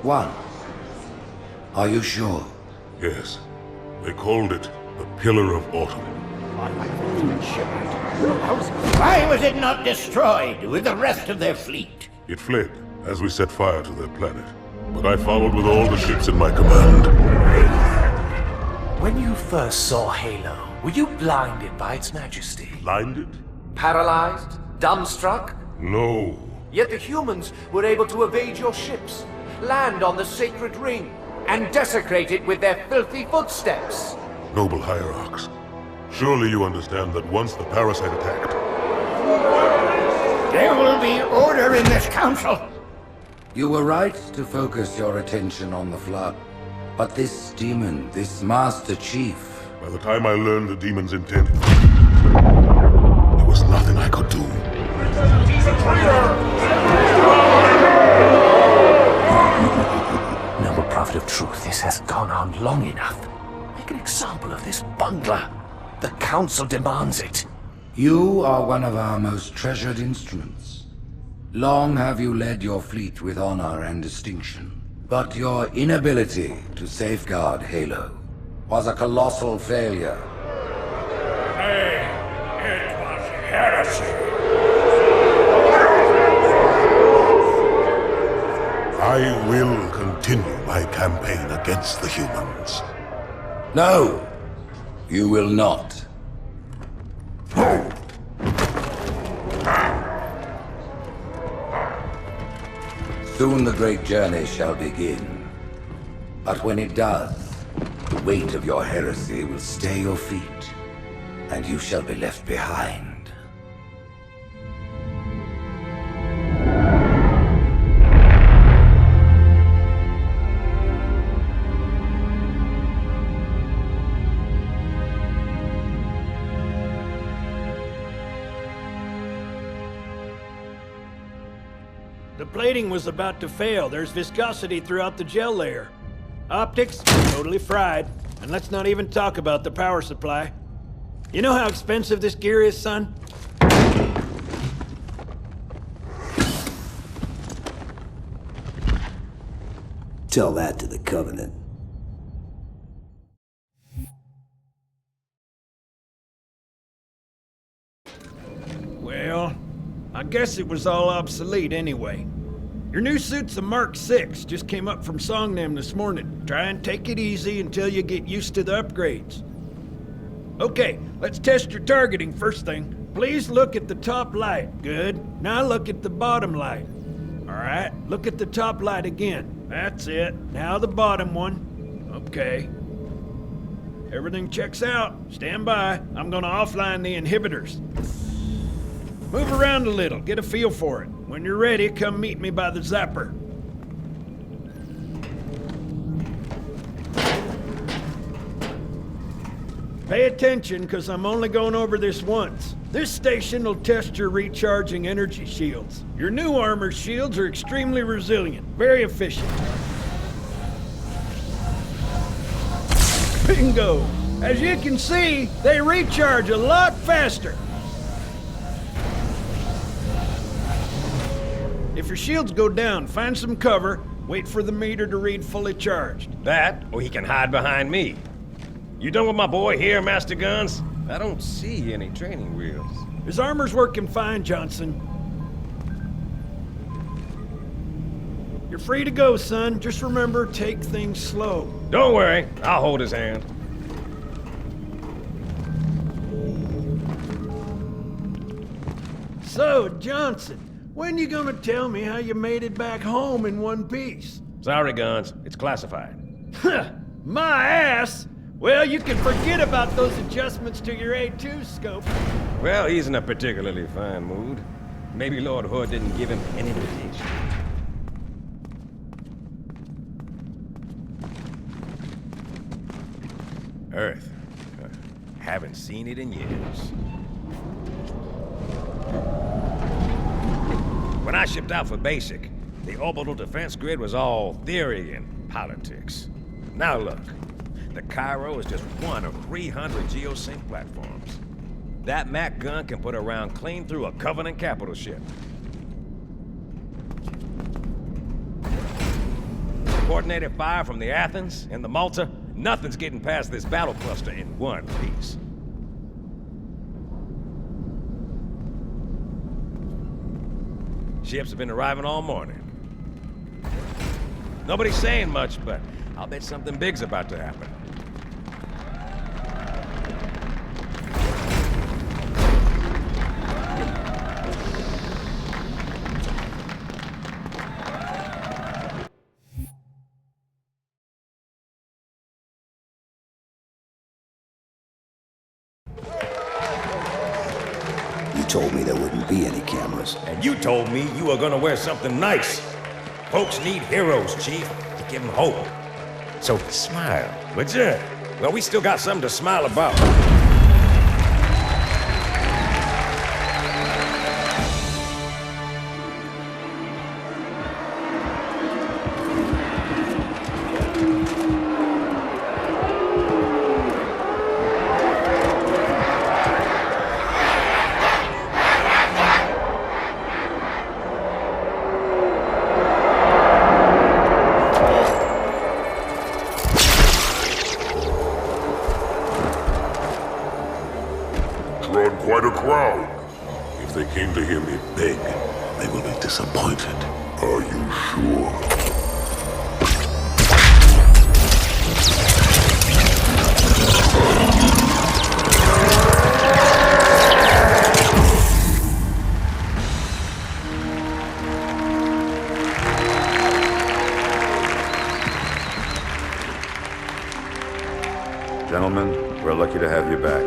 One. Are you sure? Yes. They called it the Pillar of Autumn. Why was it not destroyed with the rest of their fleet? It fled as we set fire to their planet. But I followed with all the ships in my command. When you first saw Halo, were you blinded by its majesty? Blinded? Paralyzed? Dumbstruck? No. Yet the humans were able to evade your ships, land on the sacred ring, and desecrate it with their filthy footsteps. Noble hierarchs. Surely you understand that once the parasite attacked... There will be order in this council. You were right to focus your attention on the Flood. But this demon, this Master Chief... By the time I learned the demon's intent, there was nothing I could do. He's a traitor! Noble prophet of truth, this has gone on long enough. Make an example of this bungler. The council demands it. You are one of our most treasured instruments. Long have you led your fleet with honor and distinction. But your inability to safeguard Halo was a colossal failure. Hey, it was heresy. I will continue my campaign against the humans. No, you will not. Soon the great journey shall begin. But when it does, the weight of your heresy will stay your feet, and you shall be left behind. The plating was about to fail. There's viscosity throughout the gel layer. Optics, totally fried. And let's not even talk about the power supply. You know how expensive this gear is, son? Tell that to the Covenant. Well, I guess it was all obsolete anyway. Your new suit's a Mark 6, just came up from Songnam this morning. Try and take it easy until you get used to the upgrades. Okay, let's test your targeting first thing. Please look at the top light. Good. Now look at the bottom light. Alright, look at the top light again. That's it. Now the bottom one. Okay. Everything checks out. Stand by. I'm gonna offline the inhibitors. Move around a little, get a feel for it. When you're ready, come meet me by the zapper. Pay attention, because I'm only going over this once. This station will test your recharging energy shields. Your new armor shields are extremely resilient, very efficient. Bingo! As you can see, they recharge a lot faster. If your shields go down, find some cover, wait for the meter to read fully charged. That, or he can hide behind me. You done with my boy here, Master Guns? I don't see any training wheels. His armor's working fine, Johnson. You're free to go, son. Just remember, take things slow. Don't worry, I'll hold his hand. So, Johnson, when you gonna tell me how you made it back home in one piece? Sorry, Guns, it's classified. My ass! Well, you can forget about those adjustments to your A2 scope. Well, he's in a particularly fine mood. Maybe Lord Hood didn't give him an invitation. Earth. Haven't seen it in years. When I shipped out for basic, the orbital defense grid was all theory and politics. Now look, the Cairo is just one of 300 geosync platforms. That Mac gun can put a round clean through a Covenant capital ship. coordinated fire from the Athens and the Malta, nothing's getting past this battle cluster in one piece. Ships have been arriving all morning. Nobody's saying much, but I'll bet something big's about to happen. You told me there wouldn't be any cameras. And you told me you were gonna wear something nice. Folks need heroes, Chief, to give them hope. So smile, would you? Well, we still got something to smile about. Drawn quite a crowd. If they came to hear me beg, they will be disappointed. Are you sure? Gentlemen, we're lucky to have you back.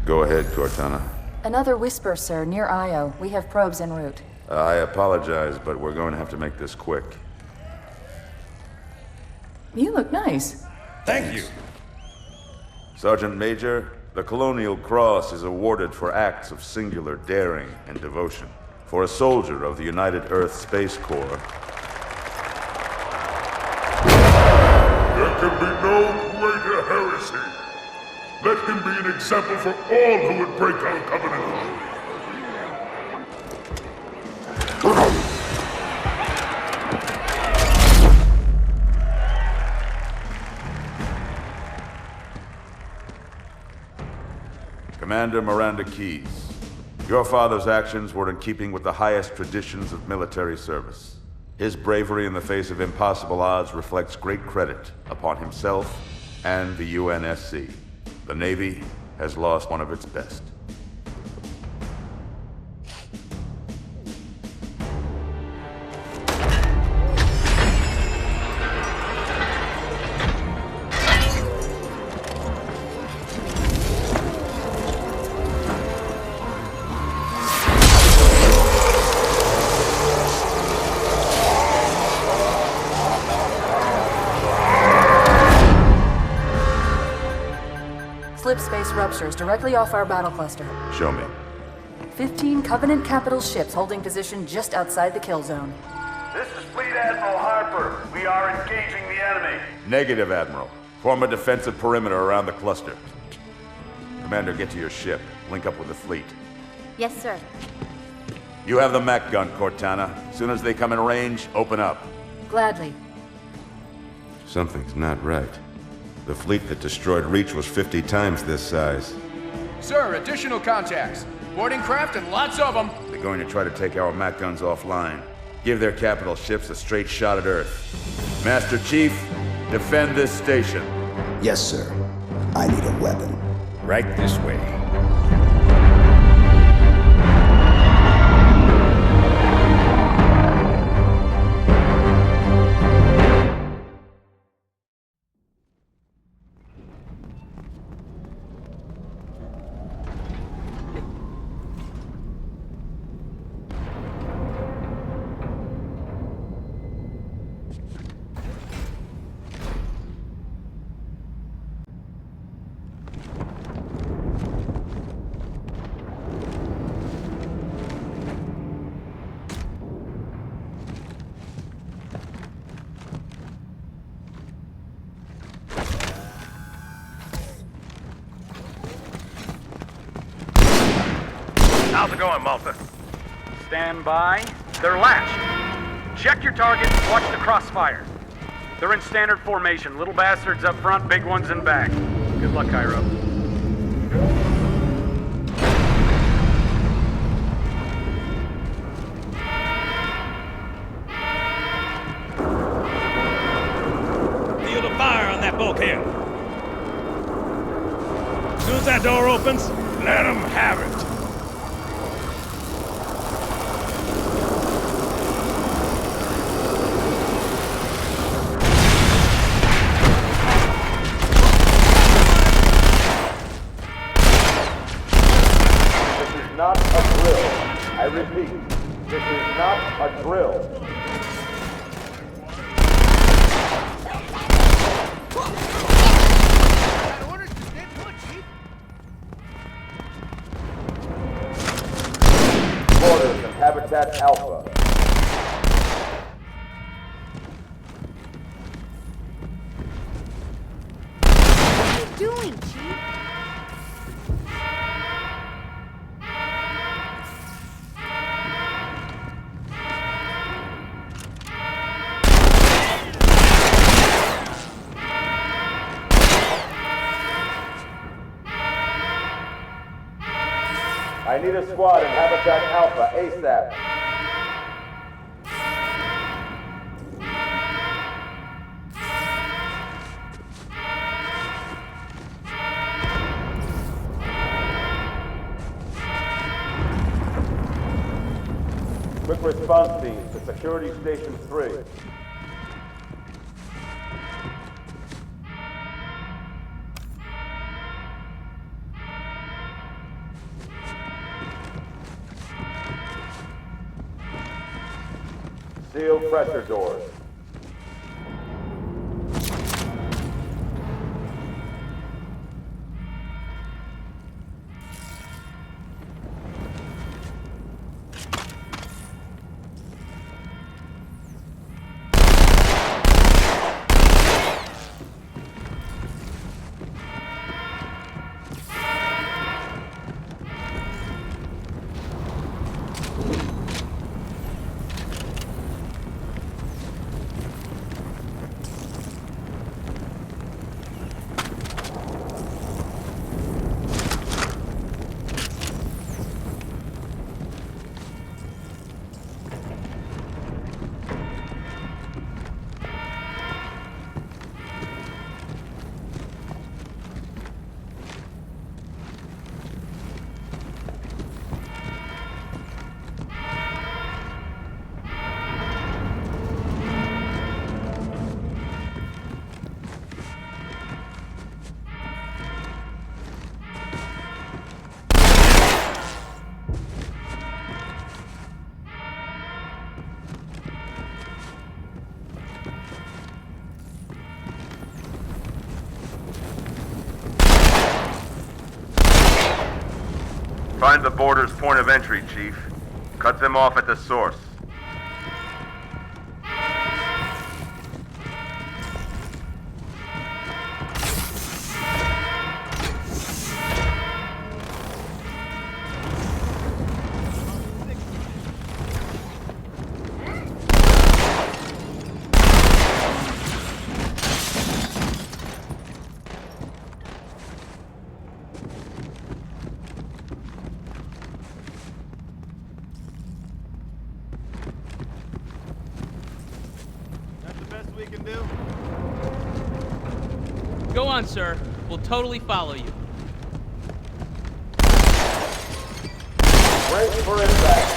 Go ahead, Cortana. Another whisper, sir, near Io. We have probes en route. I apologize, but we're going to have to make this quick. You look nice. Thank you. Sergeant Major, the Colonial Cross is awarded for acts of singular daring and devotion. For a soldier of the United Earth Space Corps, There can be no greater heresy. Let him be an example for all who would break our covenant. Commander Miranda Keyes, your father's actions were in keeping with the highest traditions of military service. His bravery in the face of impossible odds reflects great credit upon himself and the UNSC. The Navy has lost one of its best. Slip space ruptures directly off our battle cluster. Show me. 15 Covenant capital ships holding position just outside the kill zone. This is Fleet Admiral Harper. We are engaging the enemy. Negative, Admiral. Form a defensive perimeter around the cluster. Commander, get to your ship. Link up with the fleet. Yes, sir. You have the mech gun, Cortana. As soon as they come in range, open up. Gladly. Something's not right. The fleet that destroyed Reach was 50 times this size. Sir, additional contacts. Boarding craft and lots of them. They're going to try to take our mech guns offline. Give their capital ships a straight shot at Earth. Master Chief, defend this station. Yes, sir. I need a weapon. Right this way. How's it going, Malta? Stand by. They're latched. Check your targets, watch the crossfire. They're in standard formation. Little bastards up front, big ones in back. Good luck, Cairo. Feel the fire on that bulkhead. As soon as that door opens, let them have it. Not a drill. I repeat, this is not a drill. Orders from Habitat Alpha. What are you doing, Chief? I need a squad in Habitat Alpha ASAP. Quick response team to Security Station 3. Seal pressure doors. Find the border's point of entry, Chief. Cut them off at the source. Go on, sir. We'll totally follow you. Brace for impact.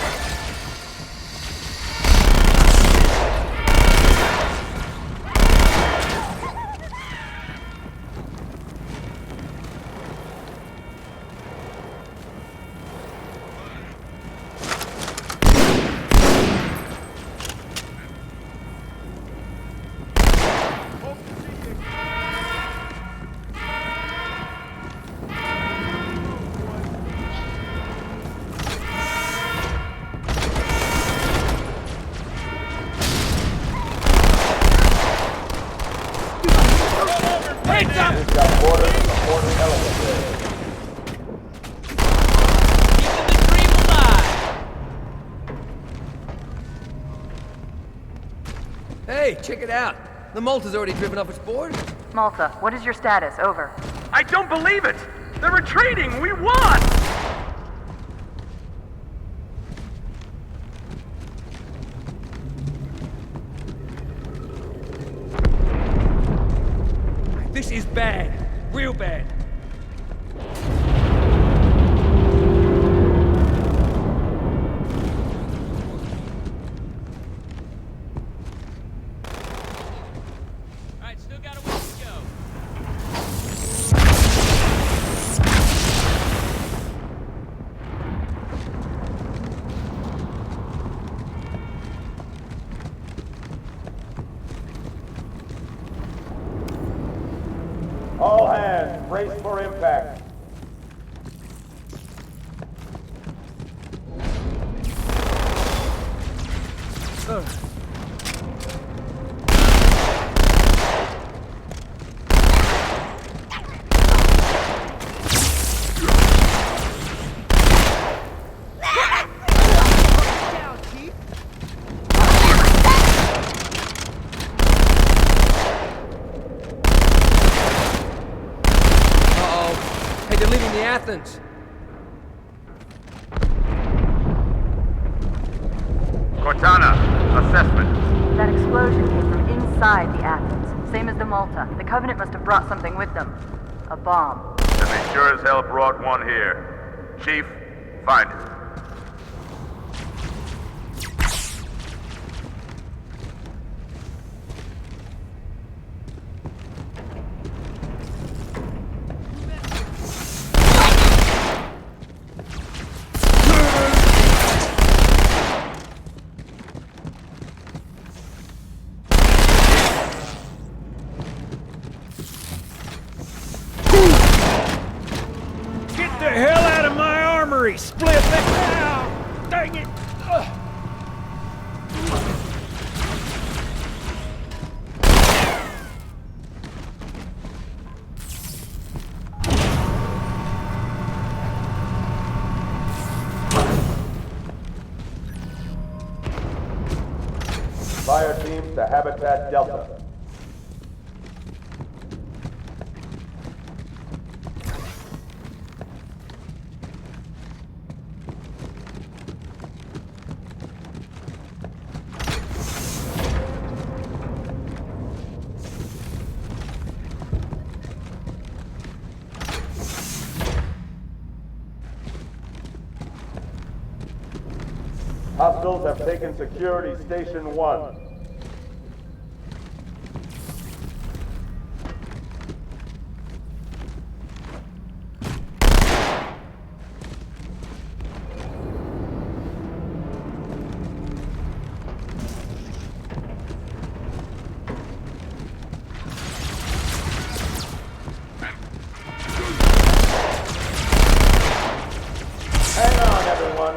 Hey, check it out. The Malta's already driven off its board. Malta, what is your status? Over. I don't believe it! They're retreating! We won! This is bad. Real bad. Alright, still got a ways to go. All hands, brace for impact. Hey, they're leaving the Athens. Cortana, assessment. That explosion came from inside the Athens, same as the Malta. The Covenant must have brought something with them. A bomb. And they sure as hell brought one here. Chief, find it. Get the hell out of my armory! Split that now! Dang it! Ugh. Fire teams to Habitat Delta. Hostiles have taken Security Station 1. Hang on, everyone.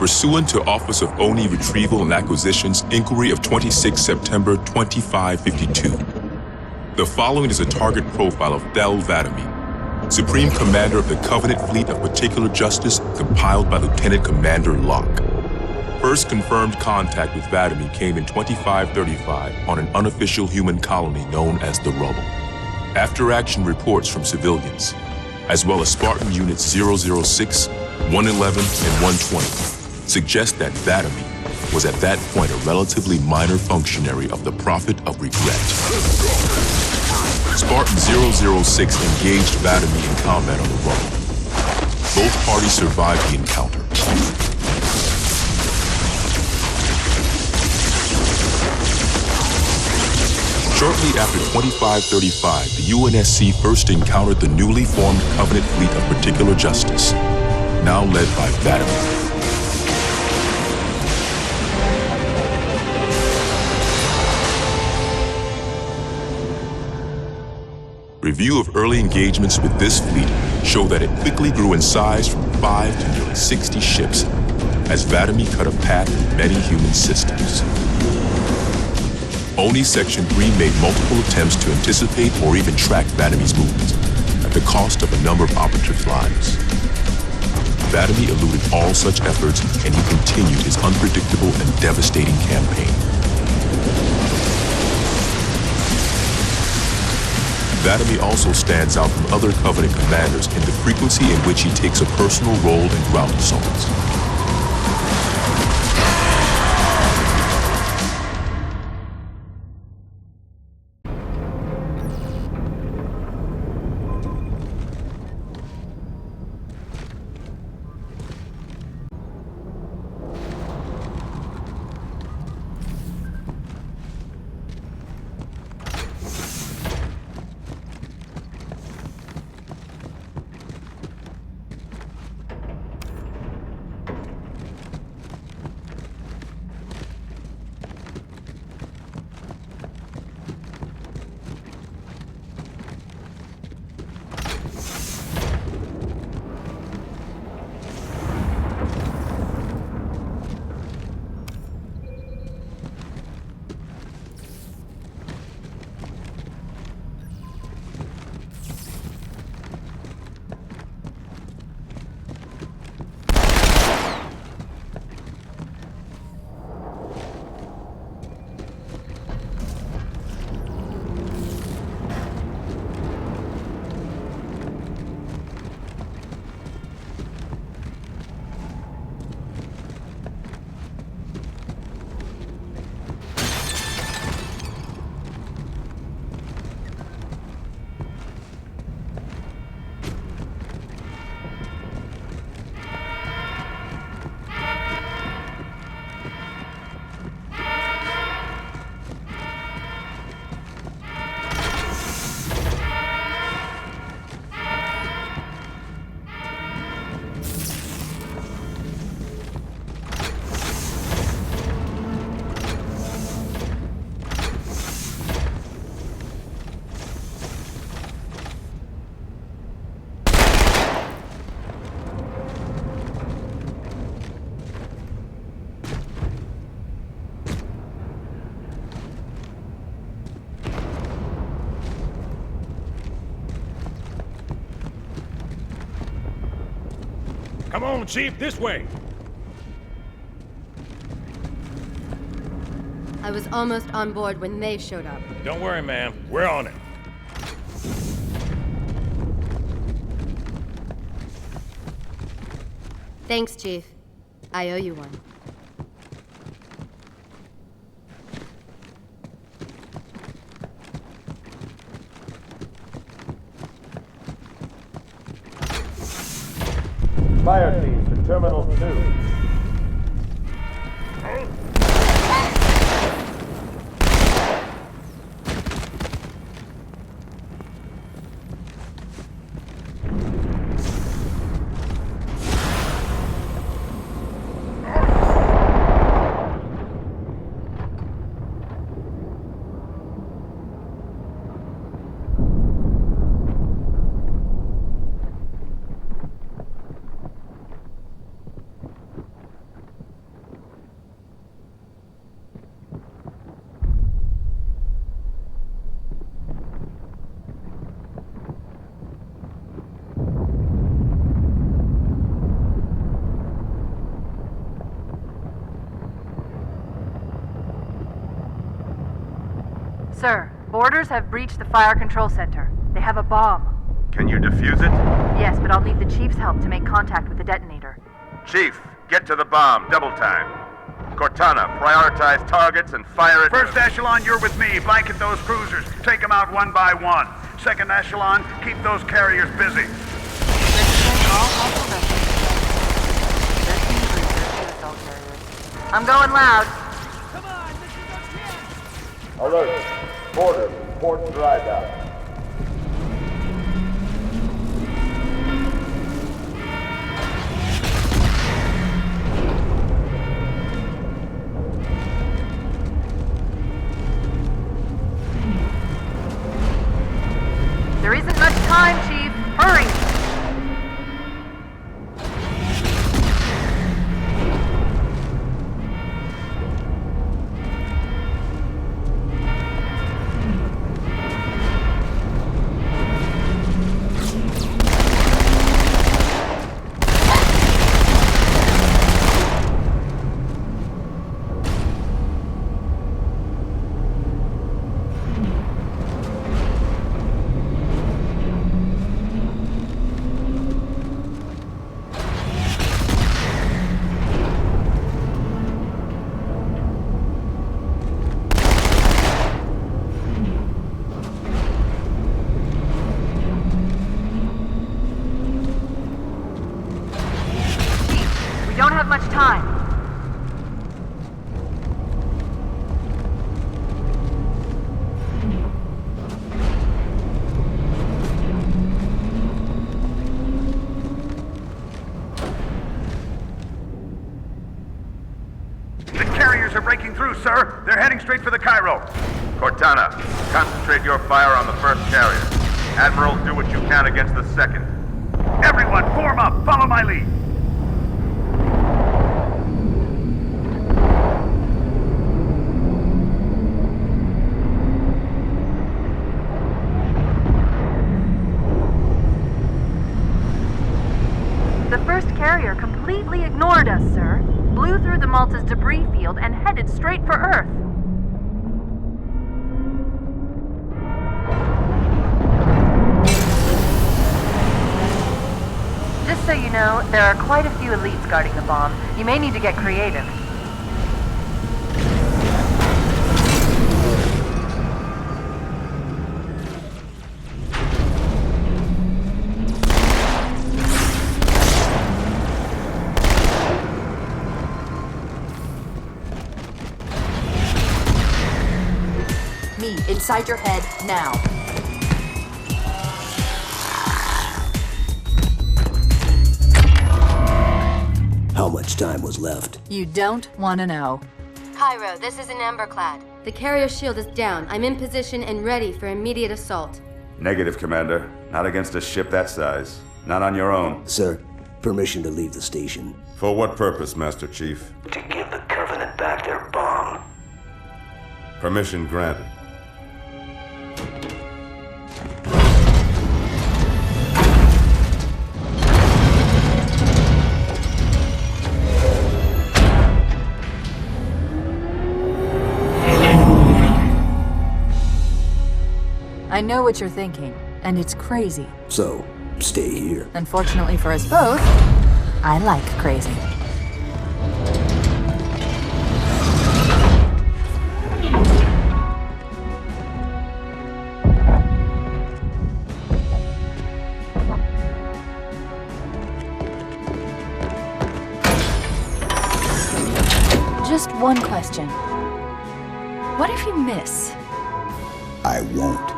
Pursuant to Office of ONI Retrieval and Acquisitions Inquiry of 26 September 2552. The following is a target profile of Thel Vadami, Supreme Commander of the Covenant Fleet of Particular Justice, compiled by Lieutenant Commander Locke. First confirmed contact with Vadami came in 2535 on an unofficial human colony known as the Rubble. After-action reports from civilians, as well as Spartan Units 006, 111, and 120, suggest that Vadami was at that point a relatively minor functionary of the Prophet of Regret. Spartan 006 engaged Vadami in combat on the Rubble. Both parties survived the encounter. Shortly after 2535, the UNSC first encountered the newly formed Covenant Fleet of Particular Justice, now led by Vadami. Review of early engagements with this fleet show that it quickly grew in size from 5 to nearly 60 ships, as Vadami cut a path through many human systems. ONI Section 3 made multiple attempts to anticipate or even track Vadami's movements, at the cost of a number of operatives' lives. Vadami eluded all such efforts, and he continued his unpredictable and devastating campaign. Vadami also stands out from other Covenant commanders in the frequency in which he takes a personal role in ground assaults. Come on, Chief, this way! I was almost on board when they showed up. Don't worry, ma'am. We're on it. Thanks, Chief. I owe you one. Fire team to Terminal 2. Sir, boarders have breached the fire control center. They have a bomb. Can you defuse it? Yes, but I'll need the Chief's help to make contact with the detonator. Chief, get to the bomb, double time. Cortana, prioritize targets and fire it. First echelon, you're with me. Blanket those cruisers. Take them out one by one. Second echelon, keep those carriers busy. I'm going loud. Alert. Boarders, report dry down. There isn't much time, Chief. Hurry! Sir, they're heading straight for the Cairo. Cortana, concentrate your fire on the first carrier. Admiral, do what you can against the second. Everyone, form up. Follow my lead. The first carrier completely ignored us, sir. Blew through the Malta's debris field and headed straight for Earth. Just so you know, there are quite a few elites guarding the bomb. You may need to get creative. Inside your head, now. How much time was left? You don't want to know. Cairo, this is an Emberclad. The carrier shield is down. I'm in position and ready for immediate assault. Negative, Commander. Not against a ship that size. Not on your own. Sir, permission to leave the station. For what purpose, Master Chief? To give the Covenant back their bomb. Permission granted. I know what you're thinking, and it's crazy. So, stay here. Unfortunately for us both, I like crazy. Just one question. What if you miss? I won't.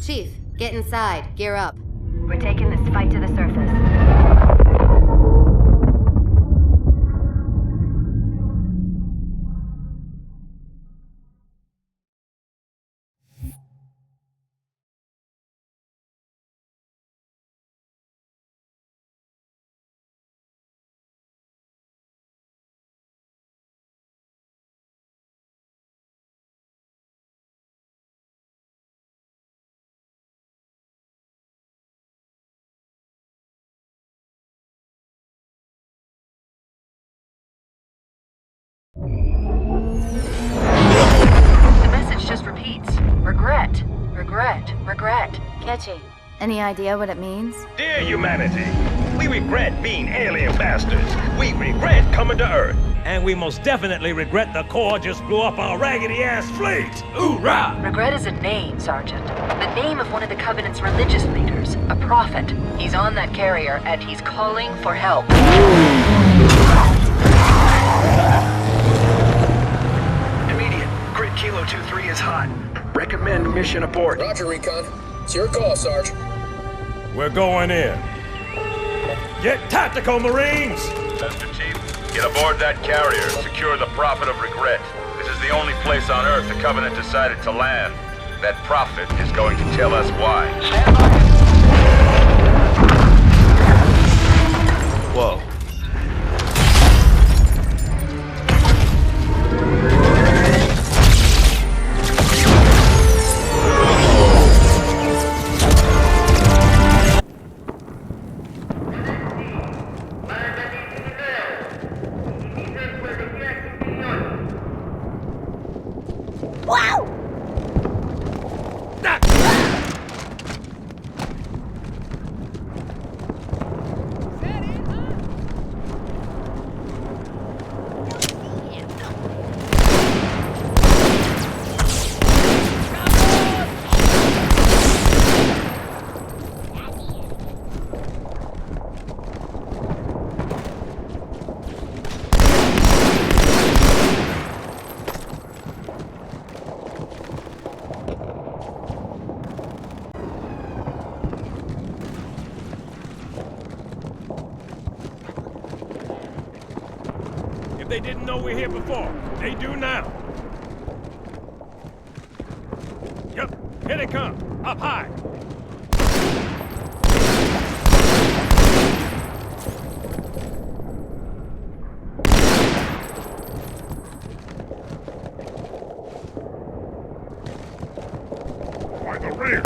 Chief, get inside. Gear up. We're taking this fight to the surface. The message just repeats. Regret. Regret. Regret. Catchy. Any idea what it means? Dear humanity, we regret being alien bastards. We regret coming to Earth. And we most definitely regret the Corps just blew up our raggedy-ass fleet. Hoorah! Regret is a name, Sergeant. The name of one of the Covenant's religious leaders. A prophet. He's on that carrier, and he's calling for help. Immediate. Grid Kilo 2-3 is hot. Recommend mission abort. Roger, Recon. It's your call, Sarge. We're going in. Get tactical, Marines! Mr. Chief, get aboard that carrier. Secure the Prophet of Regret. This is the only place on Earth the Covenant decided to land. That Prophet is going to tell us why. Stand by. Whoa. Wow! If they didn't know we're here before, they do now. Yep, here they come. Up high. By the rear.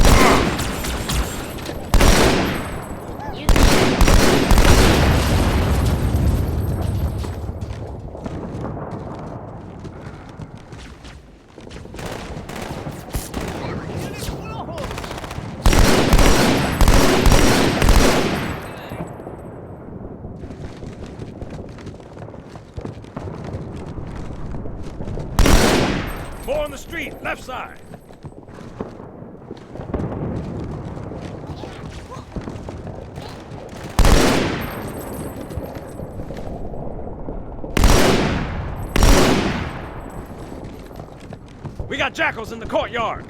More on the street, left side. We got jackals in the courtyard.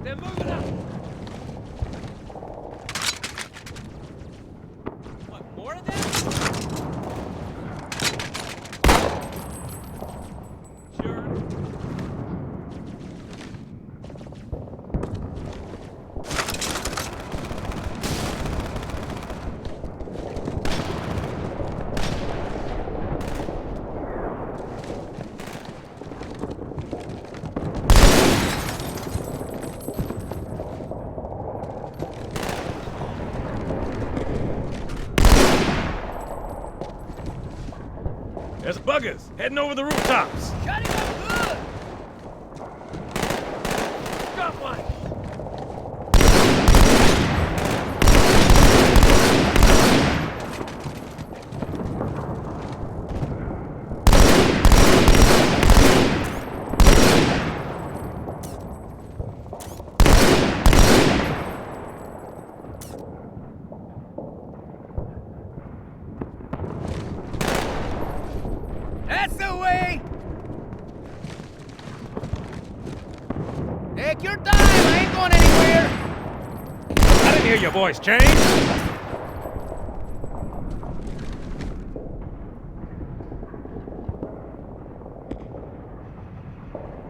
They're moving up. What, more of them? There's buggers heading over the rooftops. Shut him up good! Got one! That's the way! Take your time, I ain't going anywhere! I didn't hear your voice change.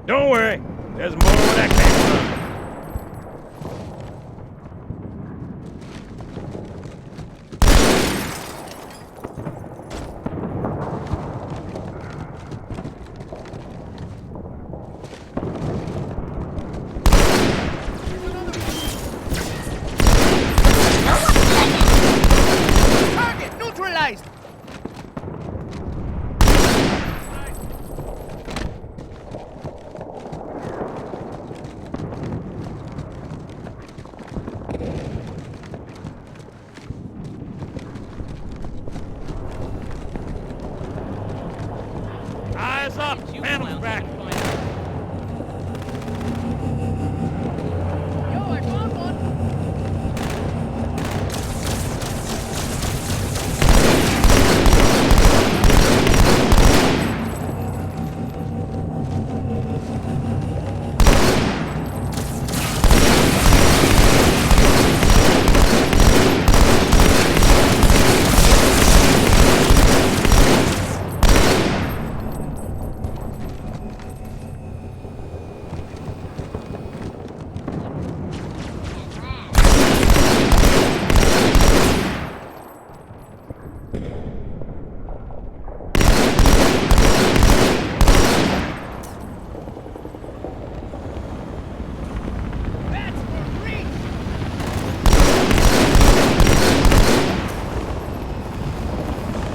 Don't worry, there's more where that came from. Target neutralized! Eyes up, panels back. Yo, I found one!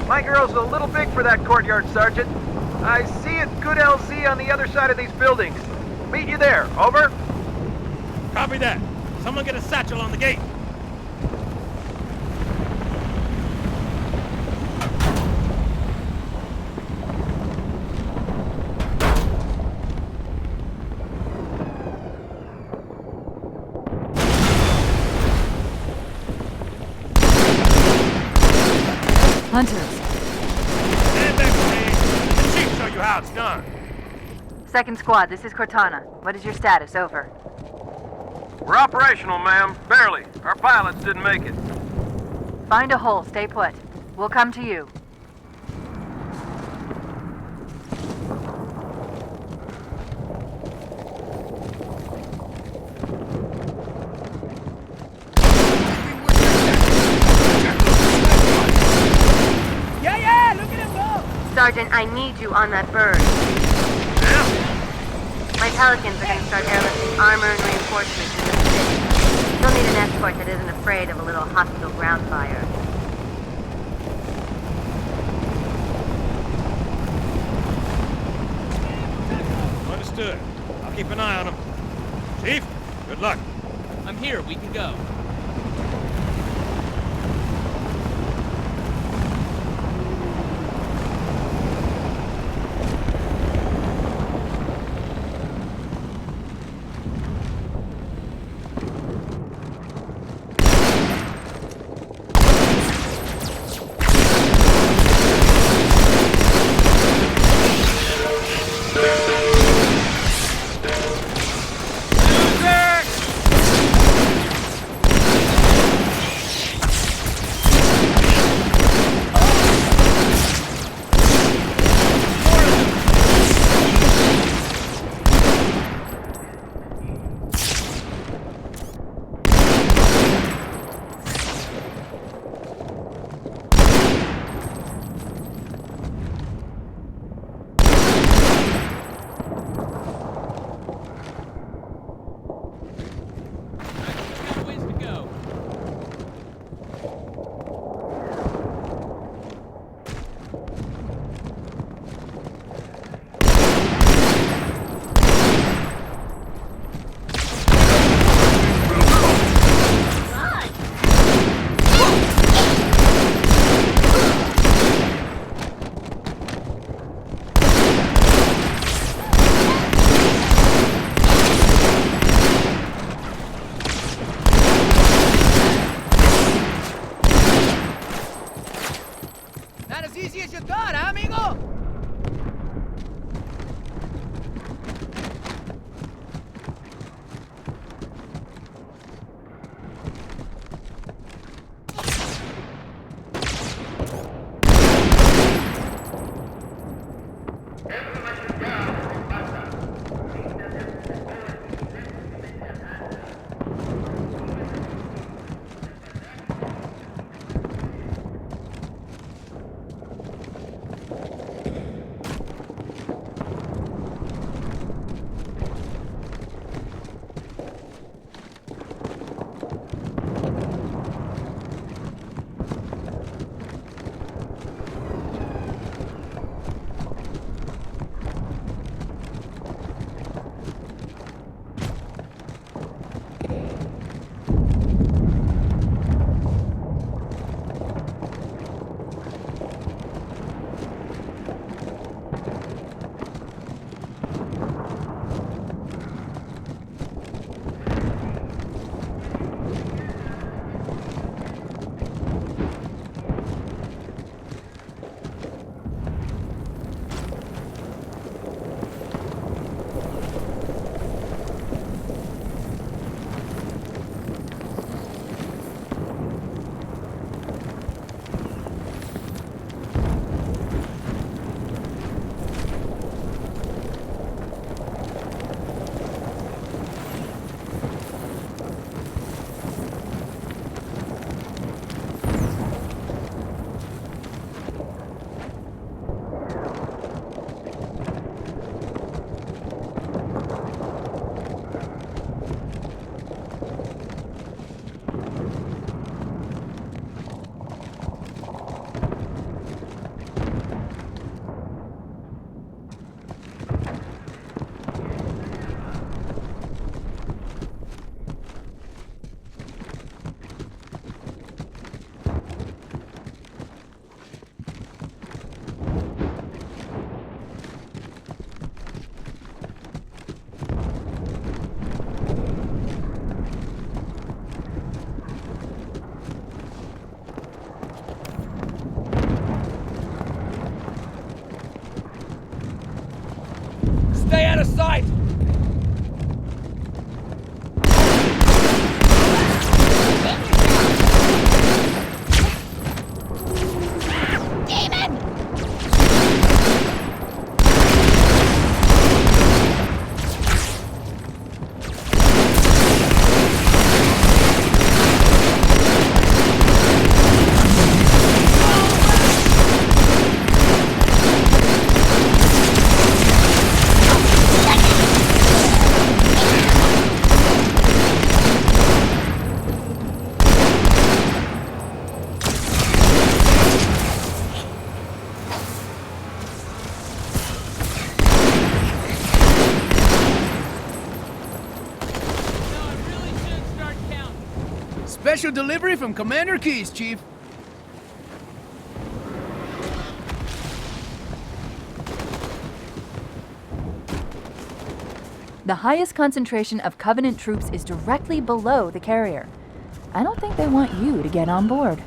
My girl's a little big for that courtyard, Sergeant. I see a good LZ on the other side of these buildings. Meet you there. Over. Copy that. Someone get a satchel on the gate. Hunters. Stand back, please. The chief show you how it's done. Second squad, this is Cortana. What is your status? Over. We're operational, ma'am. Barely. Our pilots didn't make it. Find a hole, stay put. We'll come to you. Yeah, look at him go! Sergeant, I need you on that bird. My Pelicans are going to start airlifting armor and reinforcements into the city. You'll need an escort that isn't afraid of a little hostile ground fire. Understood. I'll keep an eye on him. Chief, good luck. I'm here, we can go. Special delivery from Commander Keyes, Chief. The highest concentration of Covenant troops is directly below the carrier. I don't think they want you to get on board.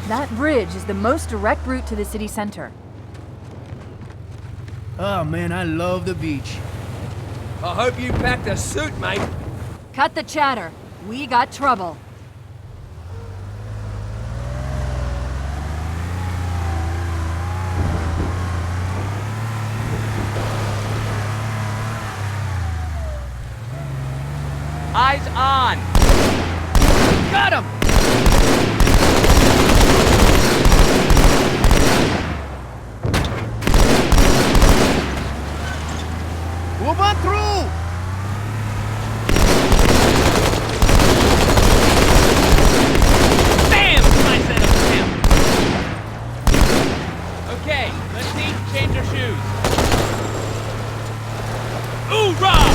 That bridge is the most direct route to the city center. Oh man, I love the beach. I hope you packed a suit, mate. Cut the chatter. We got trouble. Eyes on! Got him! Move on through! Bam! I set up him. Okay, let's eat and change our shoes. Hoorah!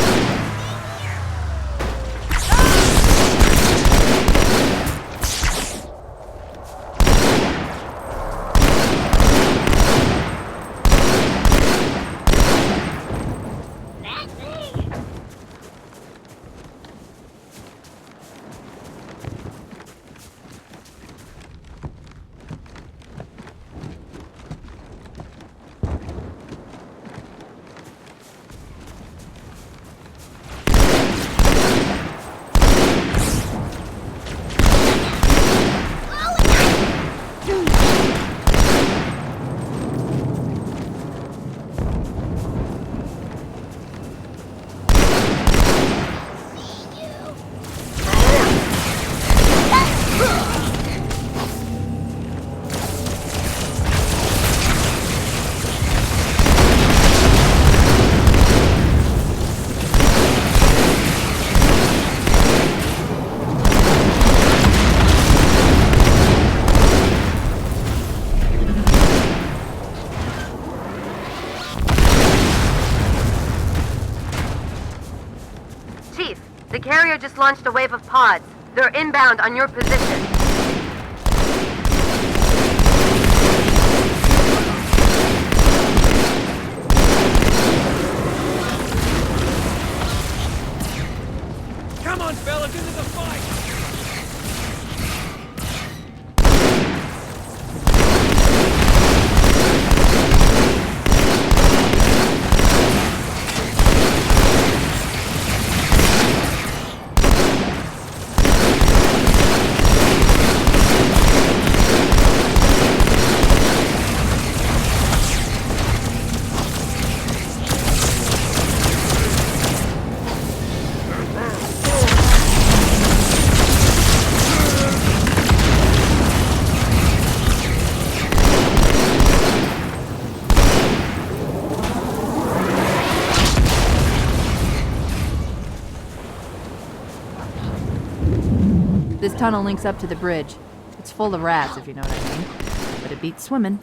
The carrier just launched a wave of pods. They're inbound on your position. Come on, fellas, into the fight! This tunnel links up to the bridge. It's full of rats, if you know what I mean. But it beats swimming.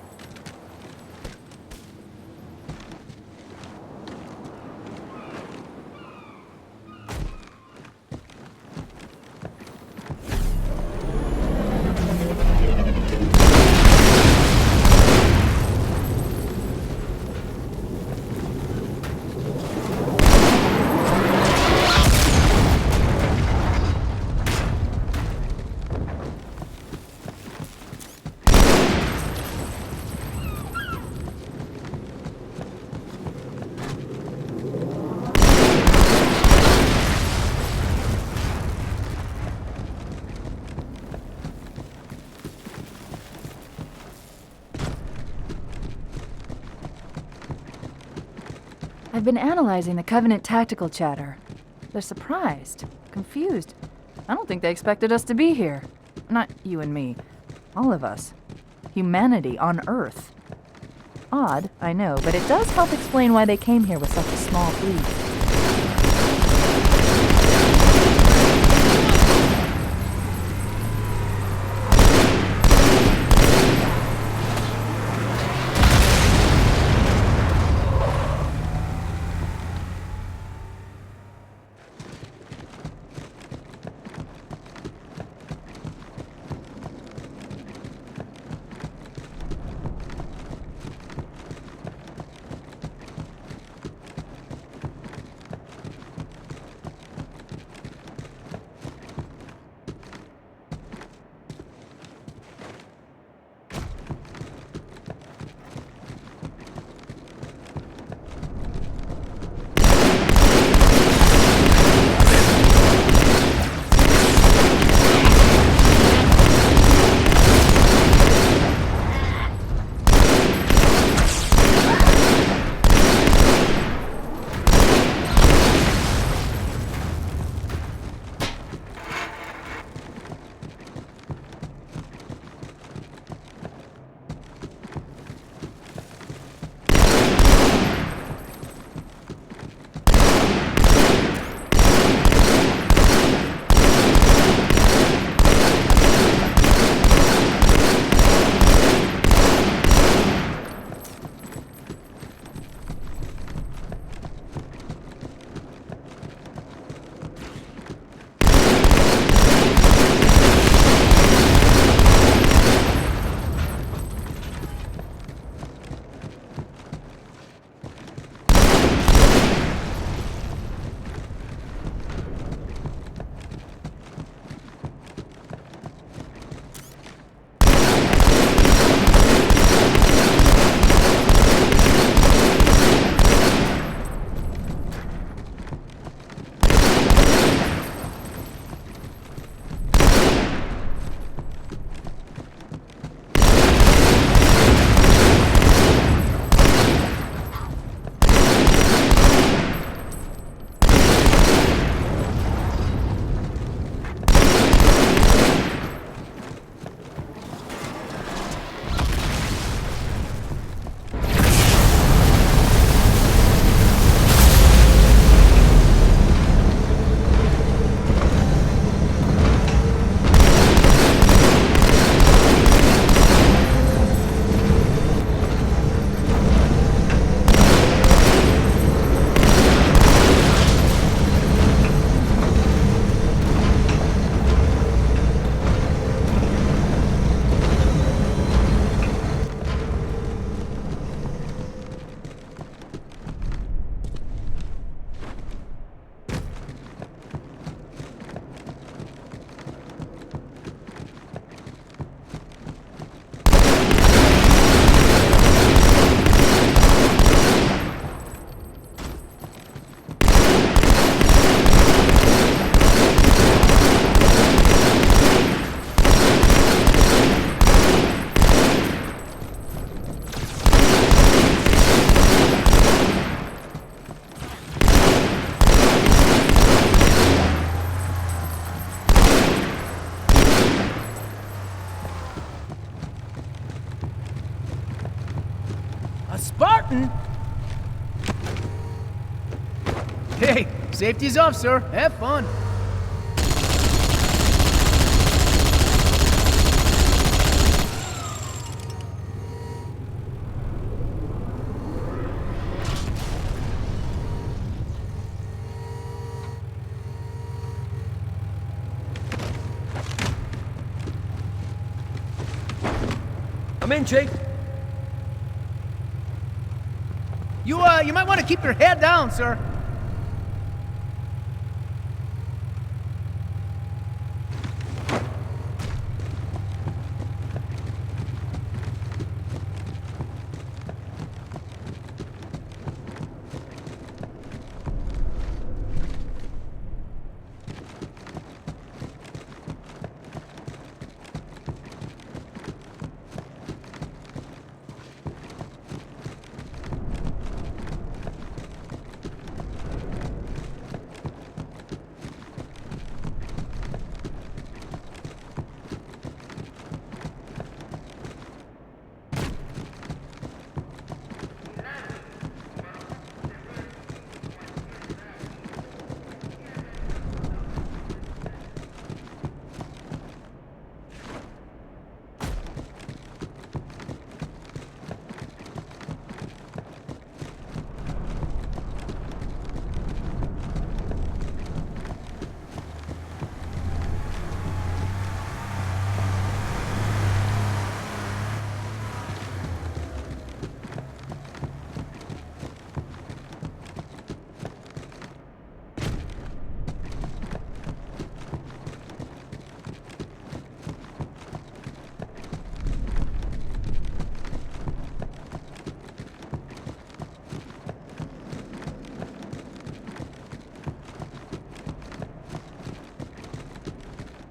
I've been analyzing the Covenant tactical chatter. They're surprised, confused. I don't think they expected us to be here. Not you and me. All of us. Humanity on Earth. Odd, I know, but it does help explain why they came here with such a small fleet. A Spartan? Hey, safety's off, sir. Have fun. I'm in, Chief. You might want to keep your head down, sir.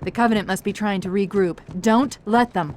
The Covenant must be trying to regroup. Don't let them.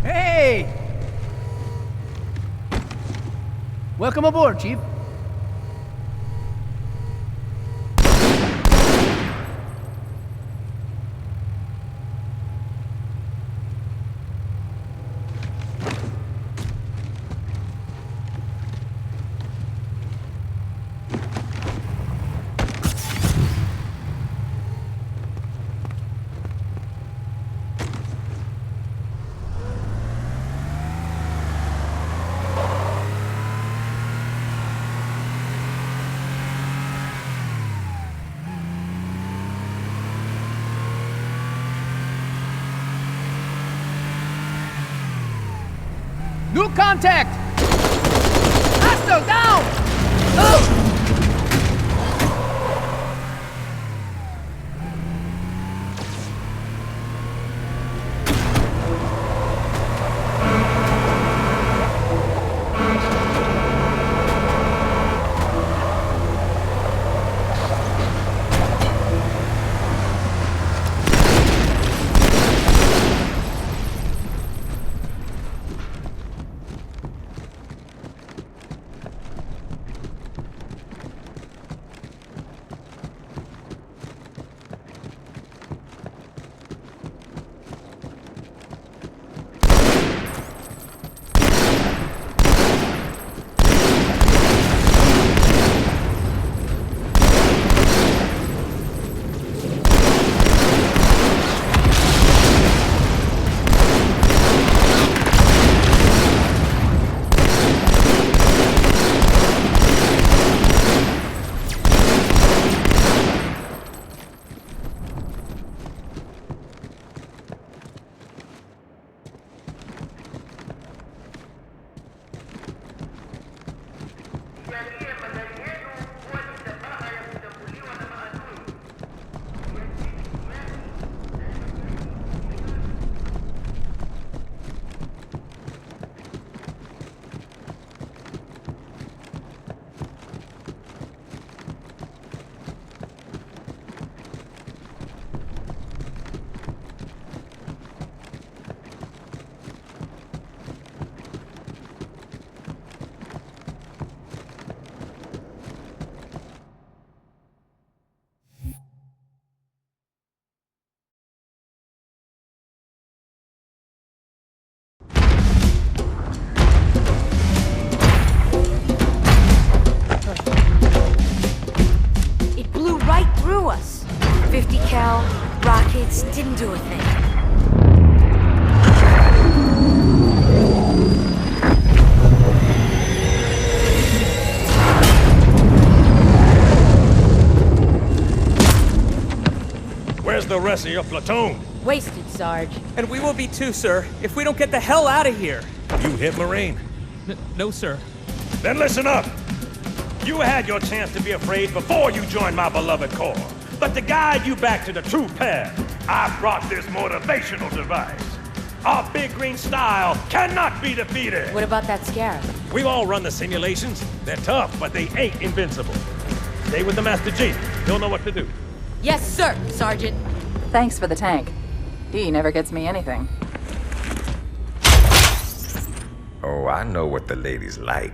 Hey! Welcome aboard, Chief. New contact! Hostile down! through us. 50 cal, rockets, didn't do a thing. Where's the rest of your platoon? Wasted, Sarge. And we will be too, sir, if we don't get the hell out of here. You hit Marine? No, sir. Then listen up! You had your chance to be afraid before you joined my beloved corps. But to guide you back to the true path, I brought this motivational device. Our big green style cannot be defeated! What about that scarab? We've all run the simulations. They're tough, but they ain't invincible. Stay with the Master G. He'll know what to do. Yes, sir, Sergeant. Thanks for the tank. He never gets me anything. Oh, I know what the ladies like.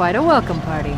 quite a welcome party.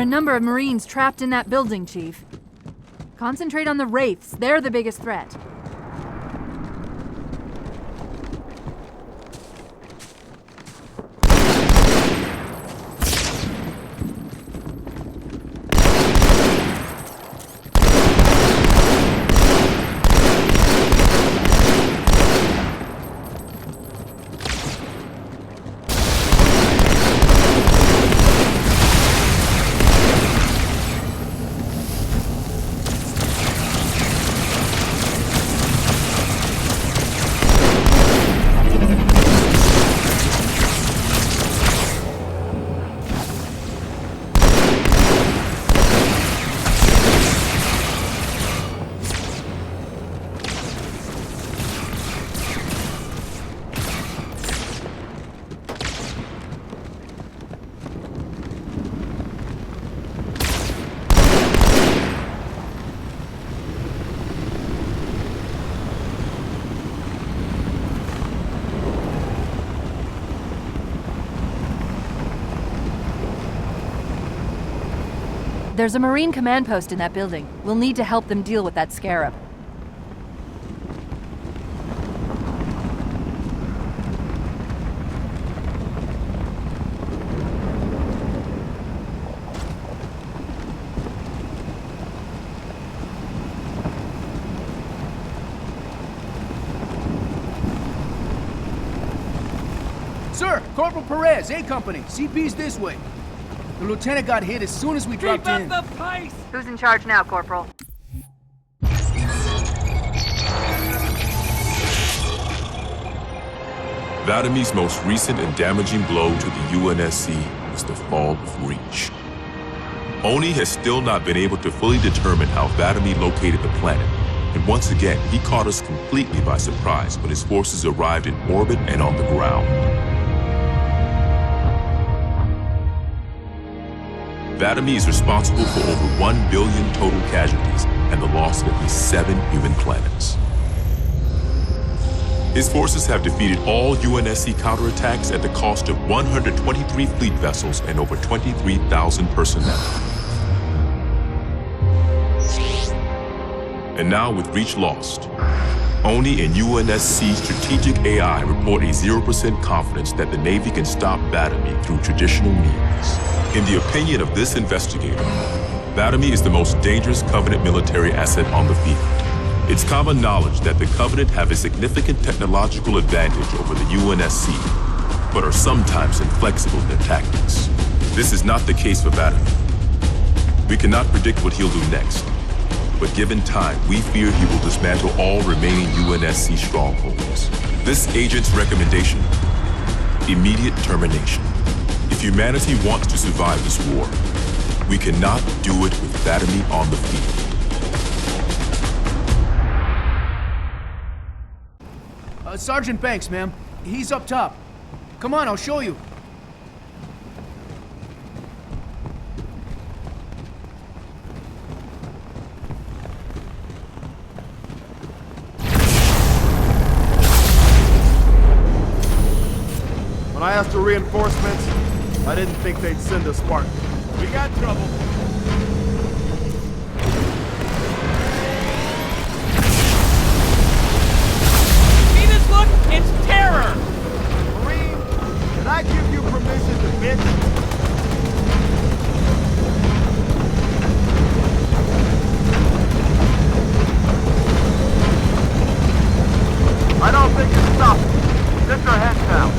a number of Marines trapped in that building, Chief. Concentrate on the Wraiths. They're the biggest threat. There's a Marine command post in that building. We'll need to help them deal with that scarab. Sir, Corporal Perez, A Company. CP's this way. The lieutenant got hit as soon as we dropped in. Keep up the pace! Who's in charge now, Corporal? Vadamy's most recent and damaging blow to the UNSC was the fall of Reach. Oni has still not been able to fully determine how Vadamy located the planet, and once again, he caught us completely by surprise when his forces arrived in orbit and on the ground. Vadamy is responsible for over 1 billion total casualties and the loss of at least 7 human planets. His forces have defeated all UNSC counterattacks at the cost of 123 fleet vessels and over 23,000 personnel. And now with Reach lost, Oni and UNSC strategic AI report a 0% confidence that the Navy can stop Vadamy through traditional means. In the opinion of this investigator, Vadamy is the most dangerous Covenant military asset on the field. It's common knowledge that the Covenant have a significant technological advantage over the UNSC, but are sometimes inflexible in their tactics. This is not the case for Vadamy. We cannot predict what he'll do next, but given time, we fear he will dismantle all remaining UNSC strongholds. This agent's recommendation: immediate termination. If humanity wants to survive this war, we cannot do it with Vadamy on the field. Sergeant Banks, ma'am. He's up top. Come on, I'll show you. When I asked for reinforcements, I didn't think they'd send a Spartan. We got trouble. See this look? It's terror! Marine, did I give you permission to bitch? I don't think it's stopping. Lift our heads now.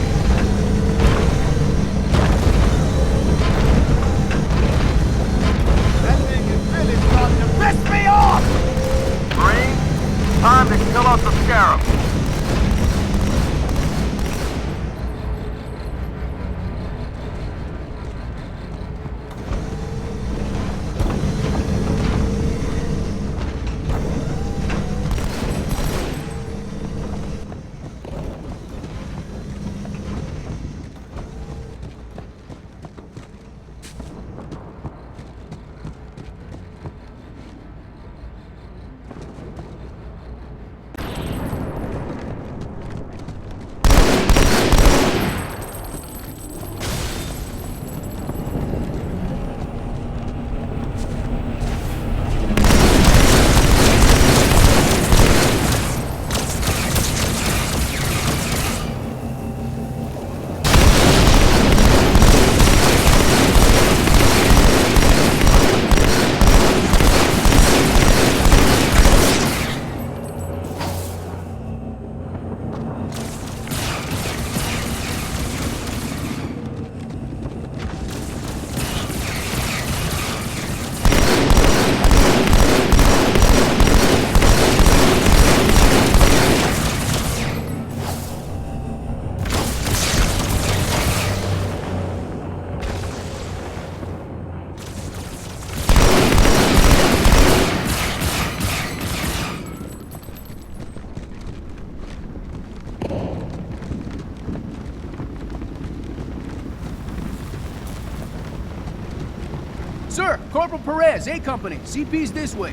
Corporal Perez, A Company. CP's this way.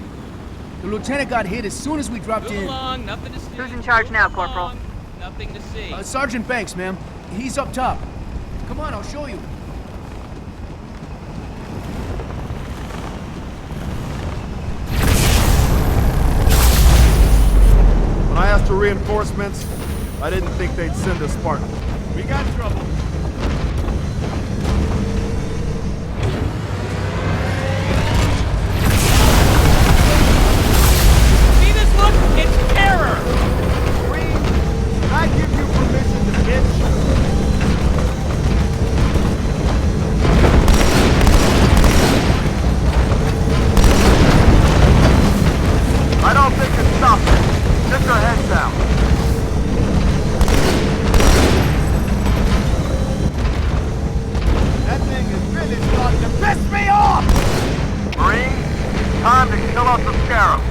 The lieutenant got hit as soon as we dropped in. Along, nothing to see. Who's in charge now, Corporal? Nothing to see. Sergeant Banks, ma'am. He's up top. Come on, I'll show you. When I asked for reinforcements, I didn't think they'd send a Spartan. We got trouble. See this look? It's terror! Green, can I give you permission to pitch? I don't think it's stopping. Just our heads down. That thing is really starting to piss me off! Marine, time to kill off the scarab.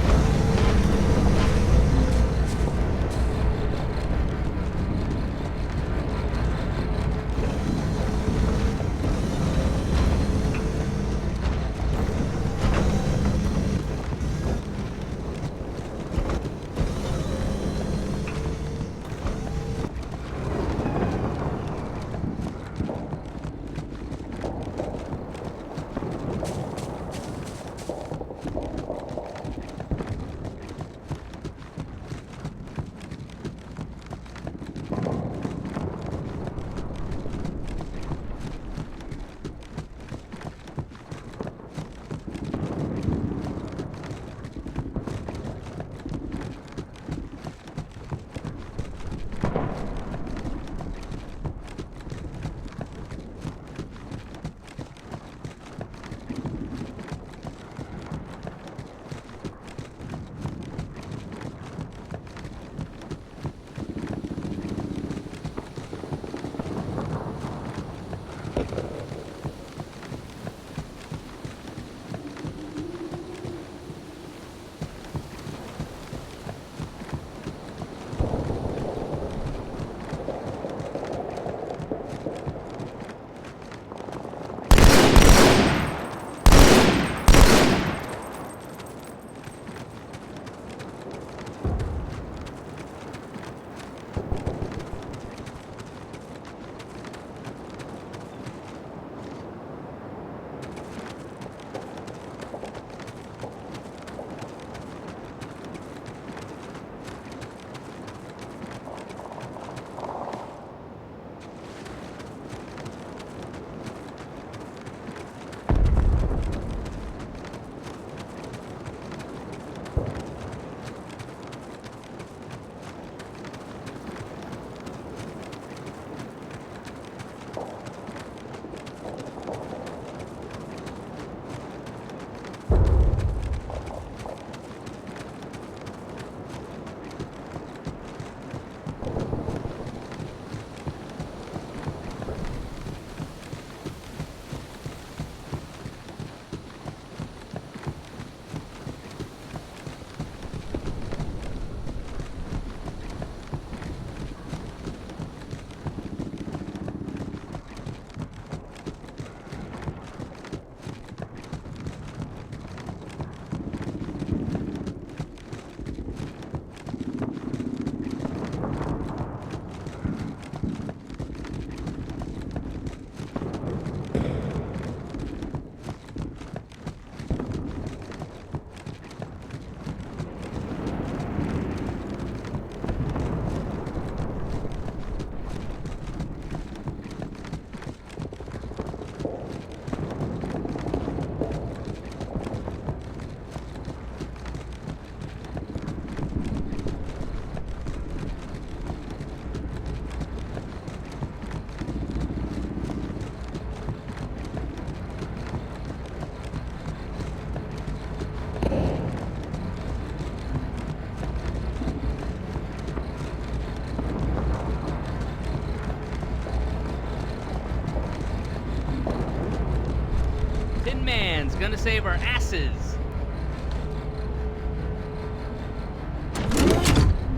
Gonna save our asses.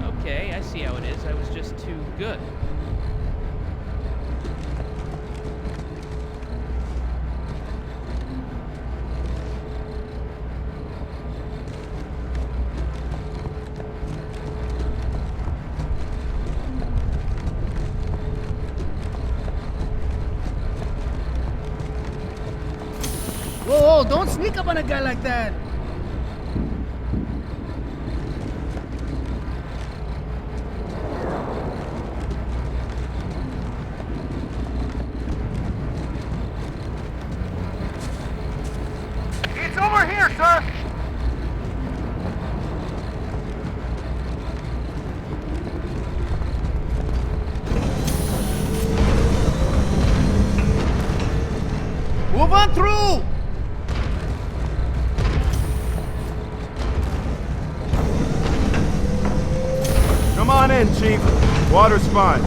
Okay, I see how it is. I was just too good. sneak up on a guy like that? It's over here, sir! Move on through! Come on in, Chief. Water's fine.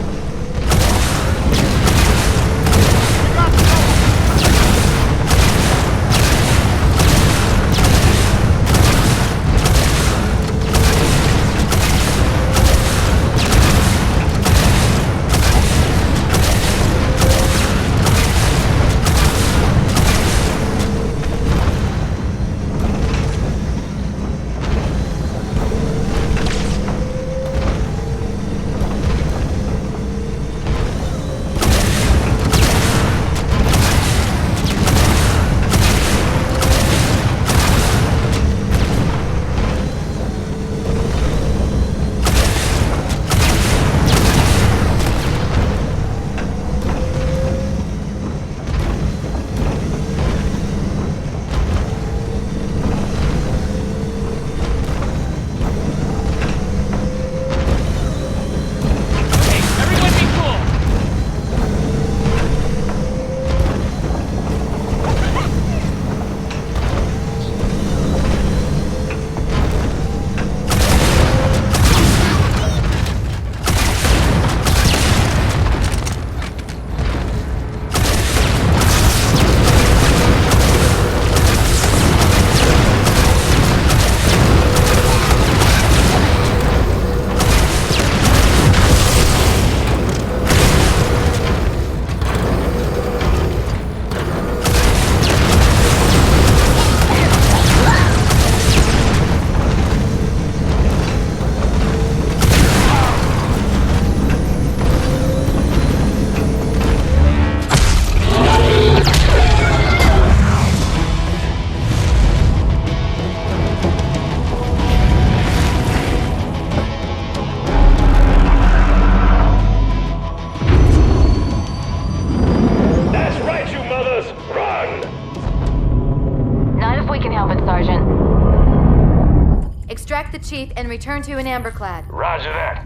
The chief and return to an amberclad. Roger that.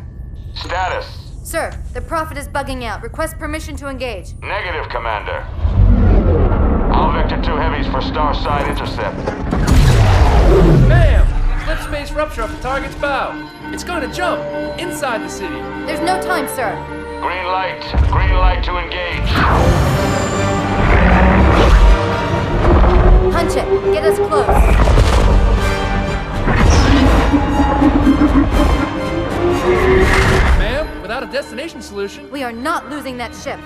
Status. Sir, the Prophet is bugging out. Request permission to engage. Negative, Commander. All Vector 2 heavies for Starside intercept. Bam! Slip space rupture off the target's bow. It's going to jump inside the city. There's no time, sir. Green light. Green light to engage. Punch it. Get us close. Ma'am, without a destination solution... We are not losing that ship.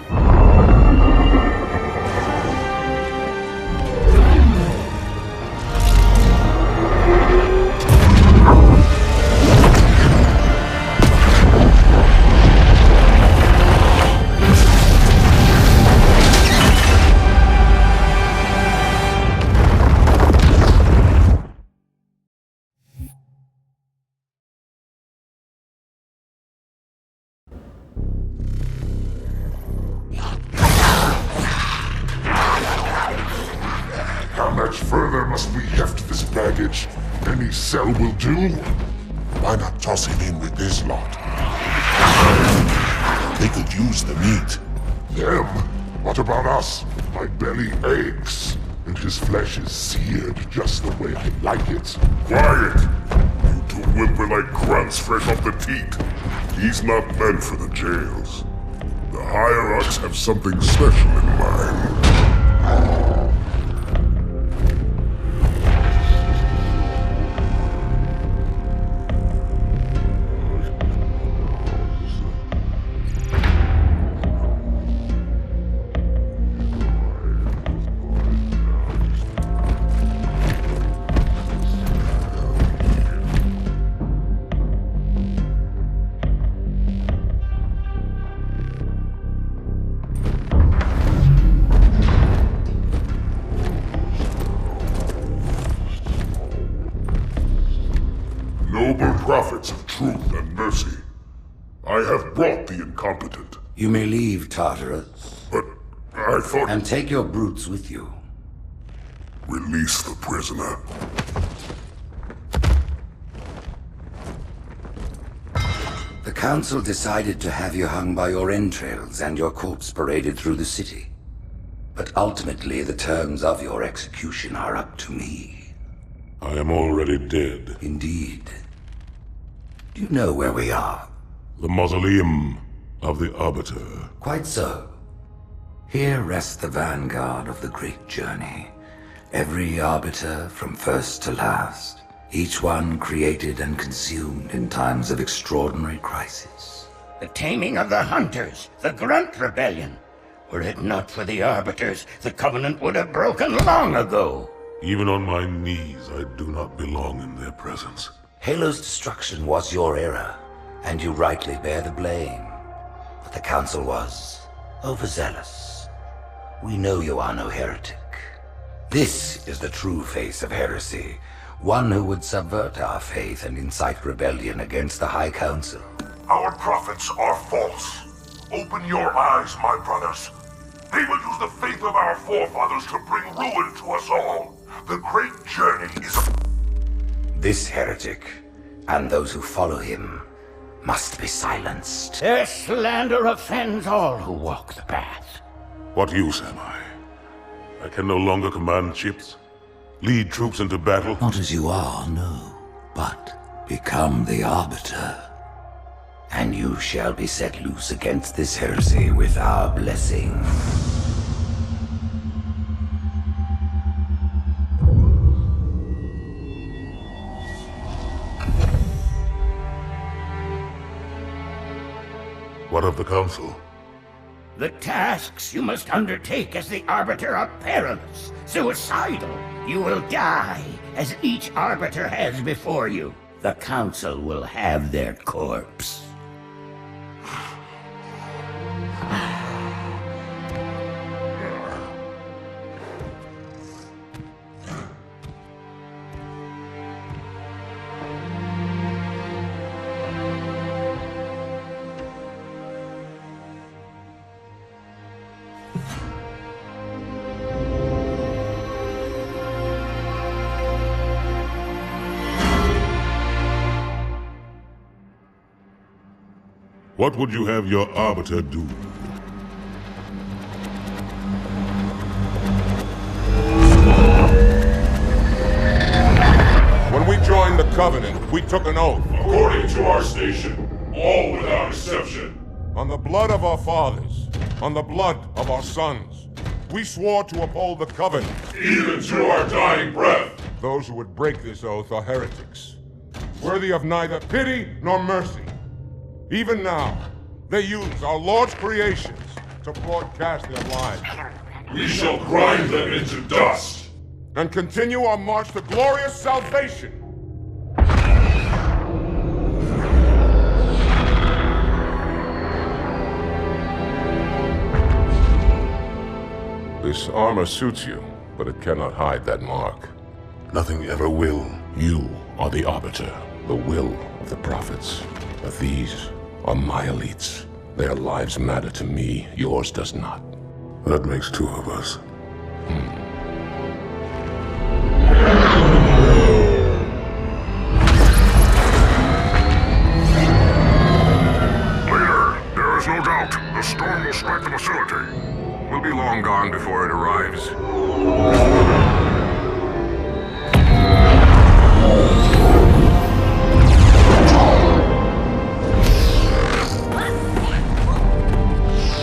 Any cell will do. Why not toss him in with this lot? They could use the meat. Them? What about us? My belly aches, and his flesh is seared just the way I like it. Quiet! You two whimper like grunts fresh off the teat. He's not meant for the jails. The hierarchs have something special in mind. Noble prophets of truth and mercy, I have brought the incompetent. You may leave, Tartarus. But I thought... And take your brutes with you. Release the prisoner. The Council decided to have you hung by your entrails and your corpse paraded through the city. But ultimately, the terms of your execution are up to me. I am already dead. Indeed. Do you know where we are? The mausoleum of the Arbiter. Quite so. Here rests the vanguard of the great journey. Every Arbiter from first to last. Each one created and consumed in times of extraordinary crisis. The taming of the Hunters, the Grunt Rebellion. Were it not for the Arbiters, the Covenant would have broken long ago. Even on my knees, I do not belong in their presence. Halo's destruction was your error, and you rightly bear the blame. But the Council was overzealous. We know you are no heretic. This is the true face of heresy, one who would subvert our faith and incite rebellion against the High Council. Our prophets are false. Open your eyes, my brothers. They will use the faith of our forefathers to bring ruin to us all. The great journey is a... This heretic, and those who follow him, must be silenced. Their slander offends all who walk the path. What use am I? I can no longer command ships, lead troops into battle. Not as you are, no, but become the Arbiter. And you shall be set loose against this heresy with our blessing. What of the Council? The tasks you must undertake as the Arbiter are perilous, suicidal. You will die, as each Arbiter has before you. The Council will have their corpse. What would you have your Arbiter do? When we joined the Covenant, we took an oath. According to our station, all without exception. On the blood of our fathers, on the blood of our sons, we swore to uphold the Covenant. Even to our dying breath. Those who would break this oath are heretics, worthy of neither pity nor mercy. Even now, they use our Lord's creations to broadcast their lies. We shall grind them into dust. And continue our march to glorious salvation. This armor suits you, but it cannot hide that mark. Nothing ever will. You are the Arbiter, the will of the prophets. But these are my elites. Their lives matter to me, yours does not. That makes two of us. Leader, there is no doubt the storm will strike the facility. We'll be long gone before it arrives.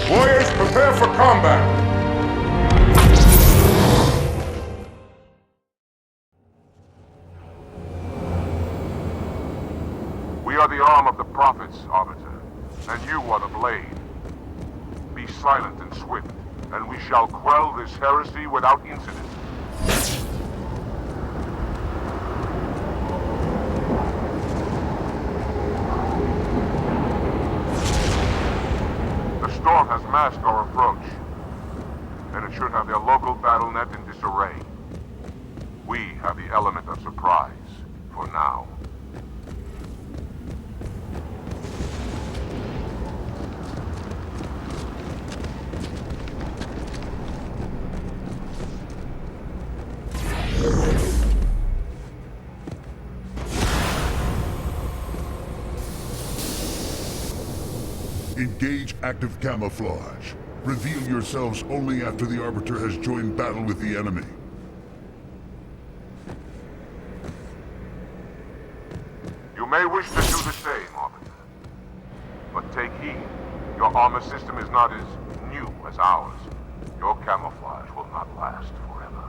Warriors, prepare for combat! We are the arm of the prophets, Arbiter, and you are the blade. Be silent and swift, and we shall quell this heresy without incident. The storm has masked our approach, and it should have their local battle net in disarray. We have the element of surprise, for now. Engage active camouflage. Reveal yourselves only after the Arbiter has joined battle with the enemy. You may wish to do the same, Arbiter. But take heed. Your armor system is not as new as ours. Your camouflage will not last forever.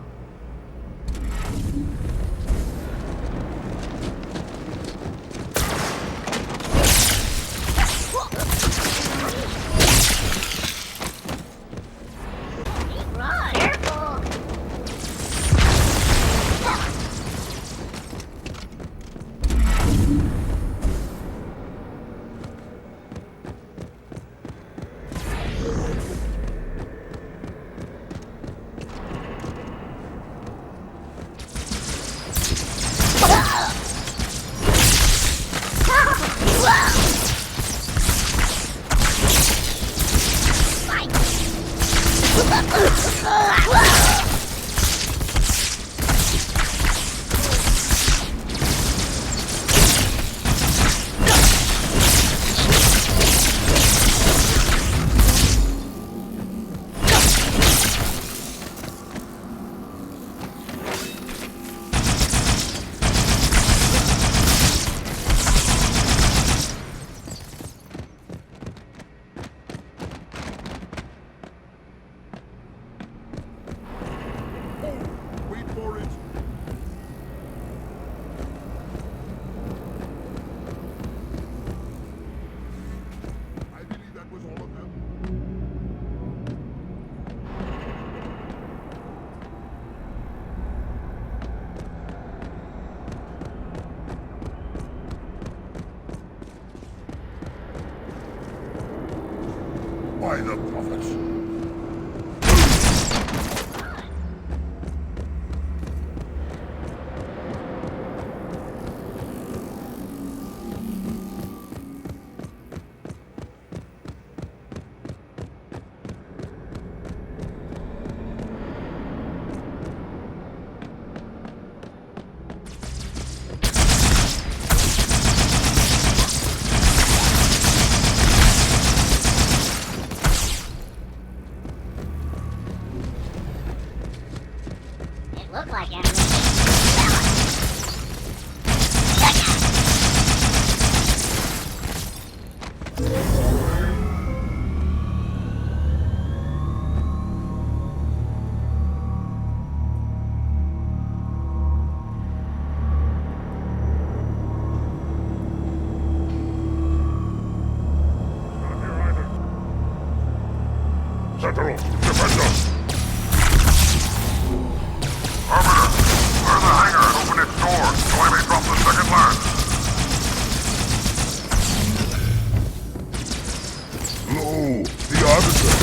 By the prophets. Look like enemies. Sentinel, defend us! So I may drop the second lance. Lo, the Arbiter!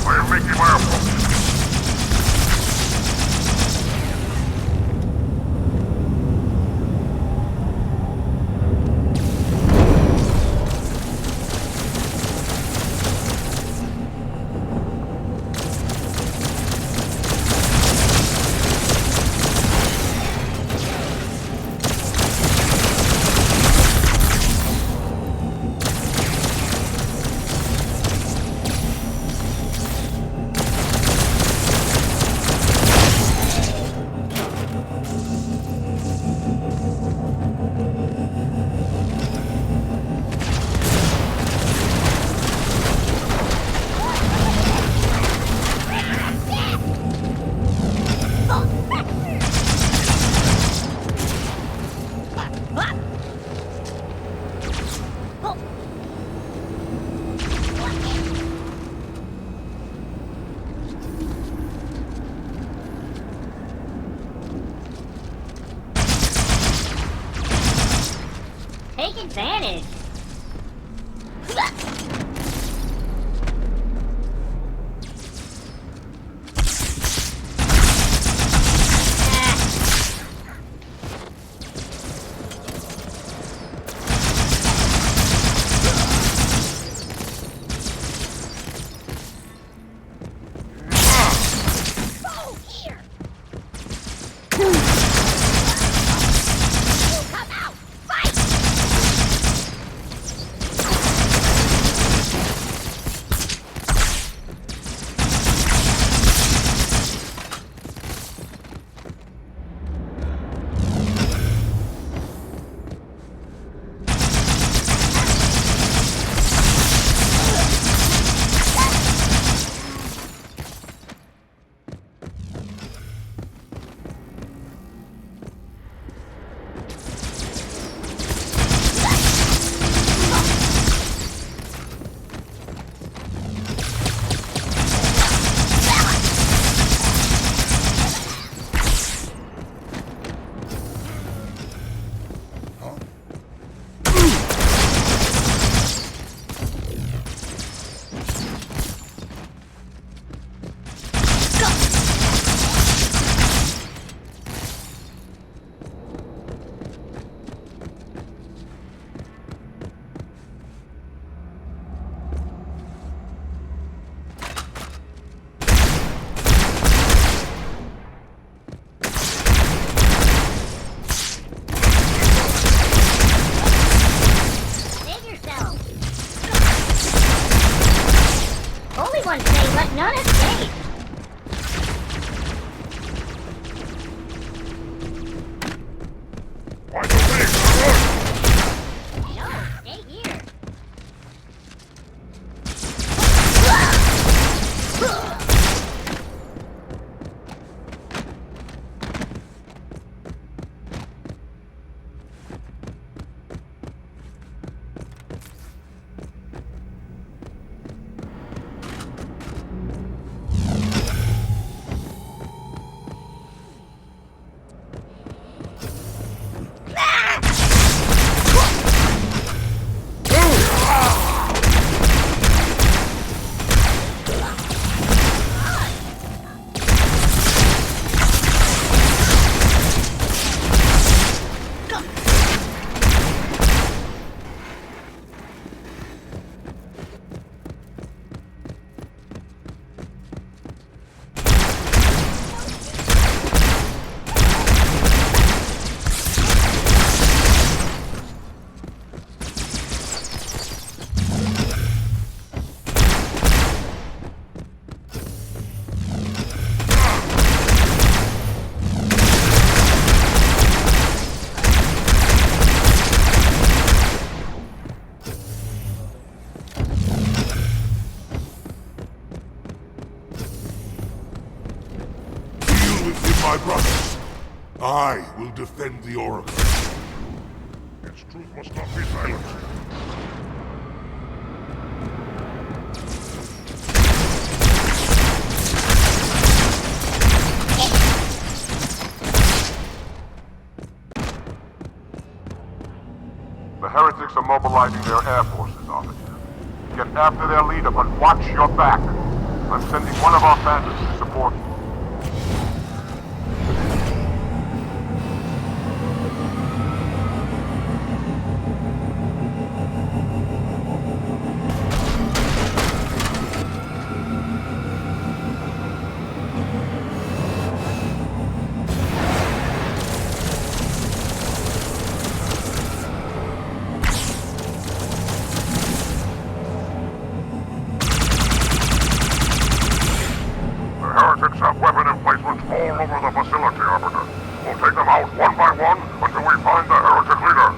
I am making my approach. Take advantage. Everyone say, let none escape. Why don't they run? No, stay here. My brothers, I will defend the Oracle. Its truth must not be silenced. The heretics are mobilizing their air forces, Arbiter. Get after their leader, but watch your back. I'm sending one of our bandits to support you. Heretics have weapon emplacements all over the facility, Arbiter. We'll take them out one by one until we find the heretic leader.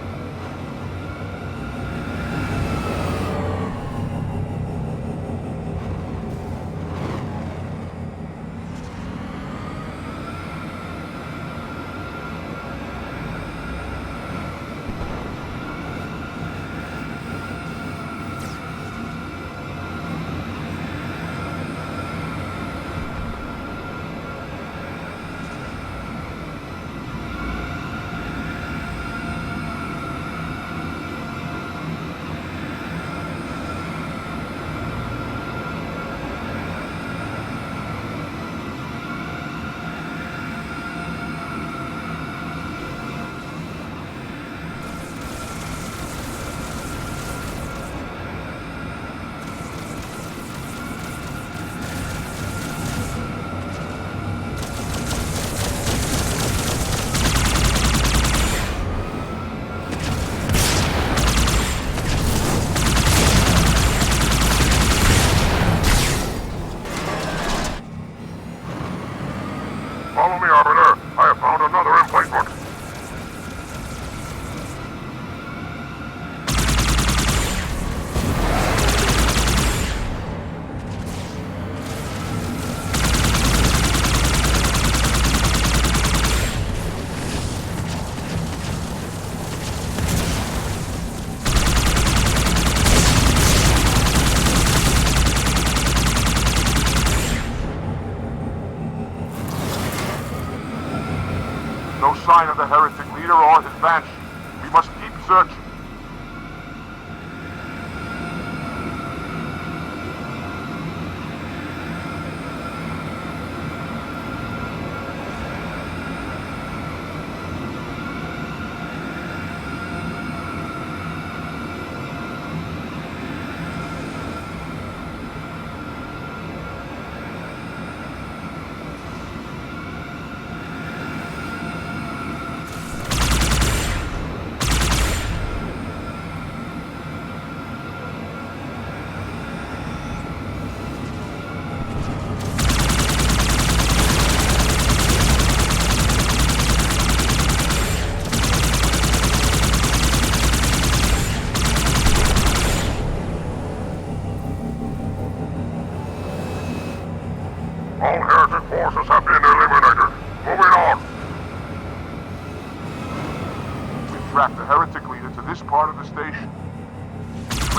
Follow me, Arbiter. I have found another emplacement. No sign of the heretic leader or his banshee. We must keep searching.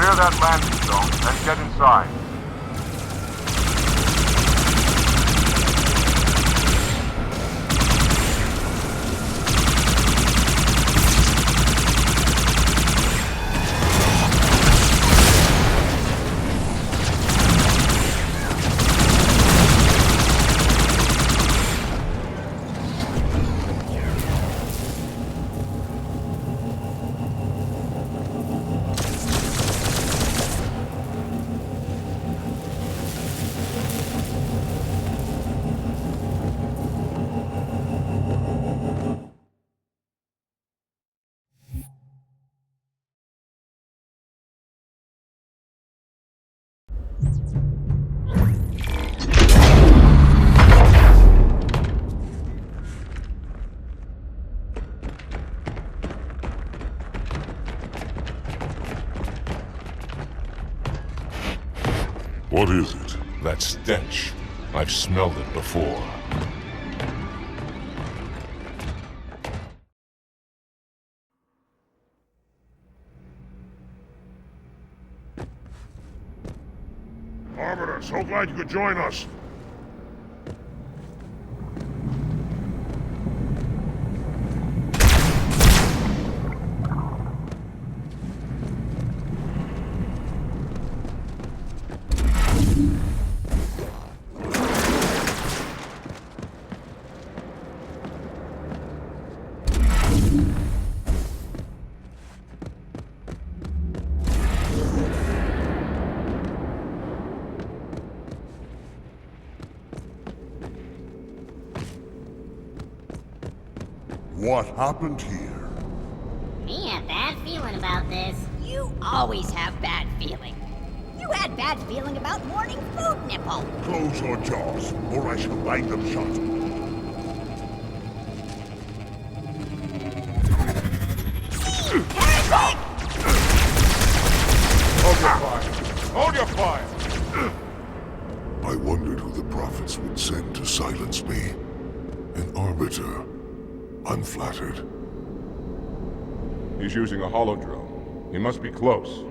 Clear that landing zone and get inside. What is it? That stench. I've smelled it before. Arbiter, so glad you could join us. What happened here? Me a bad feeling about this. You always have bad feeling. You had bad feeling about morning food nipple. Close your jaws, or I shall bite them shut. Heretyk! Hold your fire! Hold your fire! I wondered who the prophets would send to silence me. An arbiter. I'm flattered. He's using a holodrome. He must be close.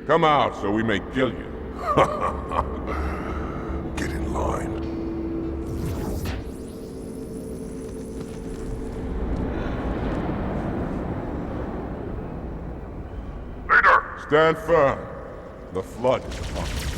Come out so we may kill you. Get in line. Leader! Stand firm. The flood is upon us.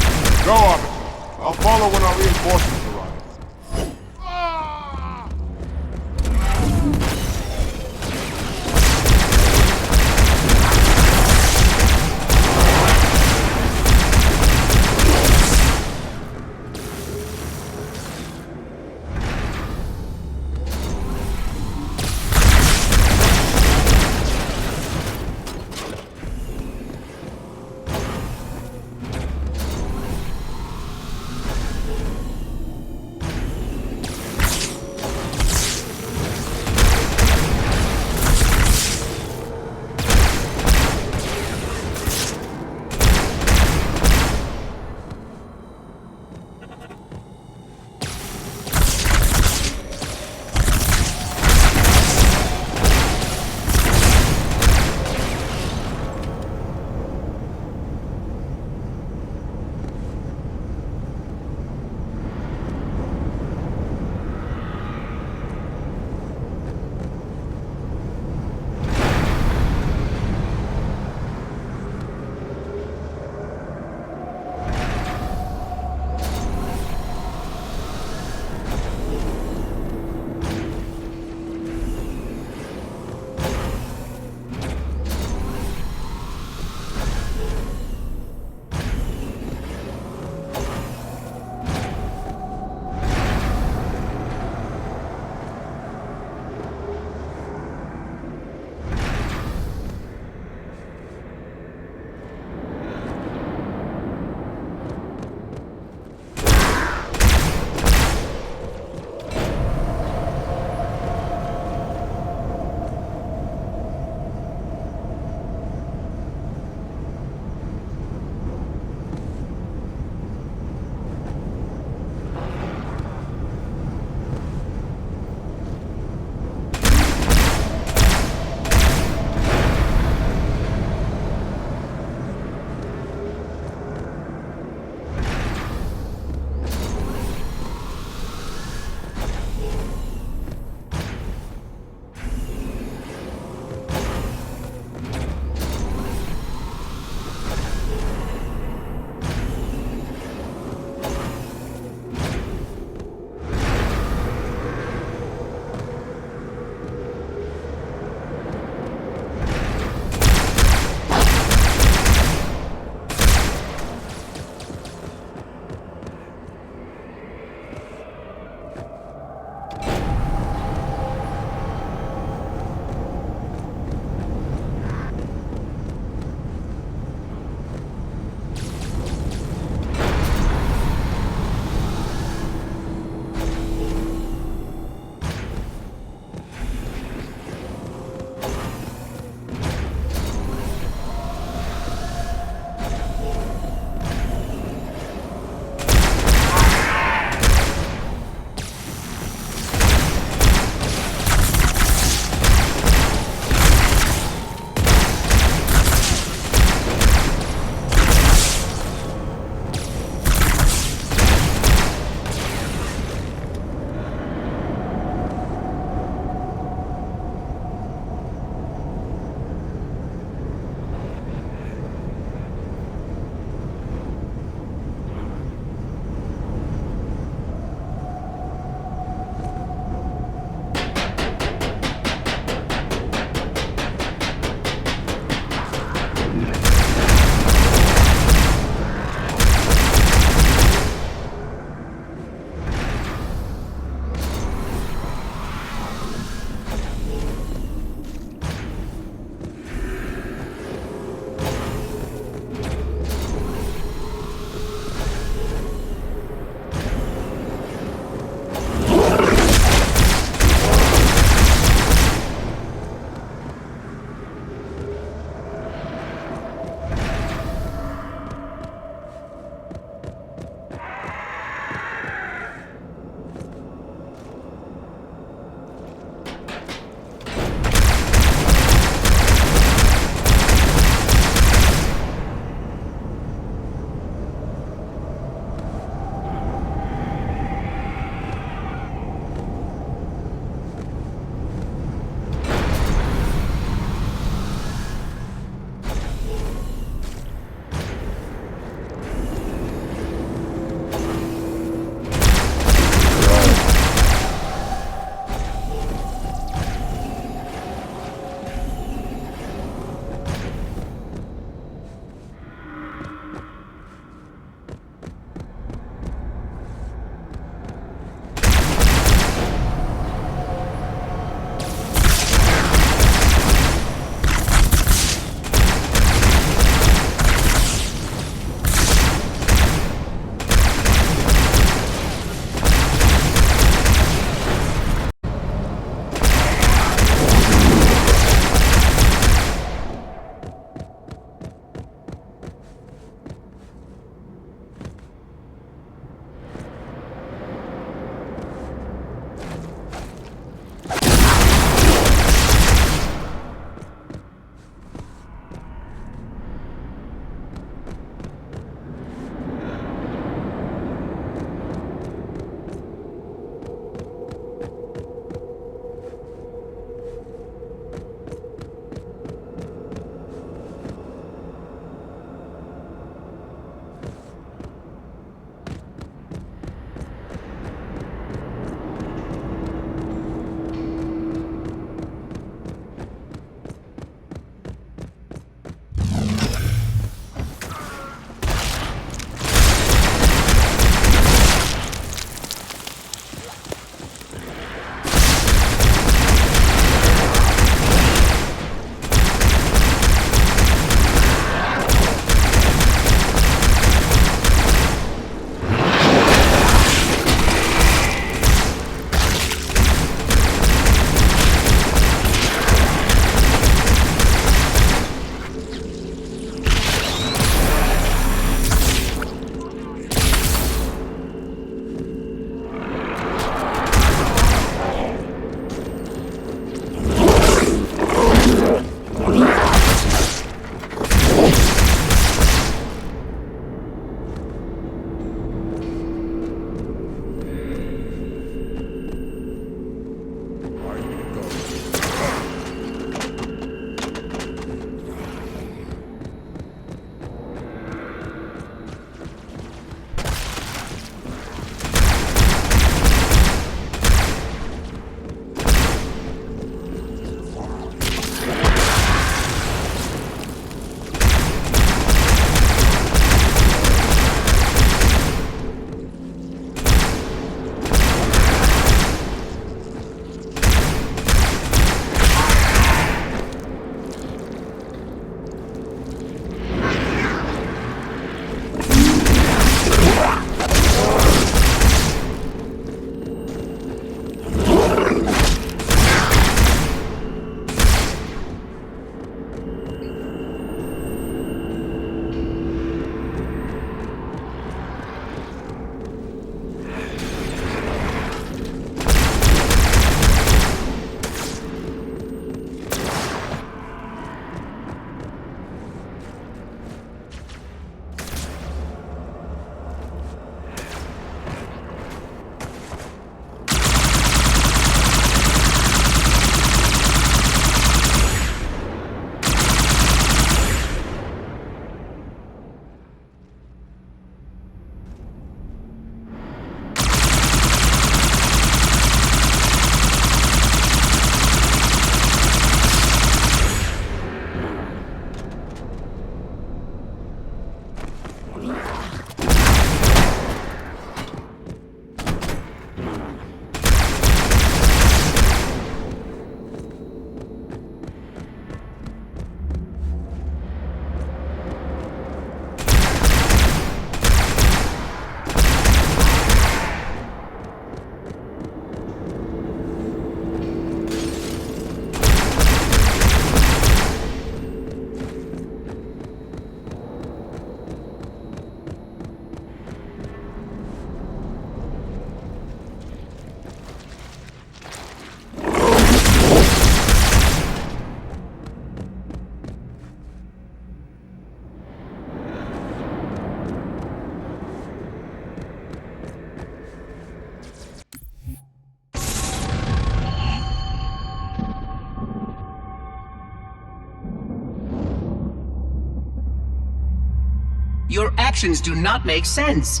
Your actions do not make sense.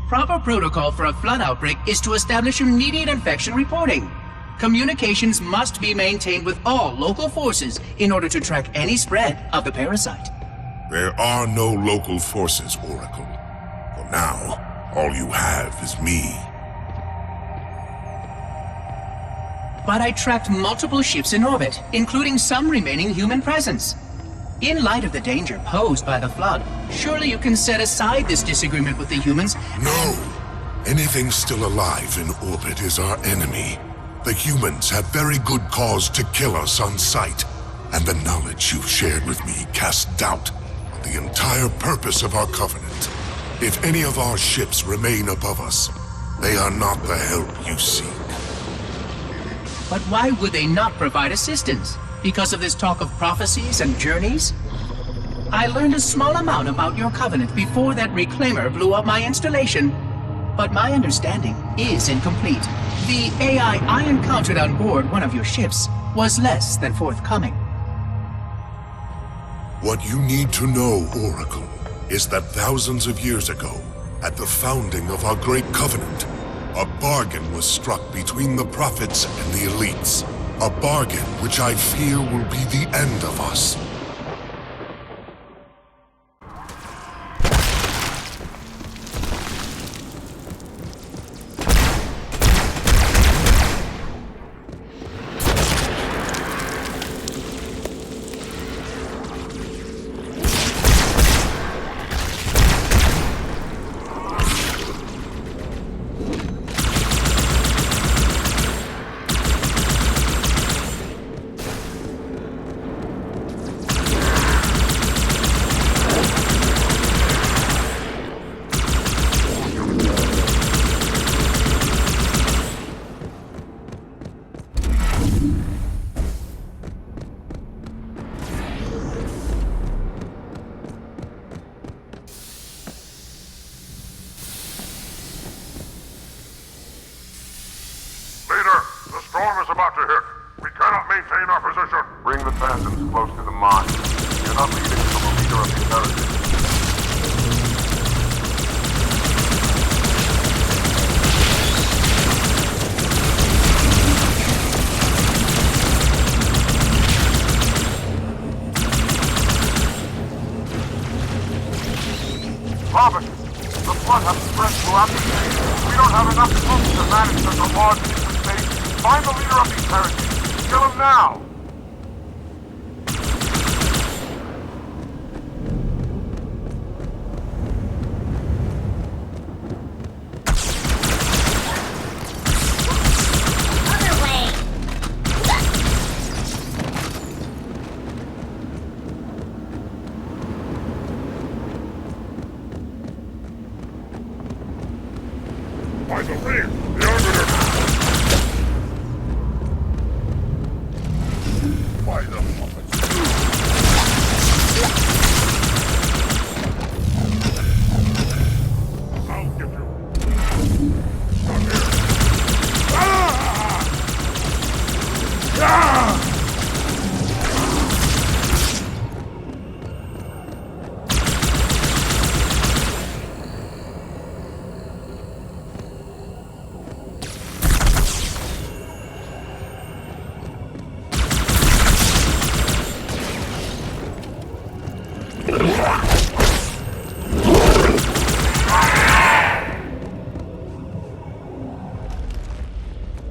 Proper protocol for a flood outbreak is to establish immediate infection reporting. Communications must be maintained with all local forces in order to track any spread of the parasite. There are no local forces, Oracle. For now, all you have is me. But I tracked multiple ships in orbit, including some remaining human presence. In light of the danger posed by the flood, surely you can set aside this disagreement with the humans. No! Anything still alive in orbit is our enemy. The humans have very good cause to kill us on sight, and the knowledge you've shared with me casts doubt on the entire purpose of our covenant. If any of our ships remain above us, they are not the help you seek. But why would they not provide assistance? Because of this talk of prophecies and journeys? I learned a small amount about your covenant before that reclaimer blew up my installation, but my understanding is incomplete. The AI I encountered on board one of your ships was less than forthcoming. What you need to know, Oracle, is that thousands of years ago, at the founding of our great covenant, a bargain was struck between the prophets and the elites. A bargain which I fear will be the end of us. Robert, the flood has spread throughout the city. We don't have enough troops to manage such a large space. Find the leader of these heretics. Kill him now!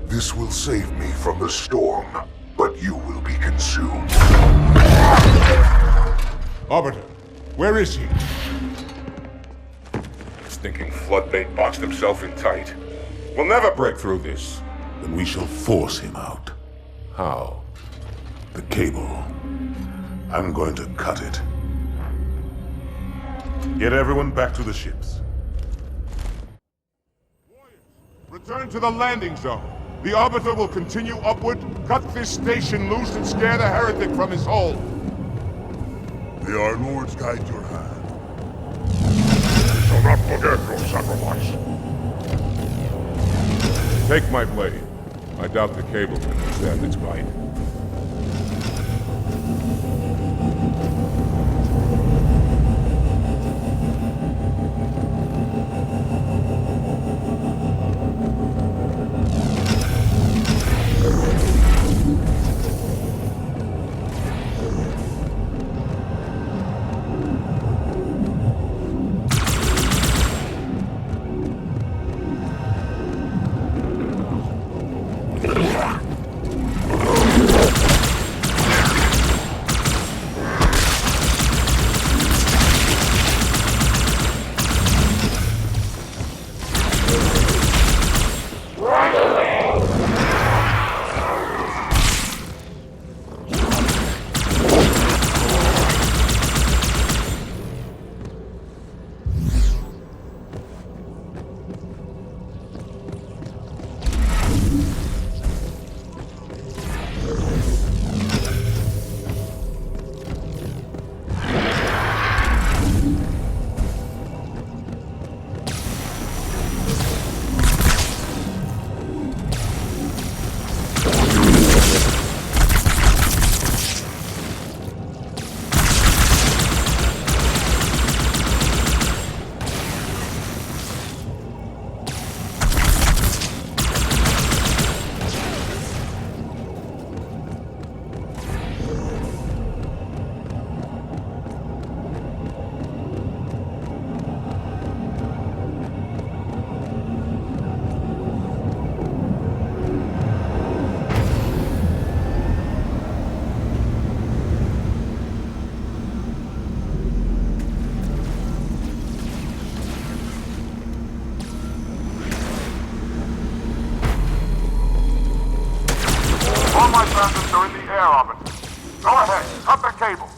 This will save me from the storm, but you will be consumed. Arbiter, where is he? Stinking floodbait boxed himself in tight. We'll never break through this. Then we shall force him out. How? The cable. I'm going to cut it. Get everyone back to the ships. Return to the landing zone. The Arbiter will continue upward, cut this station loose, and scare the heretic from his hole. May our lords guide your hand. We shall not forget your sacrifice. Take my blade. I doubt the cable can withstand its bite. of my bandits are in the air, Arbiter. Go ahead, cut the cable.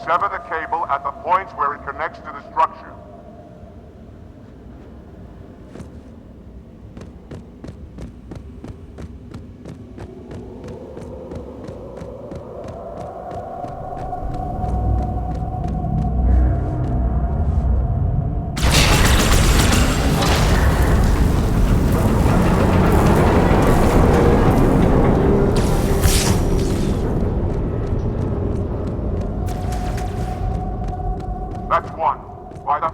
Sever the cable at the points where it connects to the structure. That's one. By the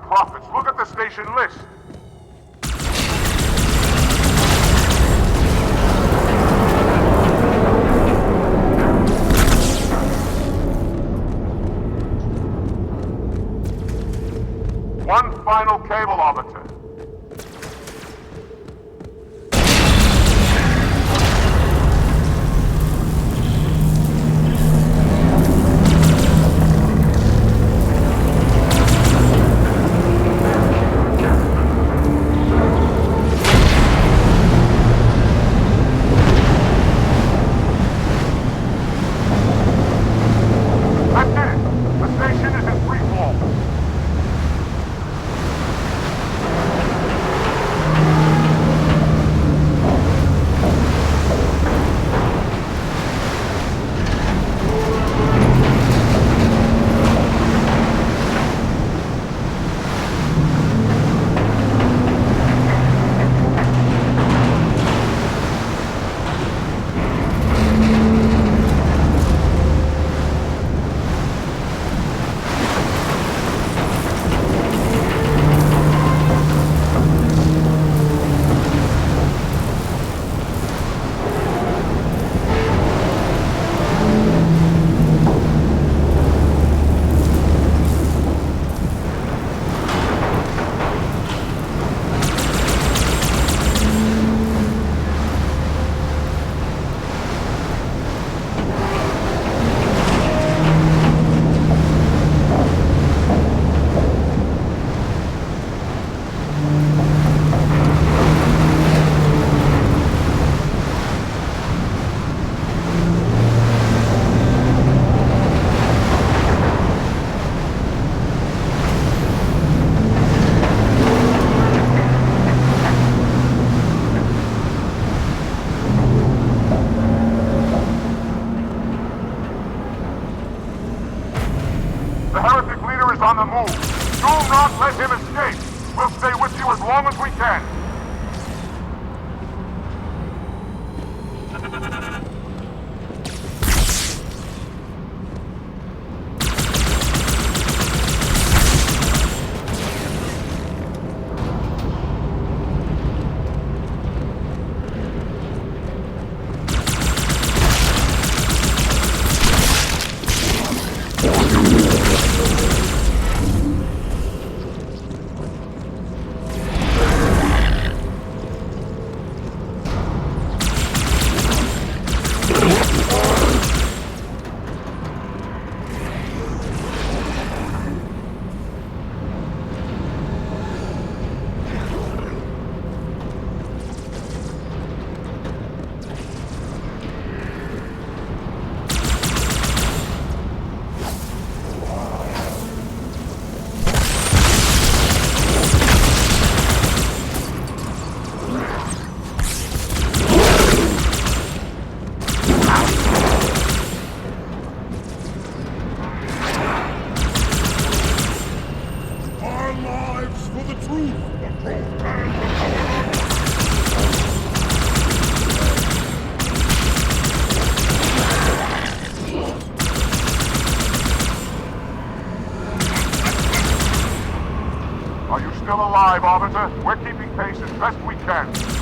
Arbiter. We're keeping pace as best we can.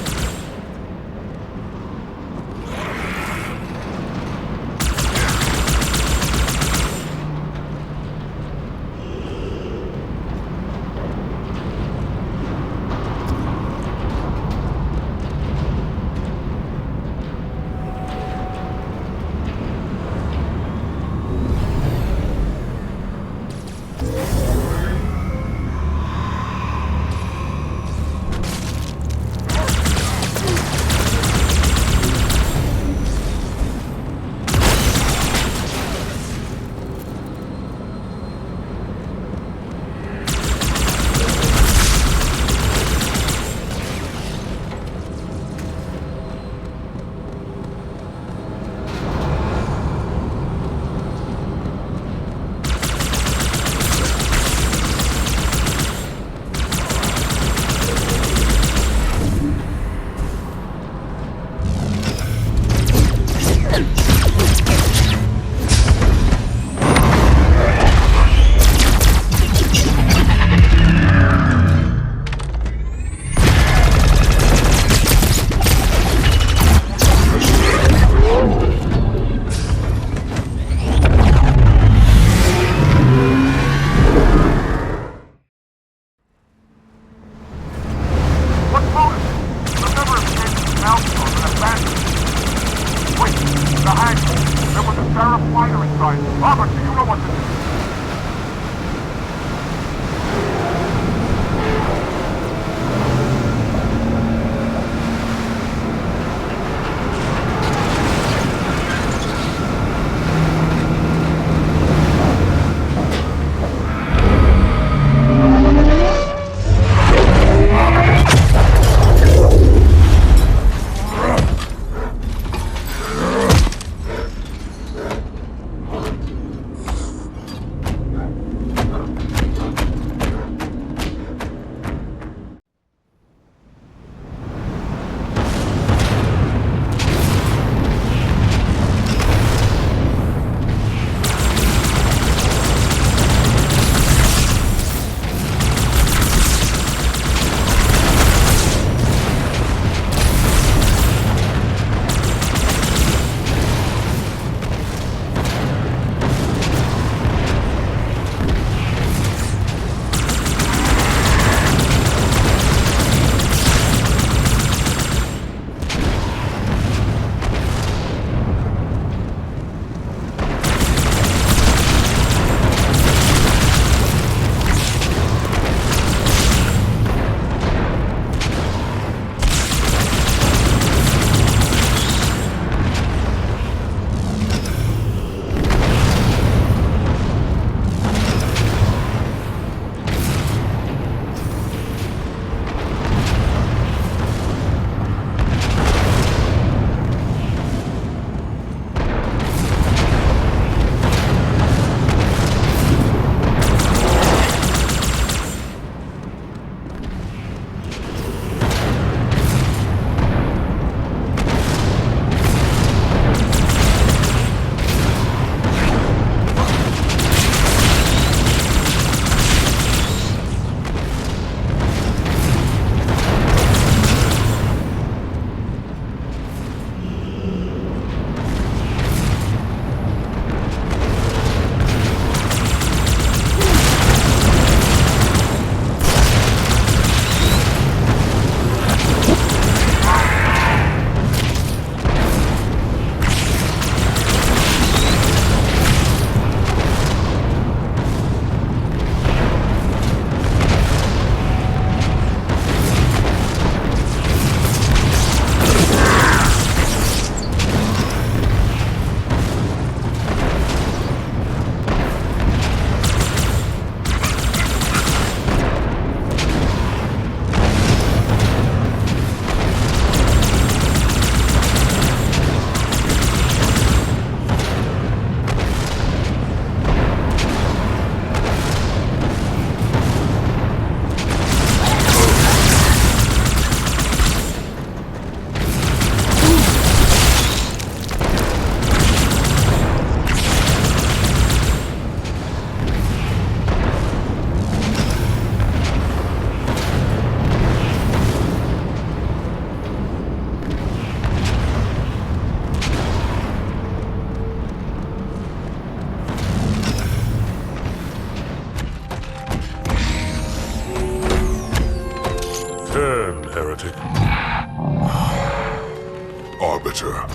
Arbiter.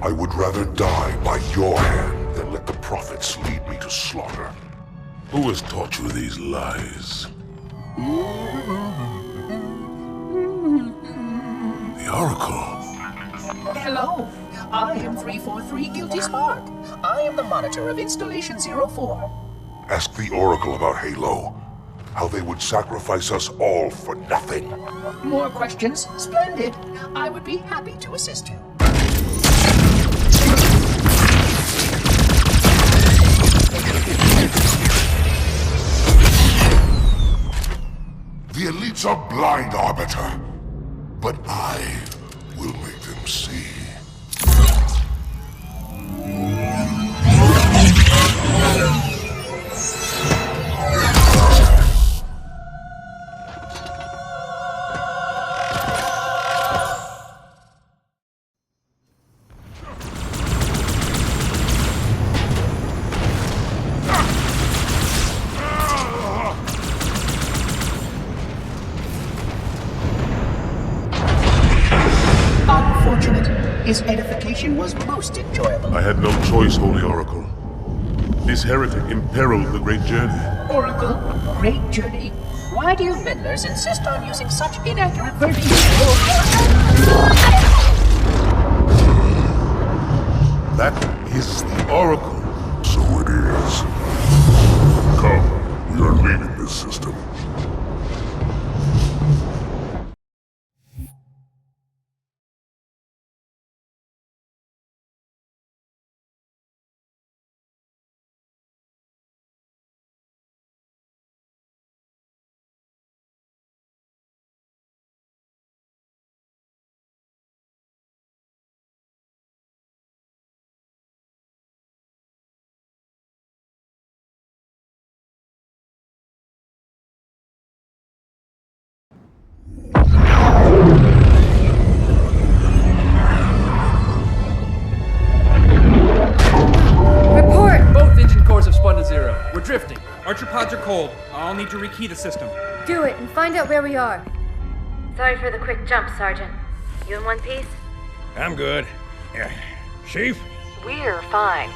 I would rather die by your hand than let the prophets lead me to slaughter. Who has taught you these lies? The Oracle. Hello, I am 343 Guilty Spark. I am the monitor of Installation 04. Ask the Oracle about Halo. How they would sacrifice us all for nothing. More questions? Splendid. I would be happy to assist you. The elites are blind, Arbiter. But I will make them see. His edification was most enjoyable. I had no choice, Holy Oracle. This heretic imperiled the great journey. Oracle, great journey. Why do you meddlers insist on using such inaccurate verbiage? That is the Oracle. So it is. Come, we are leaving this system. We're drifting. Archer pods are cold. I'll need to rekey the system. Do it and find out where we are. Sorry for the quick jump, Sergeant. You in one piece? I'm good. Chief? We're fine.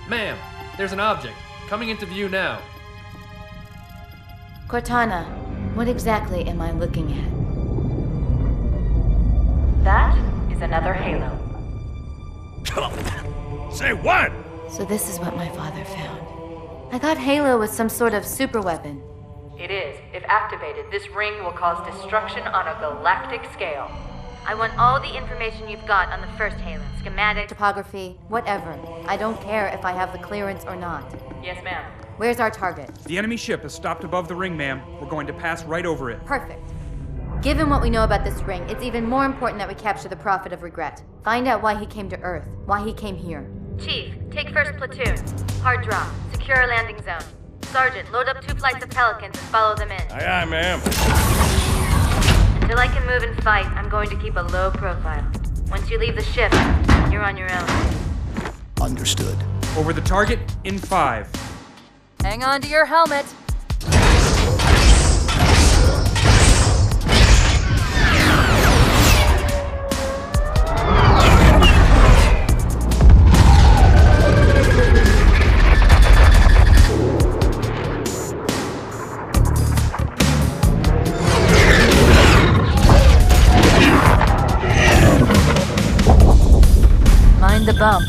Ma'am, there's an object. Coming into view now. Cortana, what exactly am I looking at? That is another Halo. Say what? So this is what my father found. I thought Halo was some sort of super weapon. It is. If activated, this ring will cause destruction on a galactic scale. I want all the information you've got on the first Halo. Schematic, topography, whatever. I don't care if I have the clearance or not. Yes, ma'am. Where's our target? The enemy ship has stopped above the ring, ma'am. We're going to pass right over it. Perfect. Given what we know about this ring, it's even more important that we capture the Prophet of Regret. Find out why he came to Earth, why he came here. Chief, take first platoon. Hard drop. Secure our landing zone. Sergeant, load up 2 flights of Pelicans and follow them in. Aye, aye, ma'am. Until I can move and fight, I'm going to keep a low profile. Once you leave the ship, you're on your own. Understood. Over the target in 5. Hang on to your helmet. Mind the bump.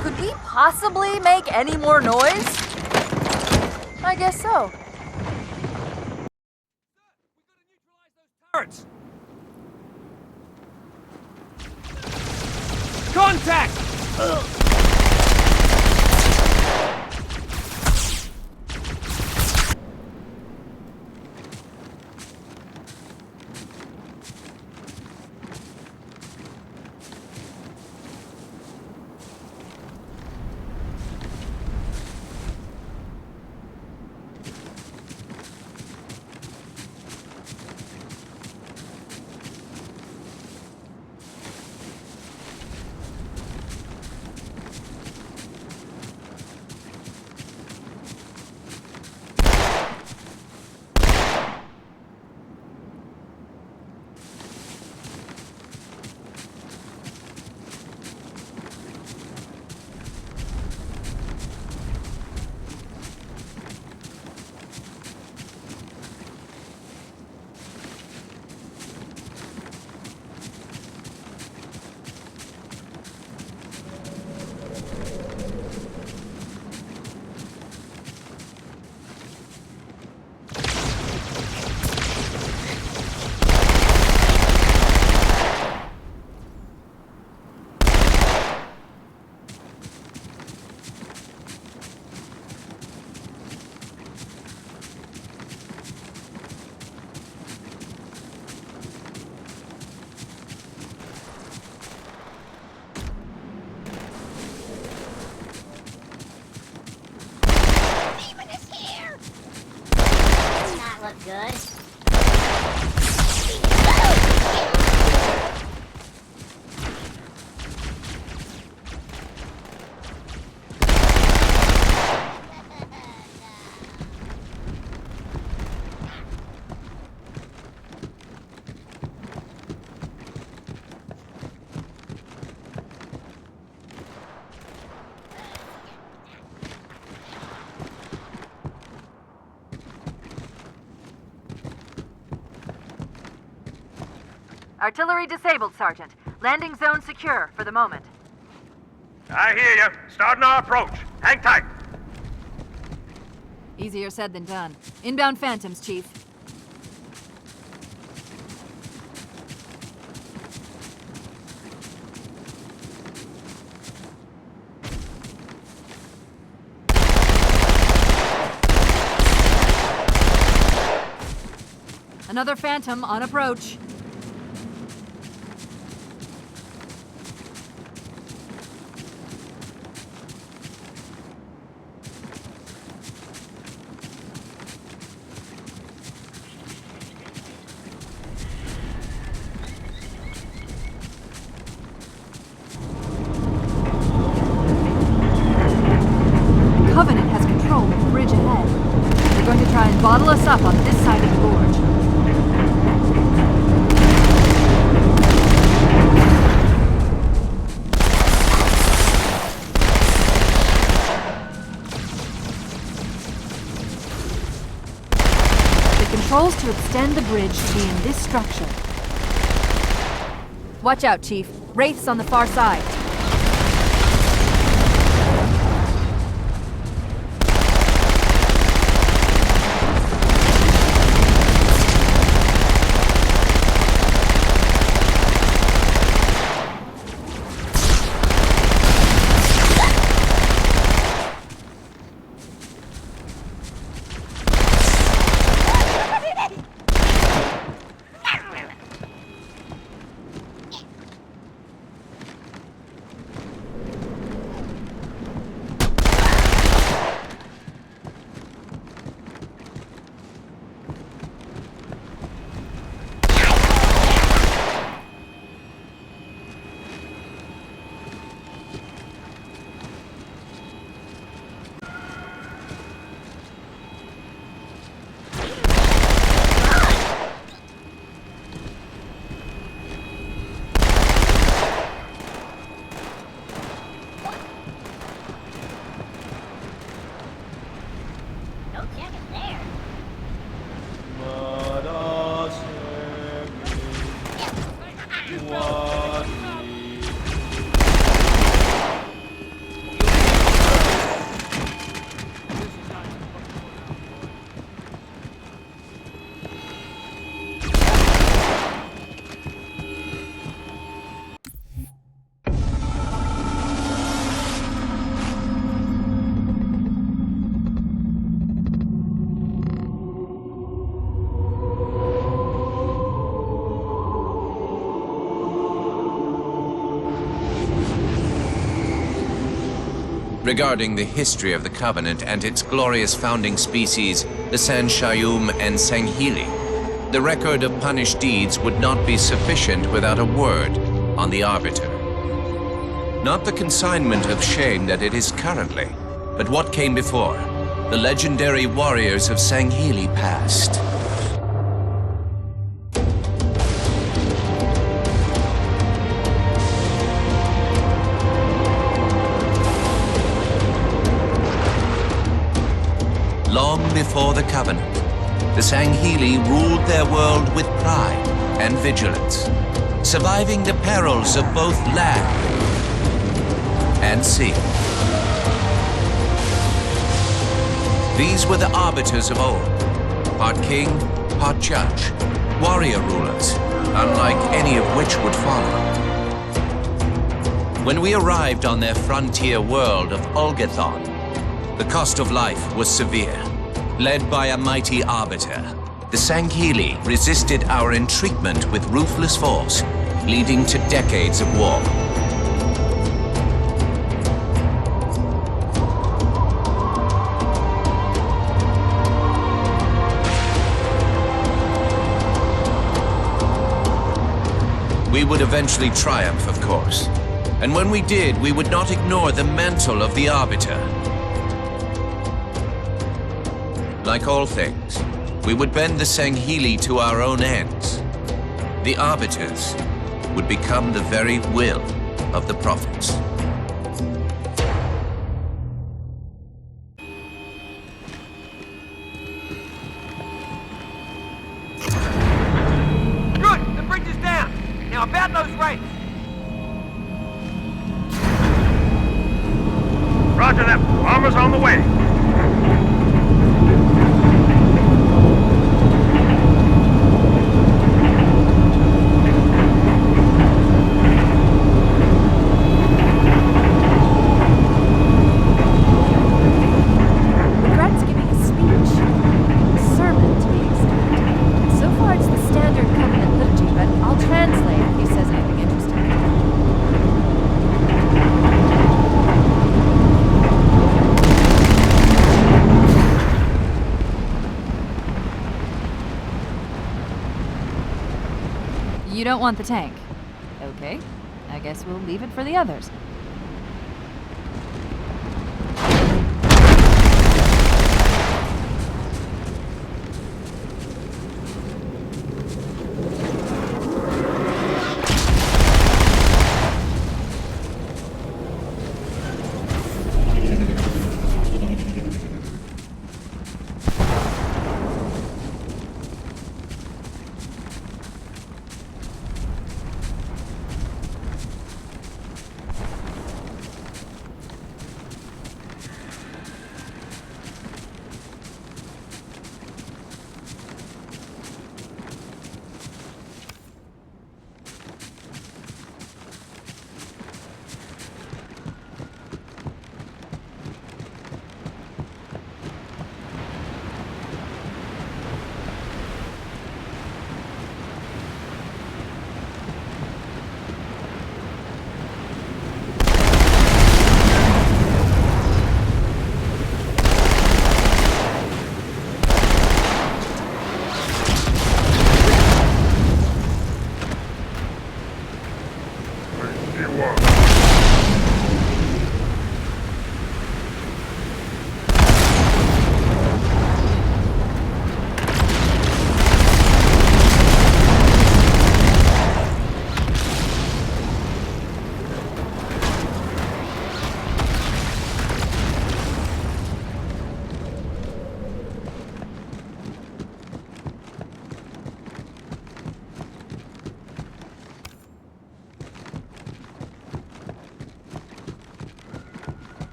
Could we possibly make any more noise? I guess so. Turrets! Contact! good. Artillery disabled, Sergeant. Landing zone secure for the moment. I hear you. Starting our approach. Hang tight. Easier said than done. Inbound Phantoms, Chief. Another Phantom on approach. Covenant has control of the bridge ahead. They're going to try and bottle us up on this side of the gorge. The controls to extend the bridge to be in this structure. Watch out, Chief. Wraiths on the far side. Regarding the history of the Covenant and its glorious founding species, the Sanshayum and Sanghili, the record of punished deeds would not be sufficient without a word on the Arbiter. Not the consignment of shame that it is currently, but what came before, the legendary warriors of Sanghili past. Long before the Covenant, the Sanghili ruled their world with pride and vigilance, surviving the perils of both land and sea. These were the arbiters of old, part king, part judge, warrior rulers, unlike any of which would follow. When we arrived on their frontier world of Ulgathon, the cost of life was severe. Led by a mighty arbiter, the Sanghili resisted our entreatment with ruthless force, leading to decades of war. would eventually triumph, of course. And when we did, we would not ignore the mantle of the Arbiter. Like all things, we would bend the Sanghili to our own ends. The Arbiters would become the very will of the Prophets. Good! The bridge is down! Now about those rates! Roger that. Armor's on the way. Regret's giving a speech. A sermon, to be exact. So far it's the standard covenant liturgy, but I'll translate if he says anything interesting. You don't want the tank. Okay, I guess we'll leave it for the others.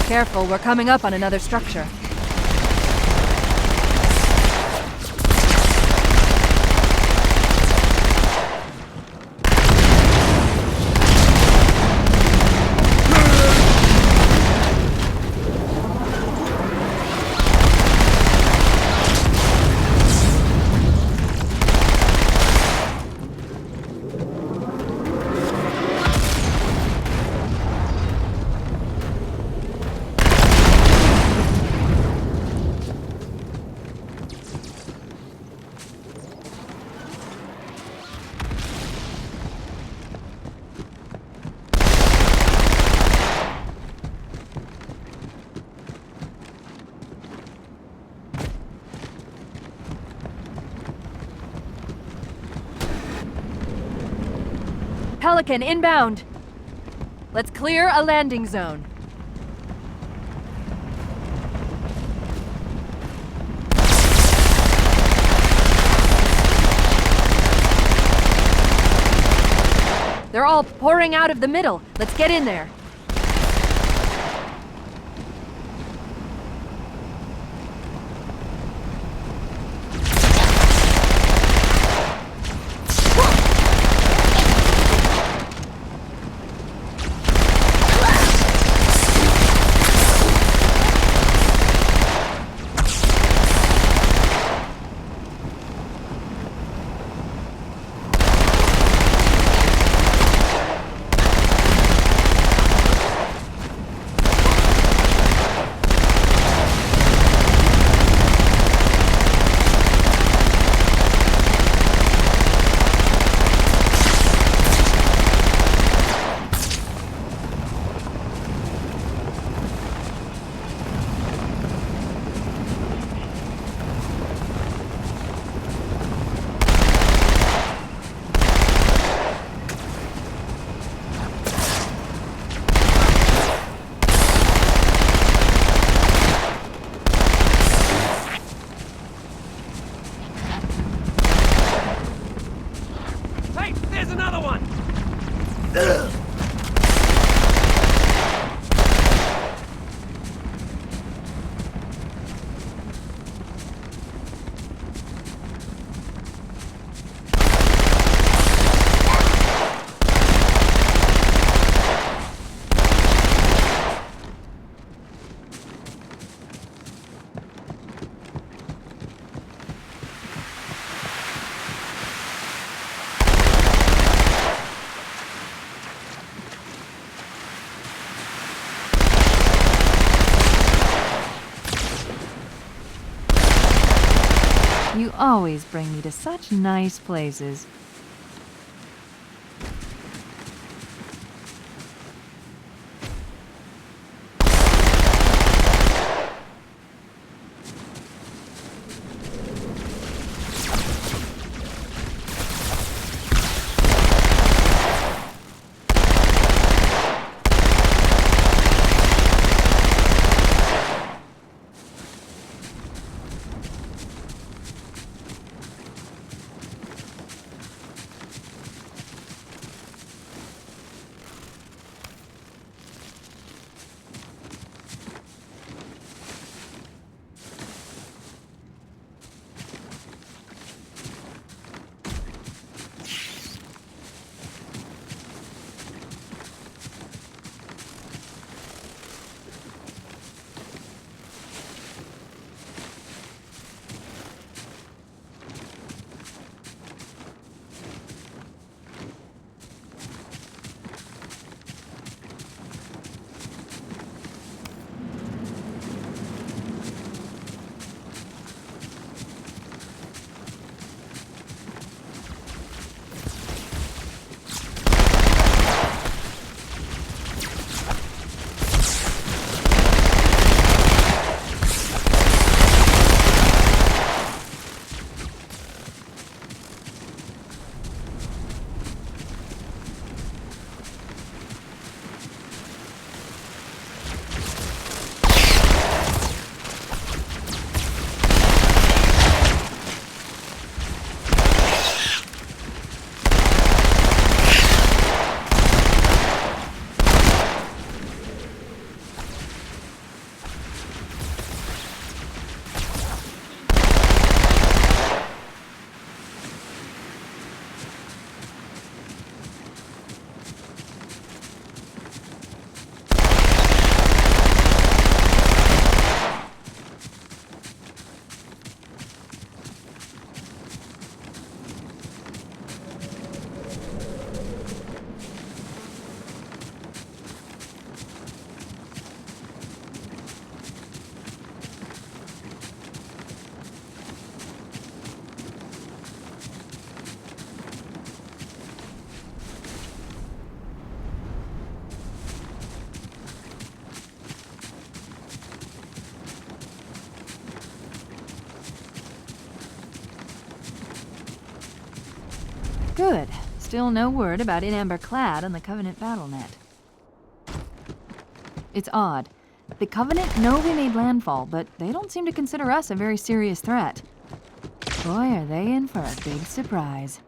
Careful, we're coming up on another structure. Pelican, inbound. Let's clear a landing zone. They're all pouring out of the middle. Let's get in there. You always bring me to such nice places. still no word about In Amber Clad on the Covenant BattleNet. It's odd. The Covenant know we made landfall, but they don't seem to consider us a very serious threat. Boy, are they in for a big surprise.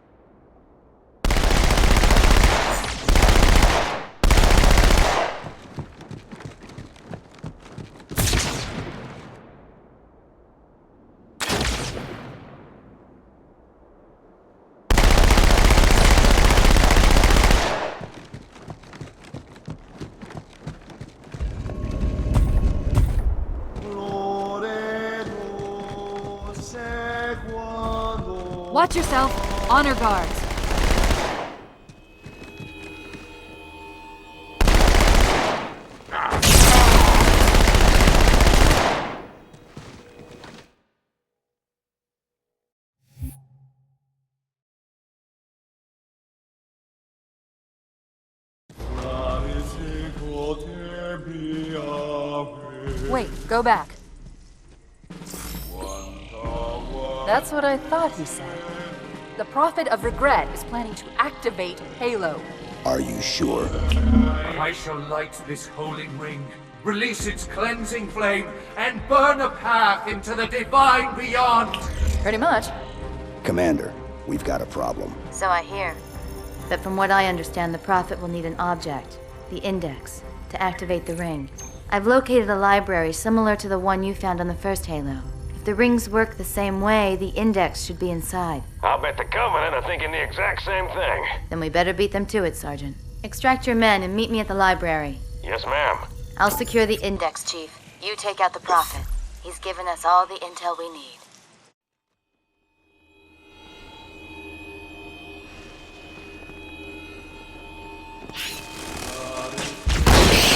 Watch yourself. Honor guards. Wait, go back. That's what I thought he said. The Prophet of Regret is planning to activate Halo. Are you sure? I shall light this holy ring, release its cleansing flame, and burn a path into the divine beyond. Pretty much. Commander, we've got a problem. So I hear. But from what I understand, the Prophet will need an object, the Index, to activate the ring. I've located a library similar to the one you found on the first Halo. If the rings work the same way, the Index should be inside. I'll bet the Covenant are thinking the exact same thing. Then we better beat them to it, Sergeant. Extract your men and meet me at the library. Yes, ma'am. I'll secure the Index, Chief. You take out the Prophet. He's given us all the intel we need.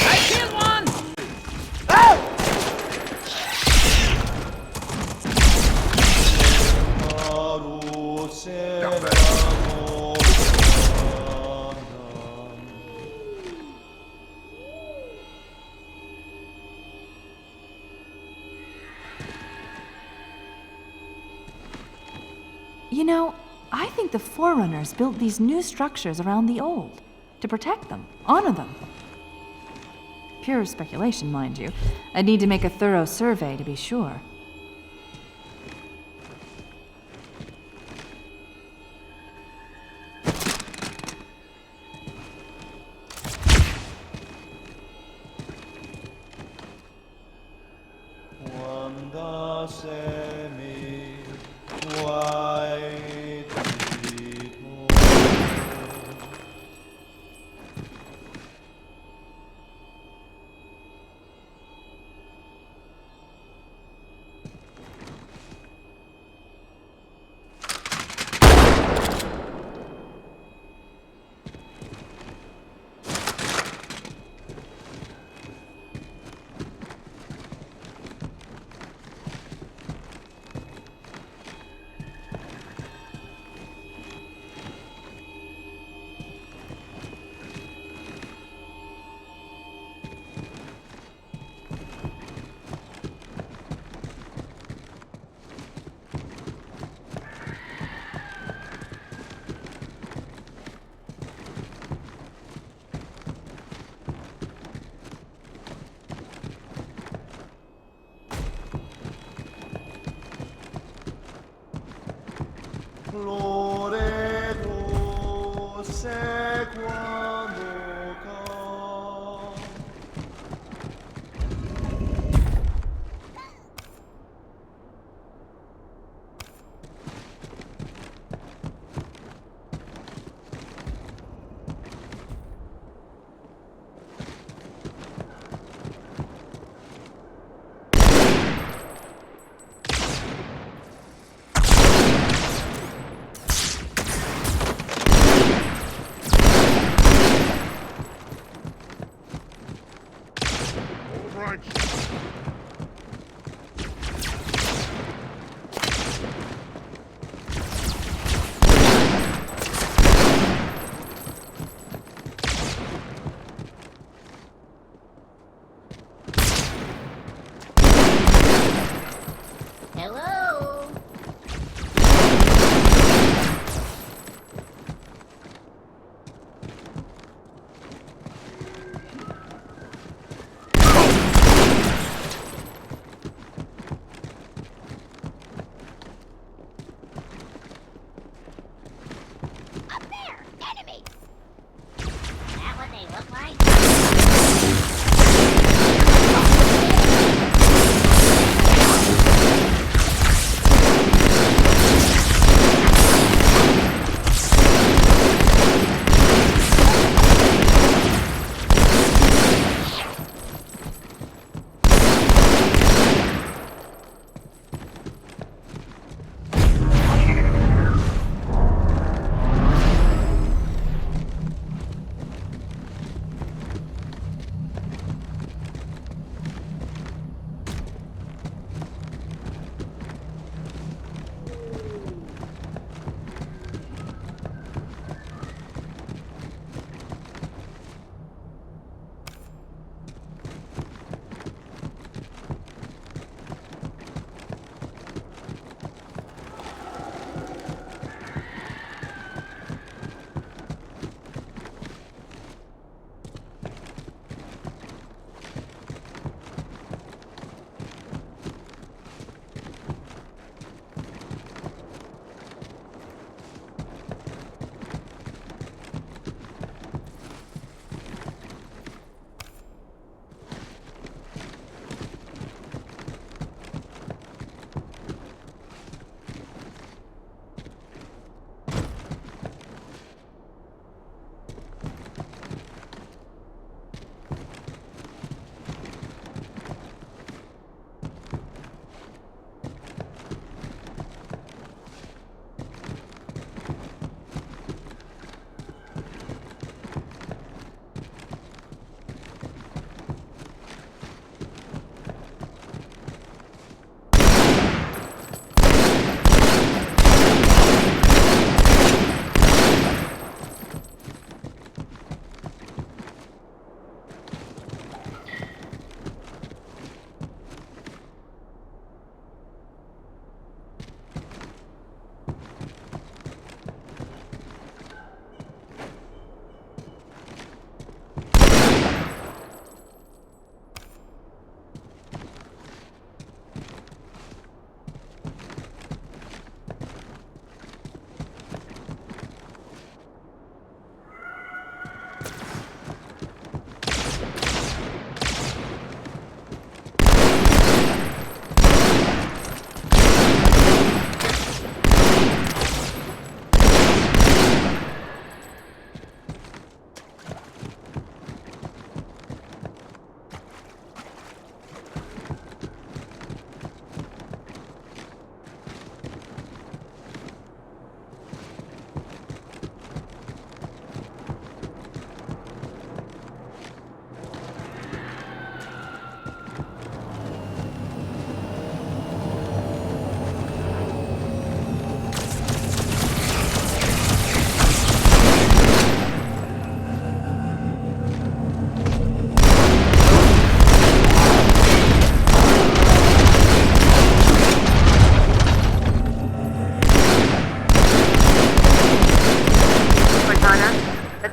I killed one! You know, I think the Forerunners built these new structures around the old, to protect them, honor them. Pure speculation, mind you. I'd need to make a thorough survey to be sure.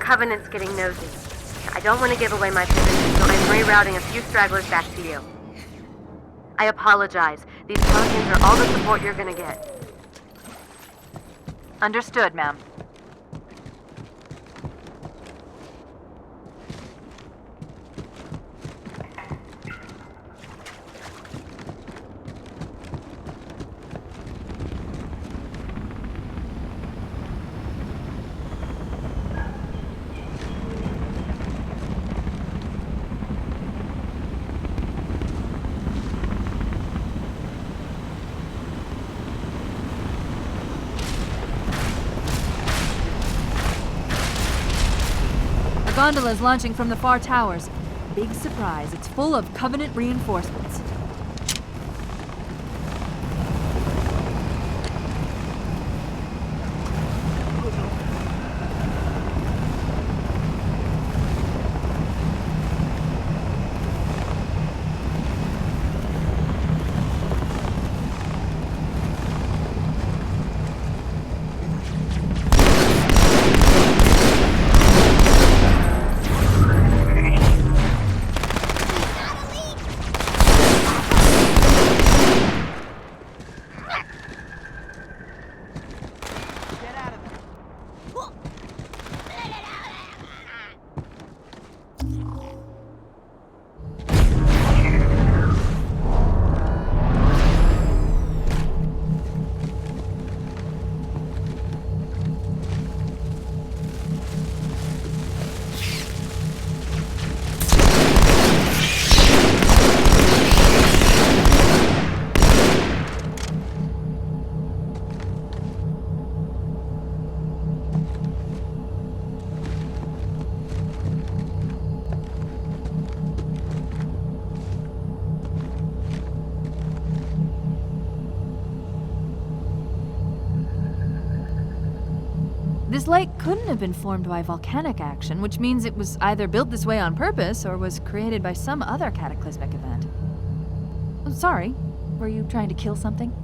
Covenant's getting nosy. I don't want to give away my position, so I'm rerouting a few stragglers back to you. I apologize. These Pelicans are all the support you're gonna get. Understood, ma'am. Gondola is launching from the far towers. Big surprise, it's full of Covenant reinforcements. This lake couldn't have been formed by volcanic action, which means it was either built this way on purpose or was created by some other cataclysmic event. Oh, sorry, were you trying to kill something?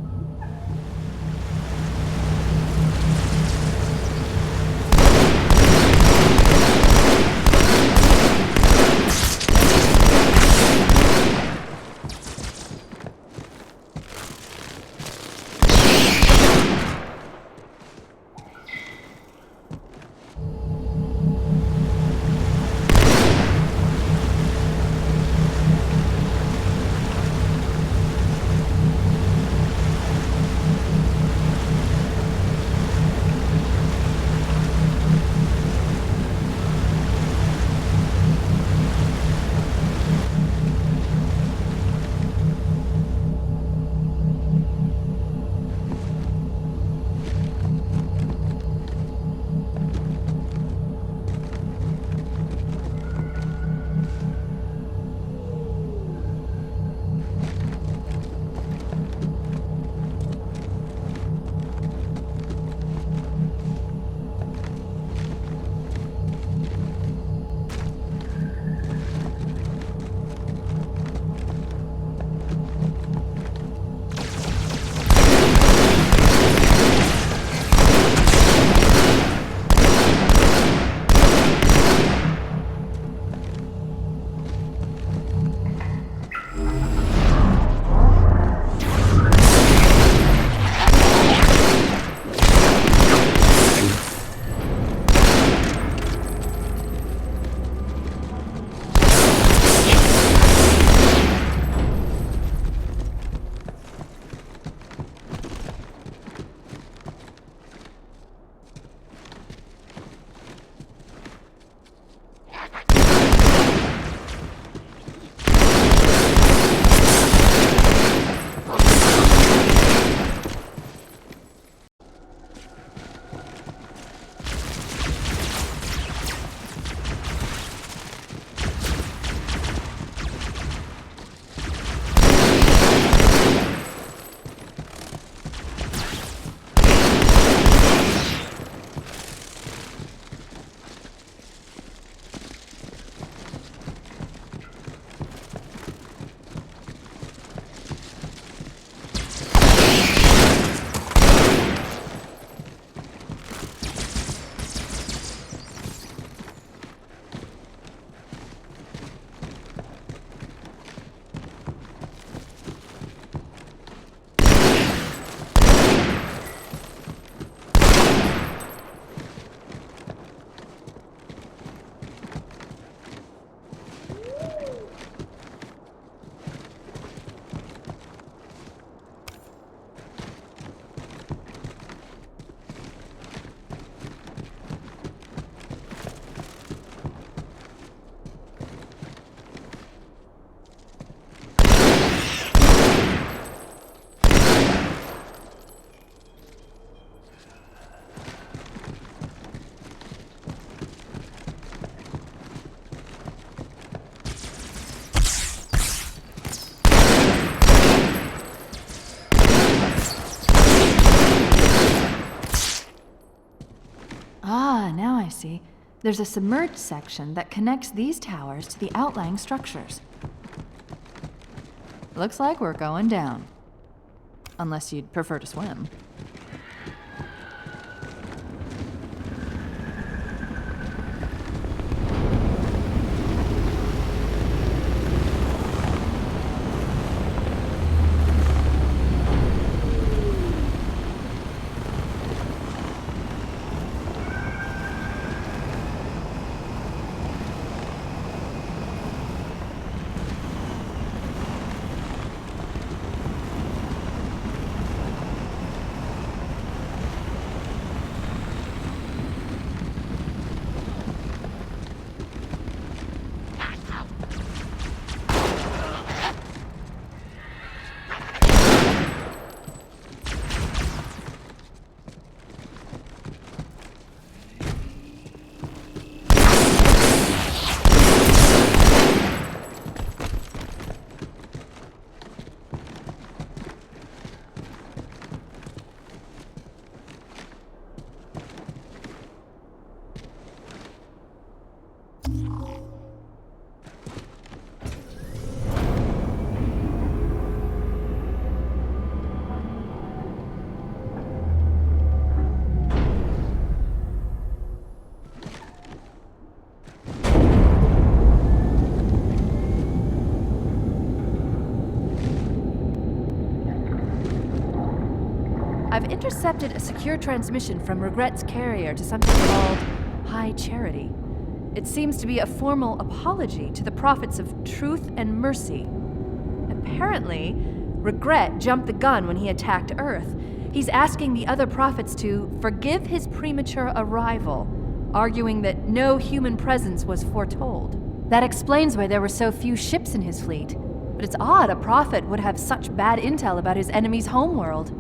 I see. There's a submerged section that connects these towers to the outlying structures. Looks like we're going down. Unless you'd prefer to swim. I've intercepted a secure transmission from Regret's carrier to something called High Charity. It seems to be a formal apology to the prophets of truth and mercy. Apparently, Regret jumped the gun when he attacked Earth. He's asking the other prophets to forgive his premature arrival, arguing that no human presence was foretold. That explains why there were so few ships in his fleet. But it's odd a prophet would have such bad intel about his enemy's homeworld.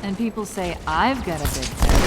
And people say I've got a big head.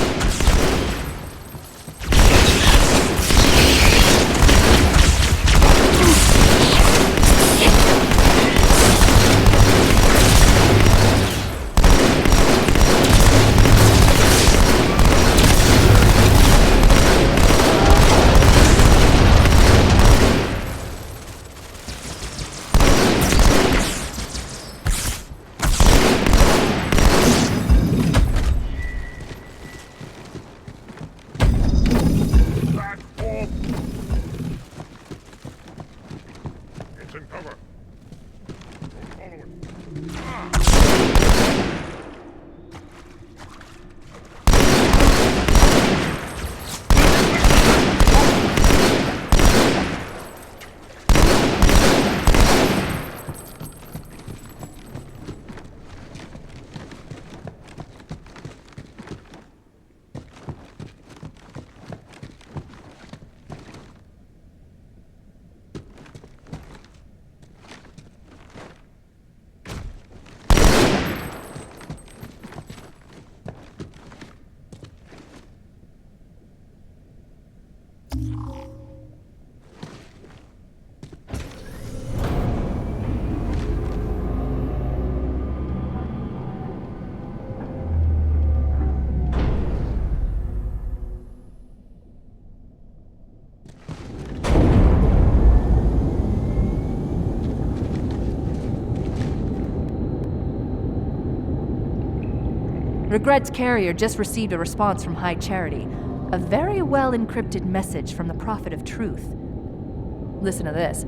Regret's carrier just received a response from High Charity. A very well-encrypted message from the Prophet of Truth. Listen to this.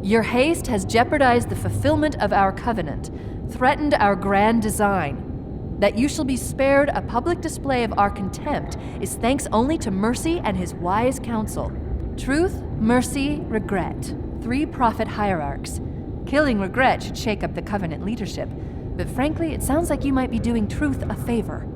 Your haste has jeopardized the fulfillment of our covenant, threatened our grand design. That you shall be spared a public display of our contempt is thanks only to Mercy and his wise counsel. Truth, Mercy, Regret. 3 prophet hierarchs. Killing Regret should shake up the covenant leadership, but frankly, it sounds like you might be doing Truth a favor.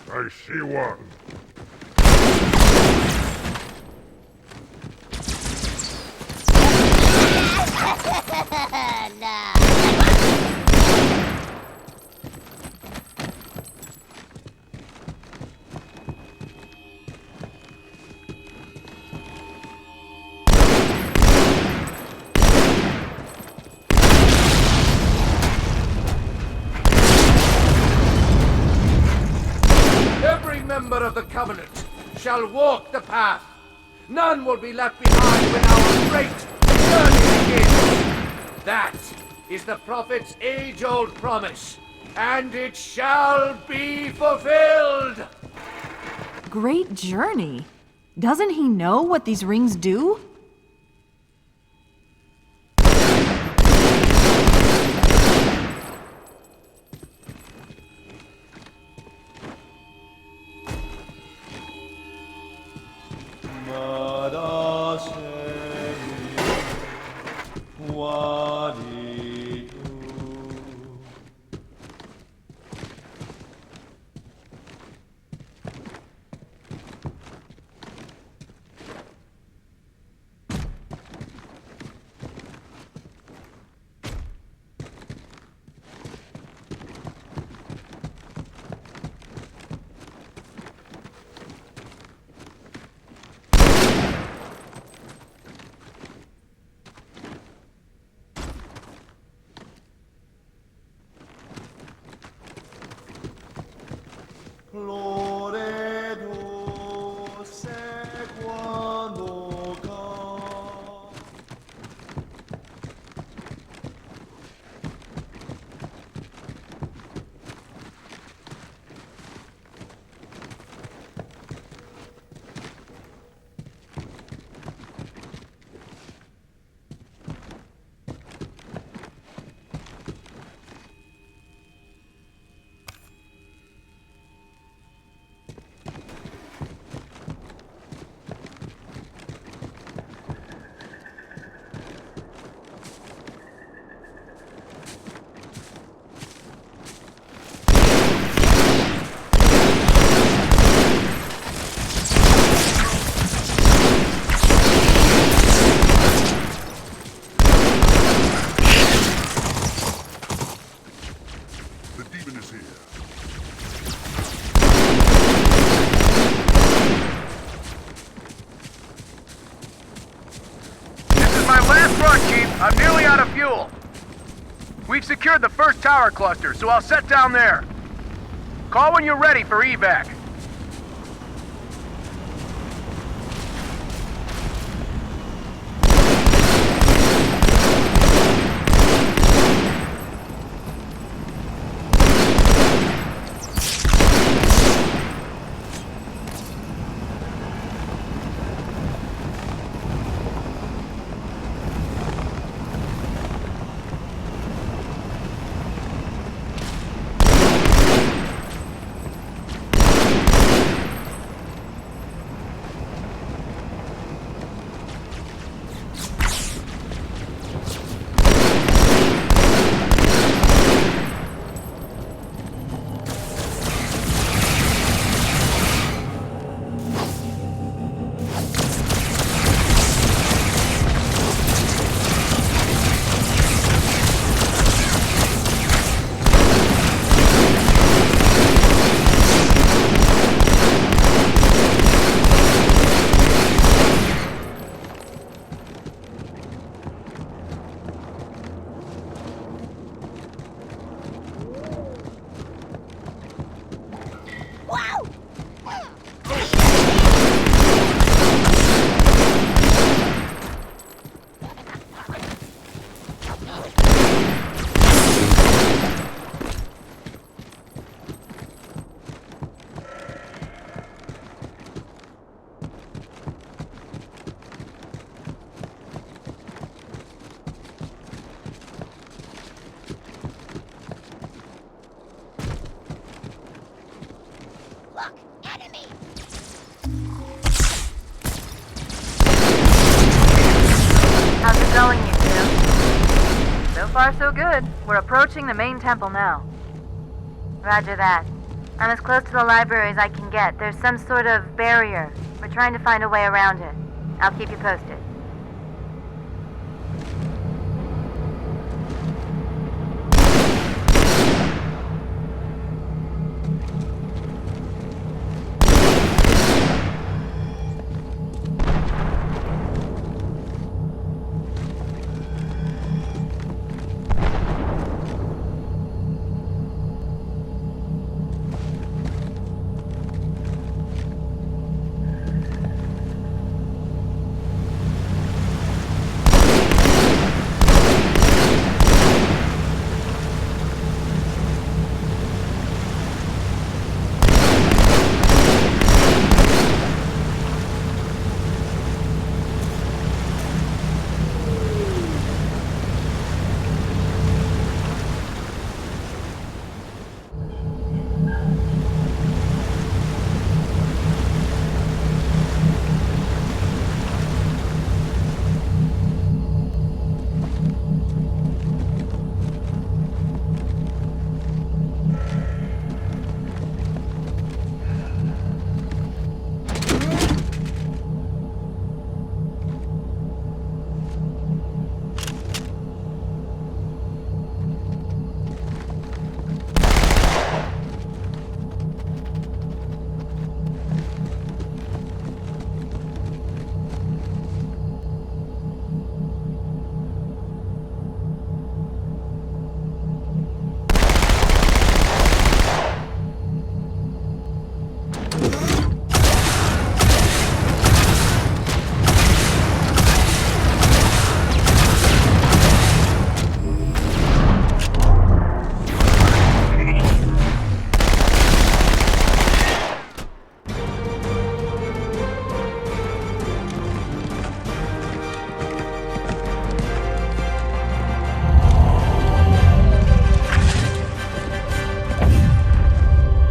I see one. Member of the Covenant shall walk the path. None will be left behind when our great journey begins. That is the Prophet's age-old promise, and it shall be fulfilled. Great journey? Doesn't he know what these rings do? I'm nearly out of fuel. We've secured the first tower cluster, so I'll set down there. Call when you're ready for evac. Wow! How's it going, you two? So far, so good. We're approaching the main temple now. Roger that. I'm as close to the library as I can get. There's some sort of barrier. We're trying to find a way around it. I'll keep you posted.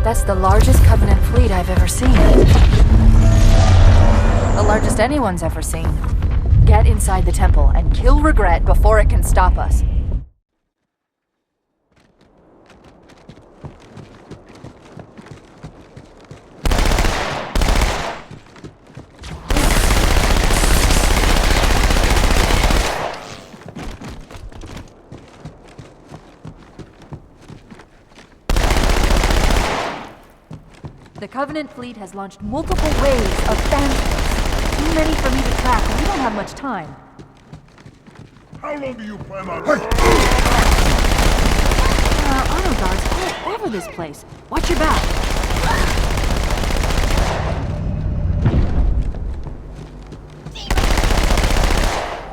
That's the largest Covenant fleet I've ever seen. The largest anyone's ever seen. Get inside the temple and kill Regret before it can stop us. The Covenant fleet has launched multiple waves of phantoms. Too many for me to track, and we don't have much time. How long do you plan on... Honor guards all over this place. Watch your back.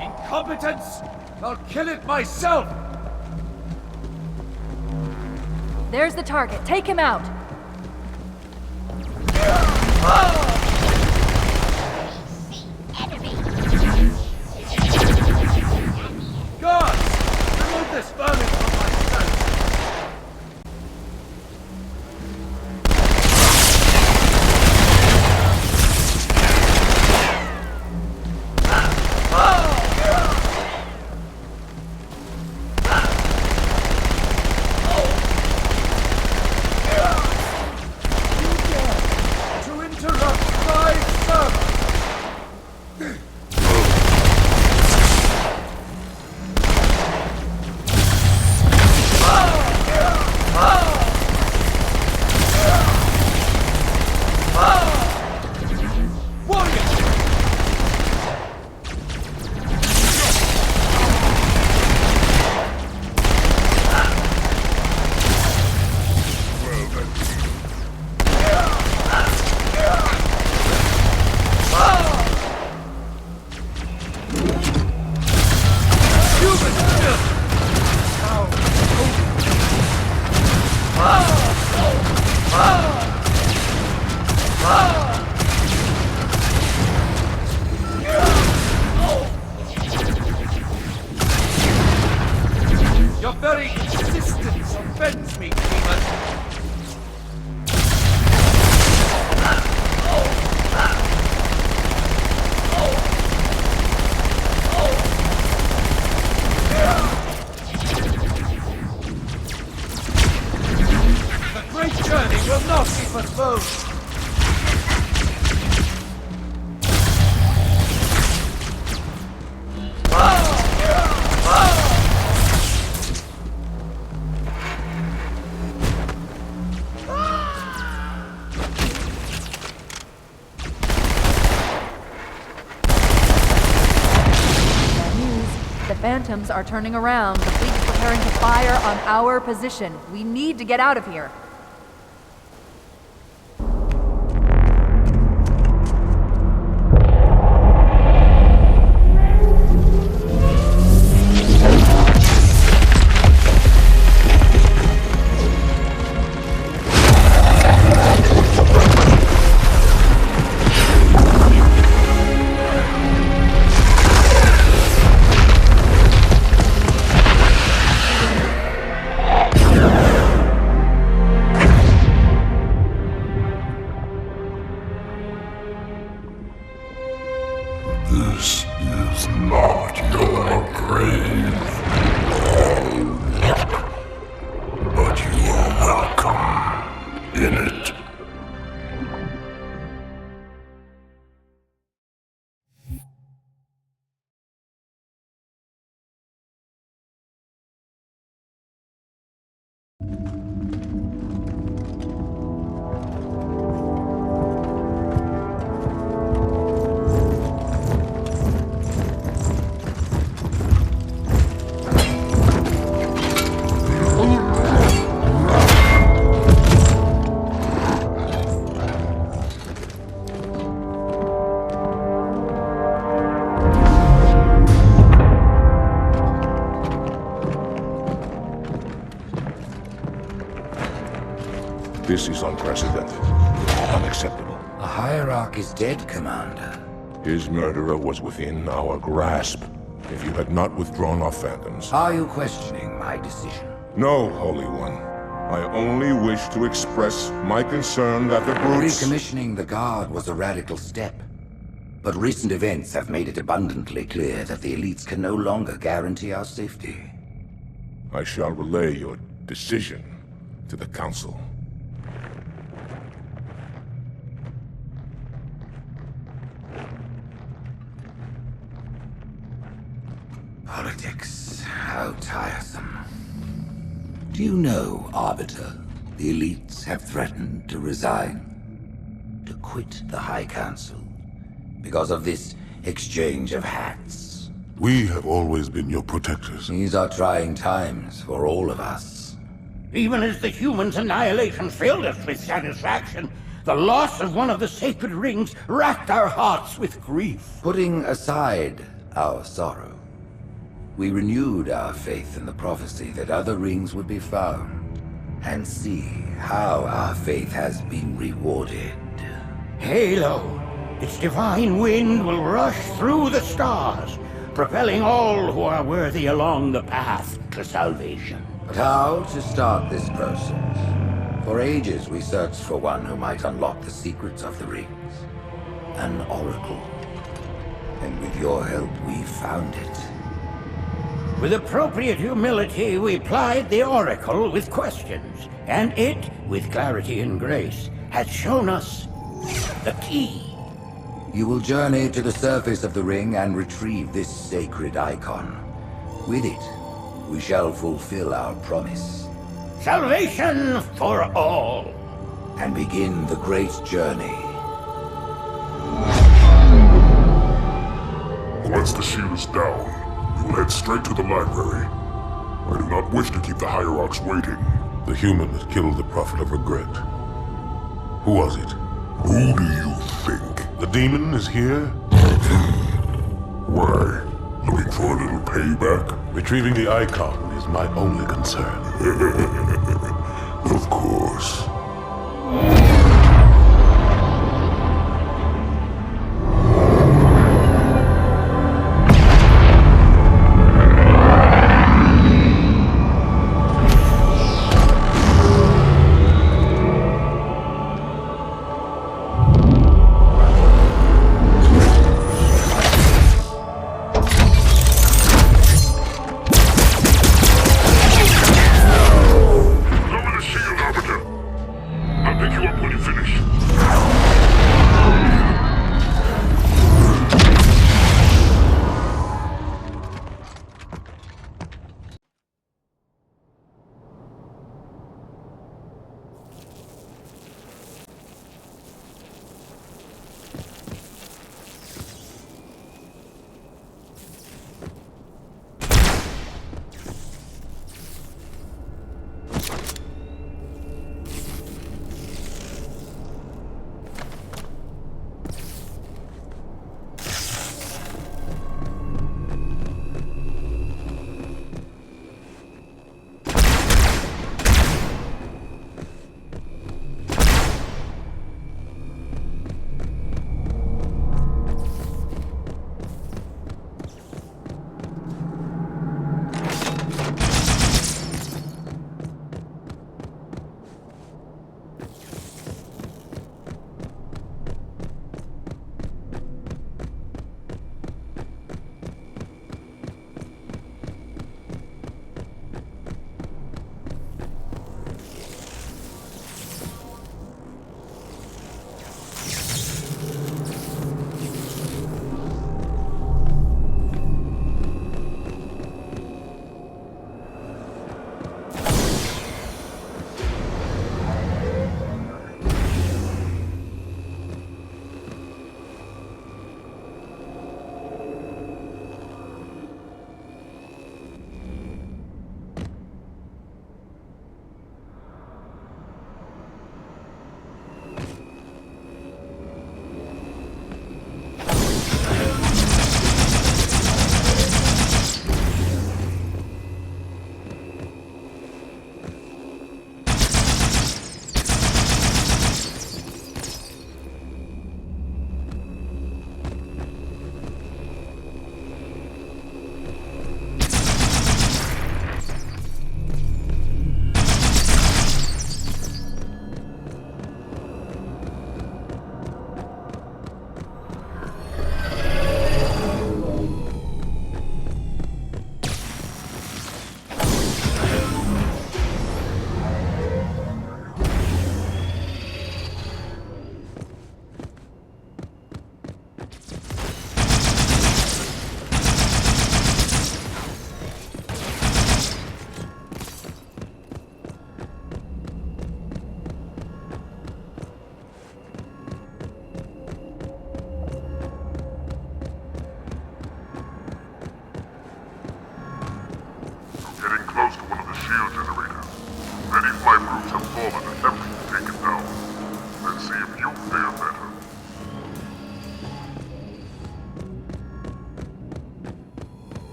Incompetence! I'll kill it myself! There's the target. Take him out. God! Remove this vermin from my sight! Your very existence offends me, demon. The great journey will not be postponed. Phantoms are turning around. The fleet is preparing to fire on our position. We need to get out of here. This is not your grave, but you are welcome in it. This is unprecedented. Unacceptable. The Hierarch is dead, Commander. His murderer was within our grasp. If you had not withdrawn our phantoms... Are you questioning my decision? No, Holy One. I only wish to express my concern that the brutes... Recommissioning the Guard was a radical step. But recent events have made it abundantly clear that the elites can no longer guarantee our safety. I shall relay your decision to the Council. Politics, how tiresome. Do you know, Arbiter, the elites have threatened to resign, to quit the High Council, because of this exchange of hats? We have always been your protectors. These are trying times for all of us. Even as the humans' annihilation filled us with satisfaction, the loss of one of the sacred rings racked our hearts with grief. Putting aside our sorrow, we renewed our faith in the prophecy that other rings would be found, and see how our faith has been rewarded. Halo, its divine wind will rush through the stars, propelling all who are worthy along the path to salvation. But how to start this process? For ages we searched for one who might unlock the secrets of the rings. An oracle. And with your help we found it. With appropriate humility, we plied the Oracle with questions, and it, with clarity and grace, has shown us the key. You will journey to the surface of the ring and retrieve this sacred icon. With it, we shall fulfill our promise. Salvation for all. And begin the great journey. Once the shield is down, we will head straight to the library. I do not wish to keep the Hierarchs waiting. The human that killed the Prophet of Regret. Who was it? Who do you think? The demon is here? Why? Looking for a little payback? Retrieving the icon is my only concern. Of course.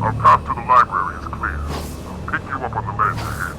Our path to the library is clear. I'll pick you up on the ledge ahead.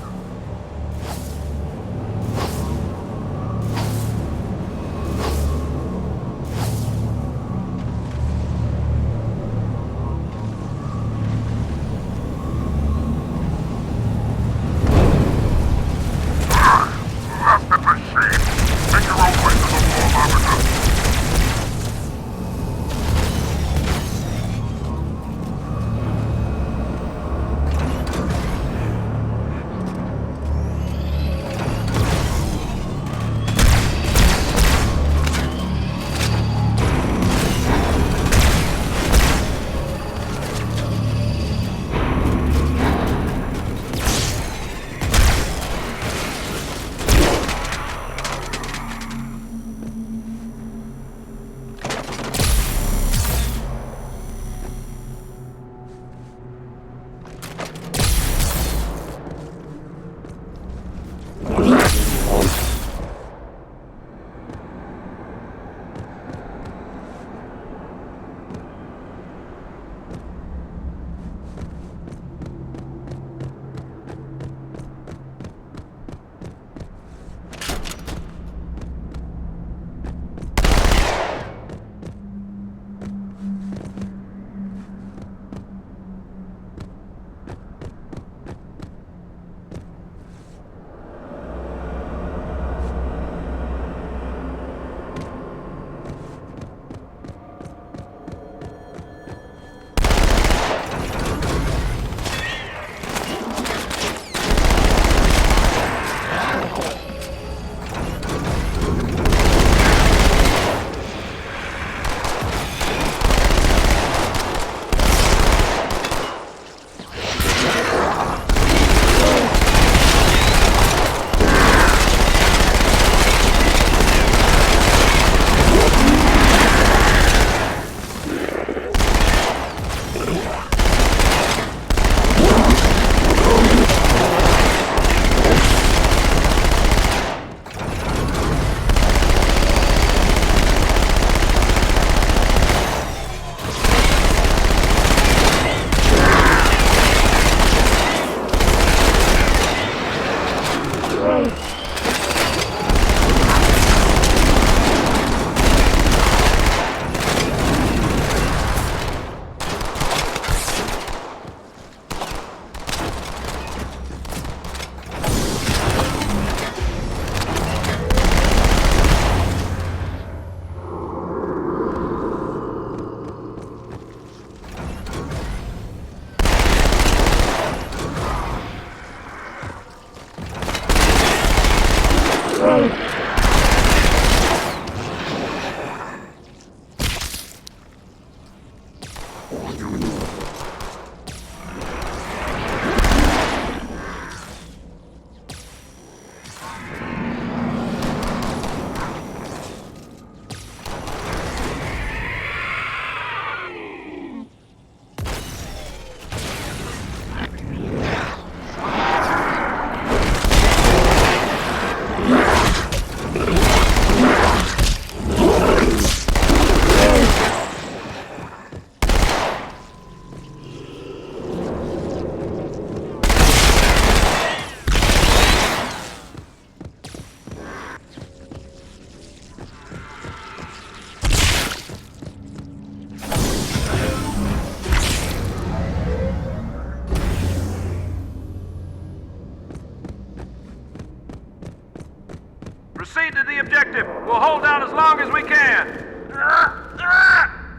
Proceed to the objective. We'll hold out as long as we can.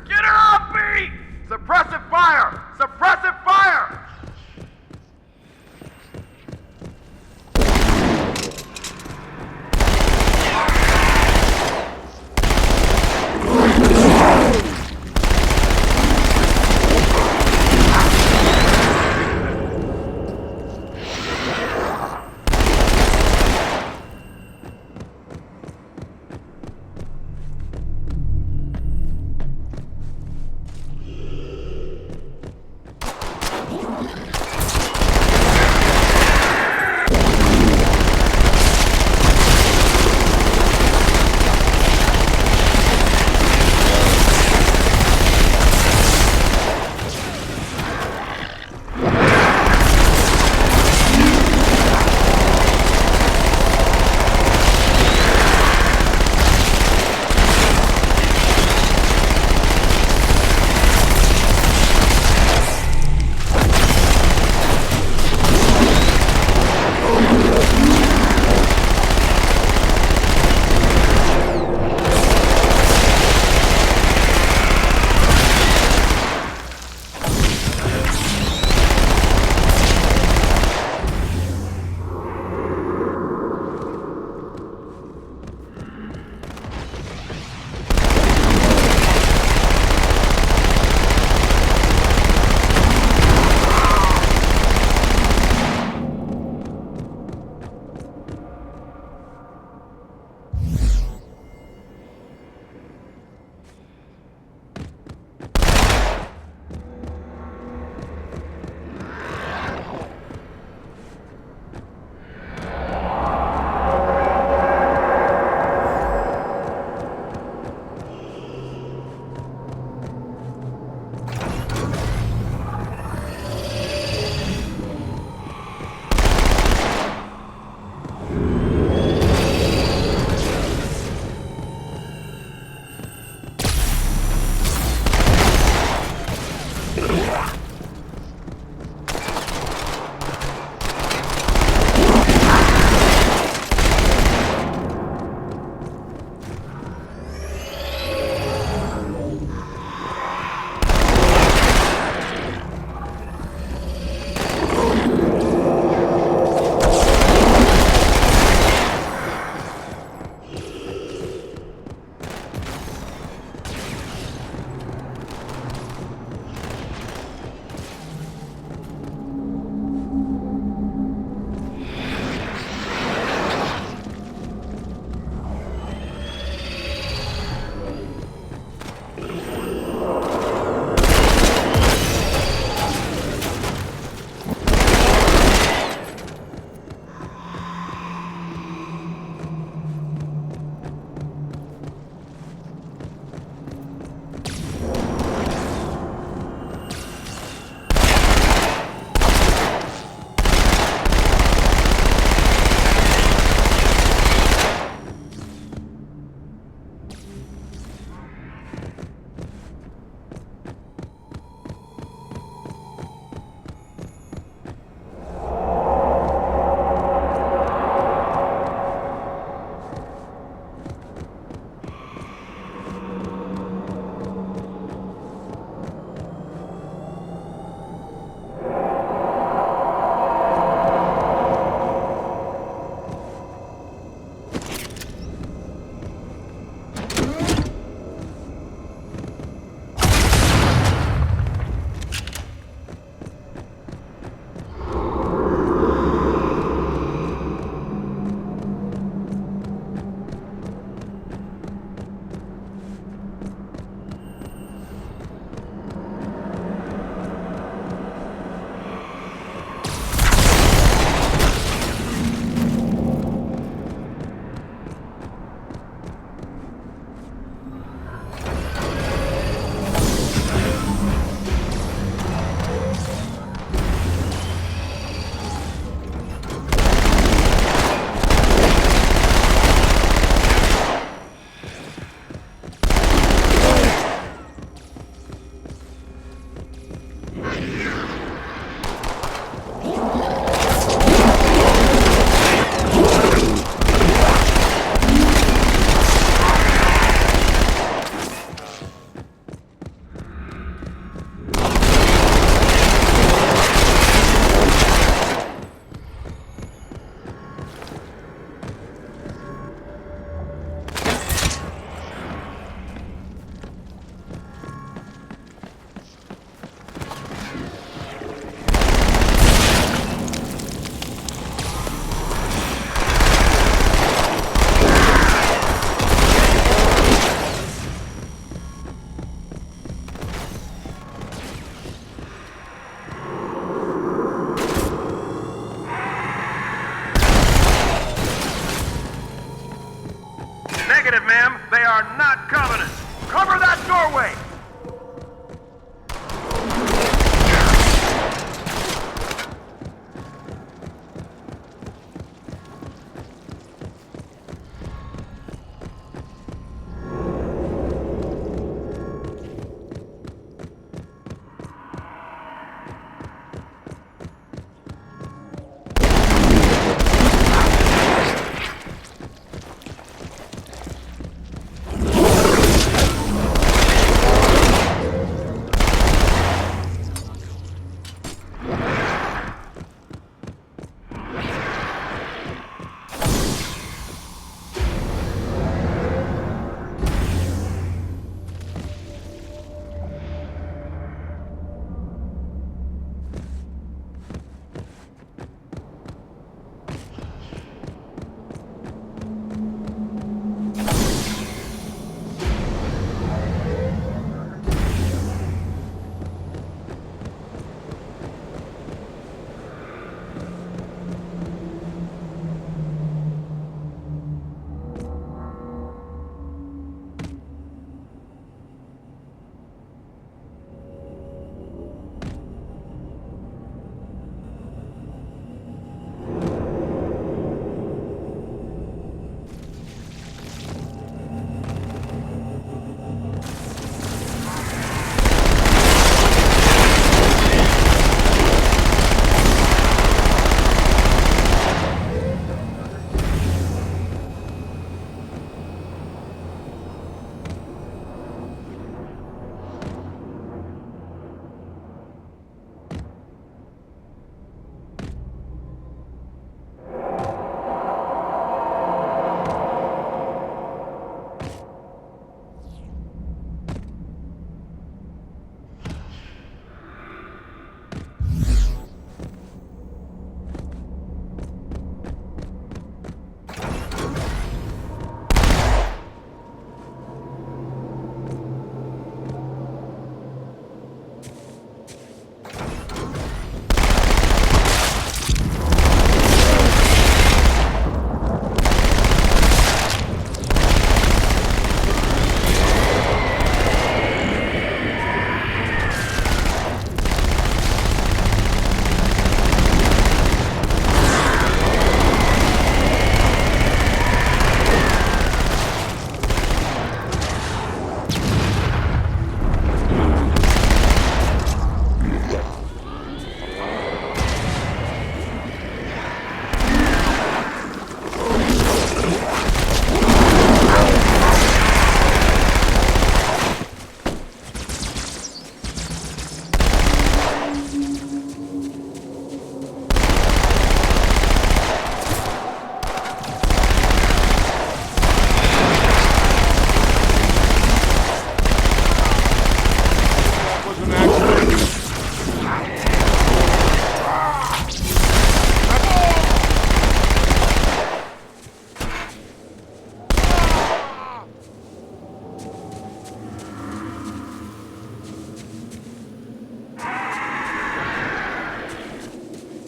Get her off me! Suppressive fire! Suppressive fire!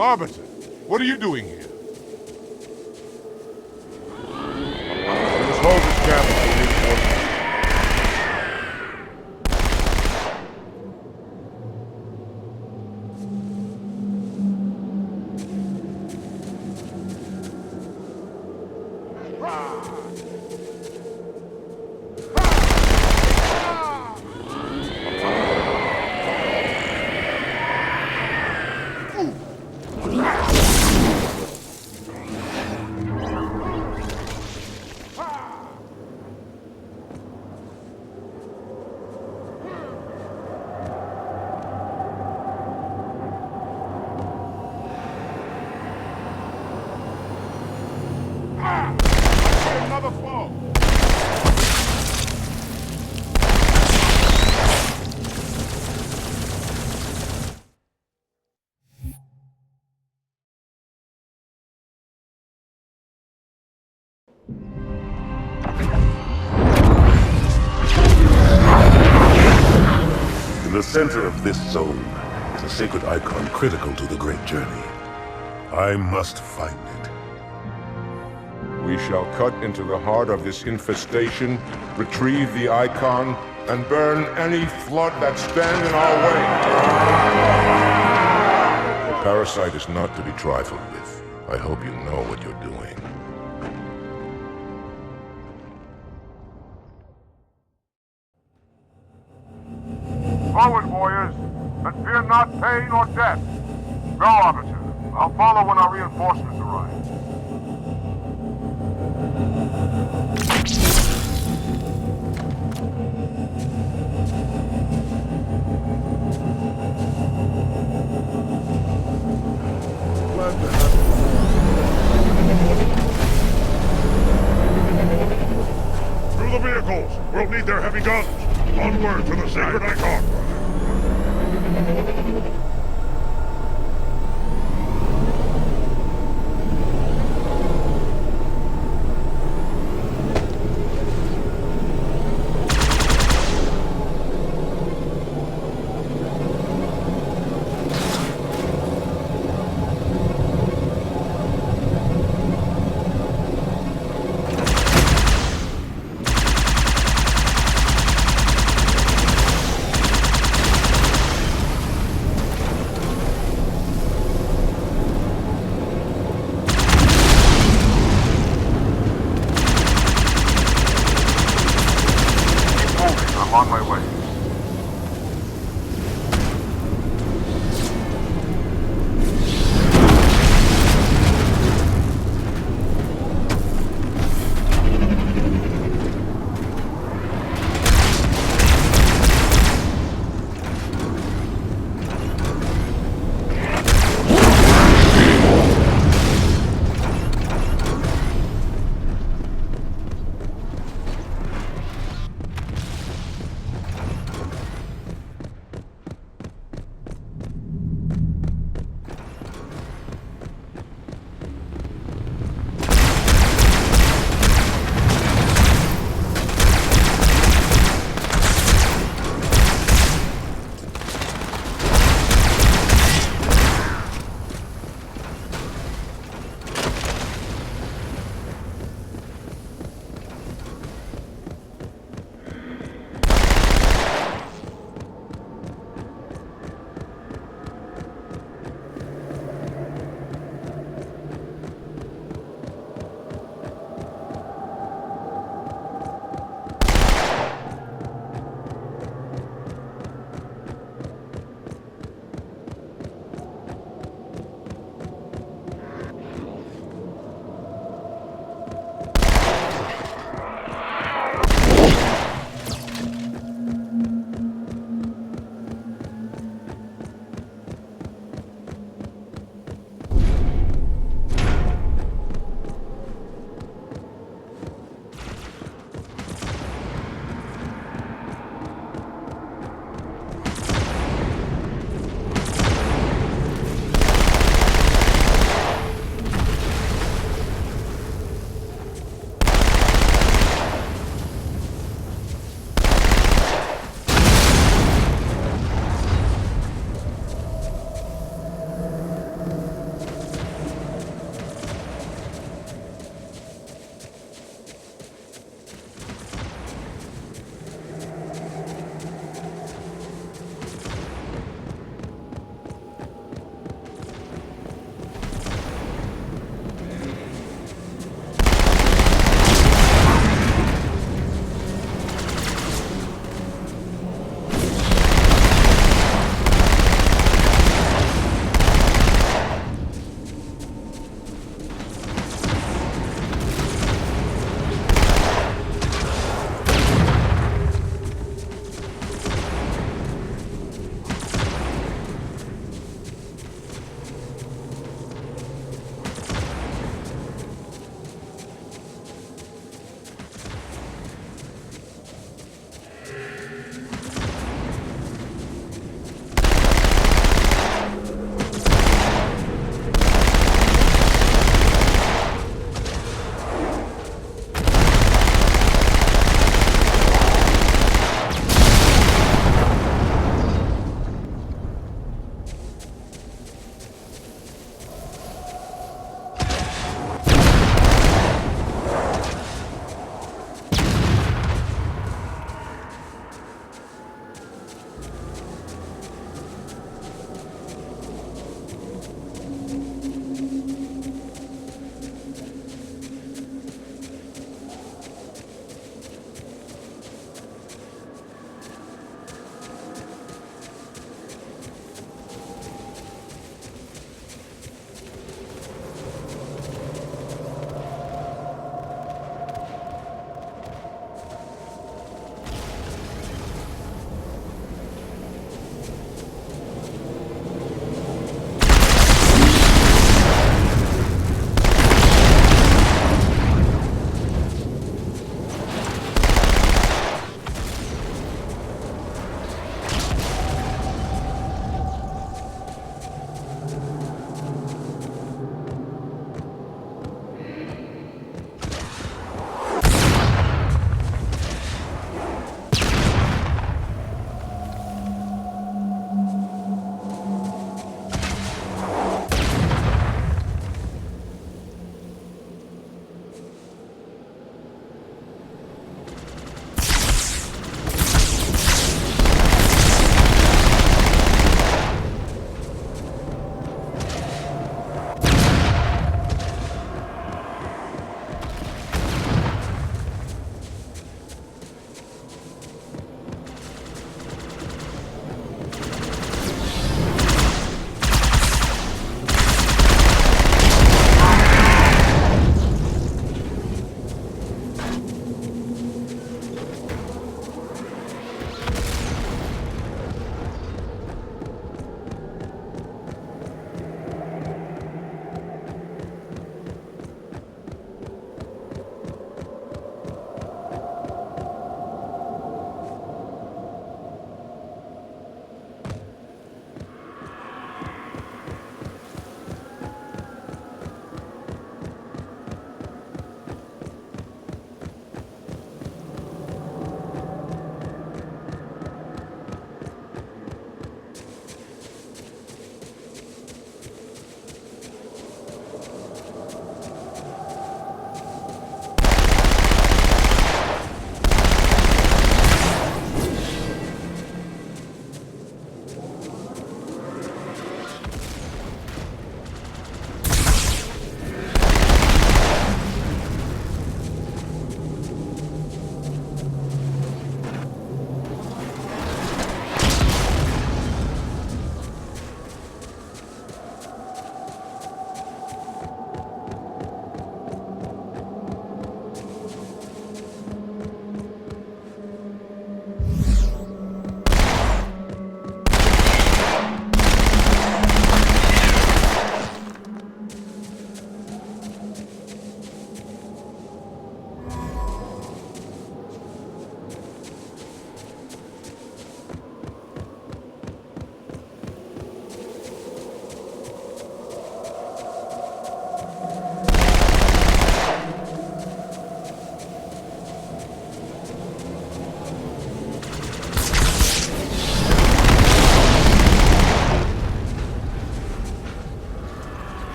Arbiter, what are you doing here? We must hold this camp until reinforcements. Another foe! In the center of this zone is a sacred icon critical to the great journey. I must find it. We shall cut into the heart of this infestation, retrieve the icon, and burn any flood that stand in our way. The parasite is not to be trifled with. I hope you know what you're doing. Forward, warriors, and fear not pain or death. Go, Arbiter. I'll follow when our reinforcements arrive. Through the vehicles! We'll need their heavy guns! Onward to the sacred icon!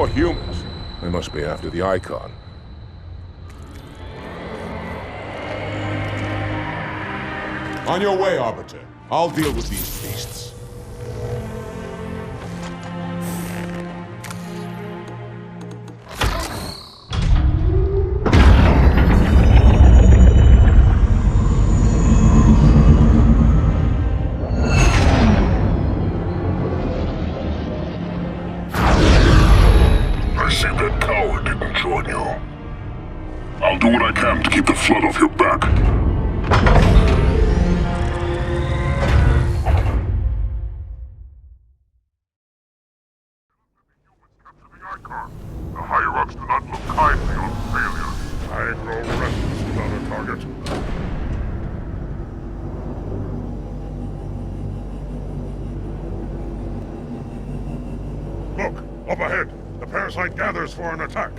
more humans. They must be after the Icon. On your way, Arbiter. I'll deal with these beasts. I see that coward didn't join you. I'll do what I can to keep the flood off your back. The higher-ups do not look kindly on failure. I grow restless without a target. Look, up ahead. The parasite gathers for an attack.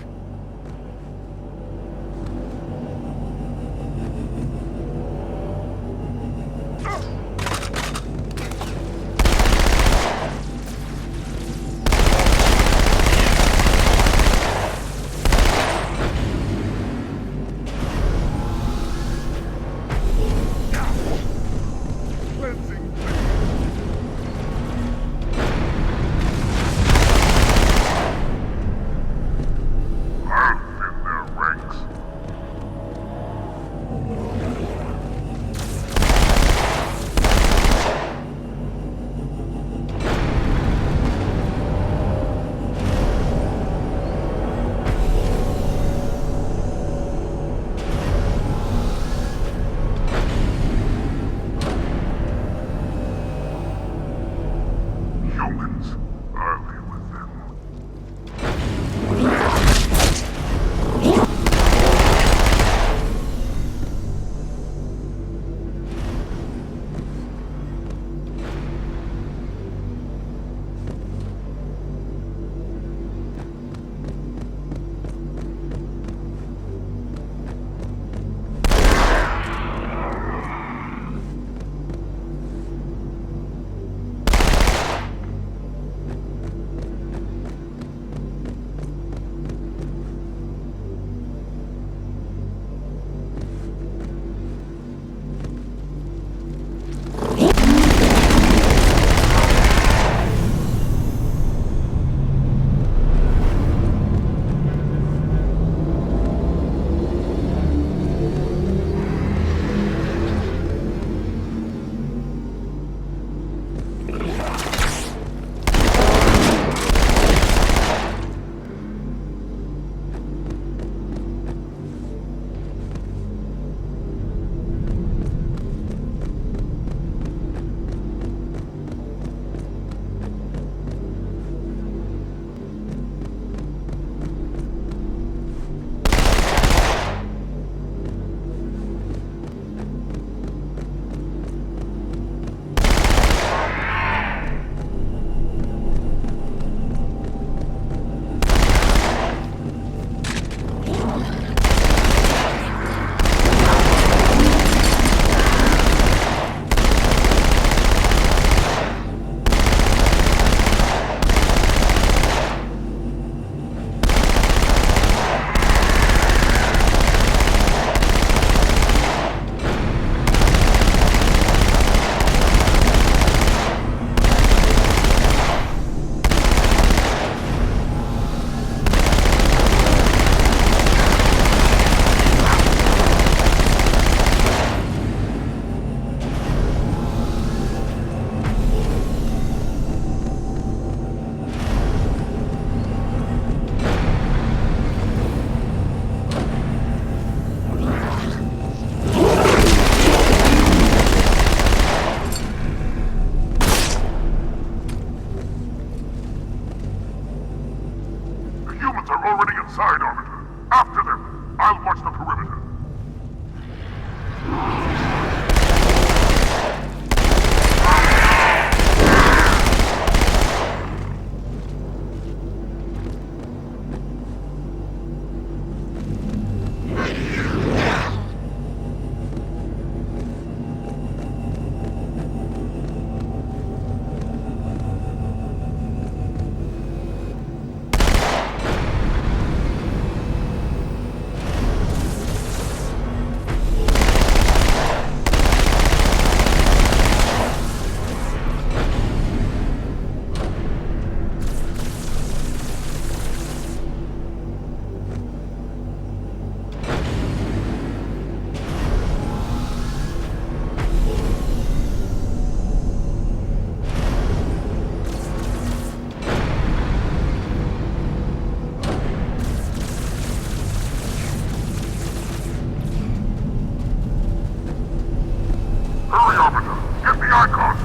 icon!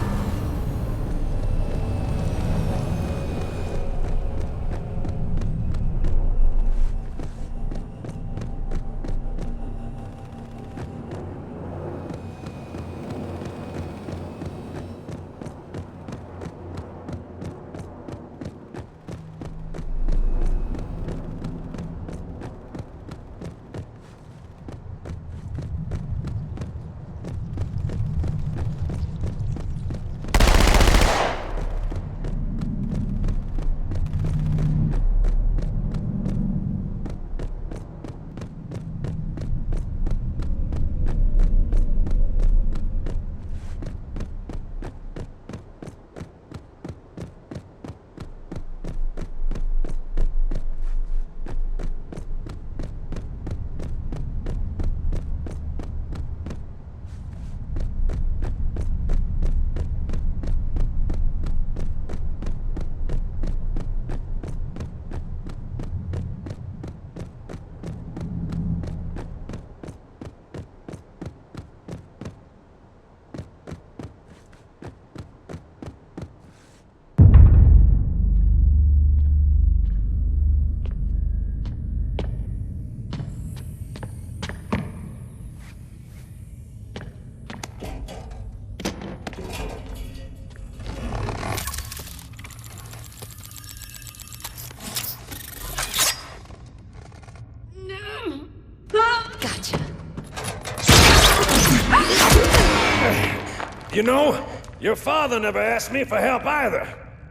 You know, your father never asked me for help either.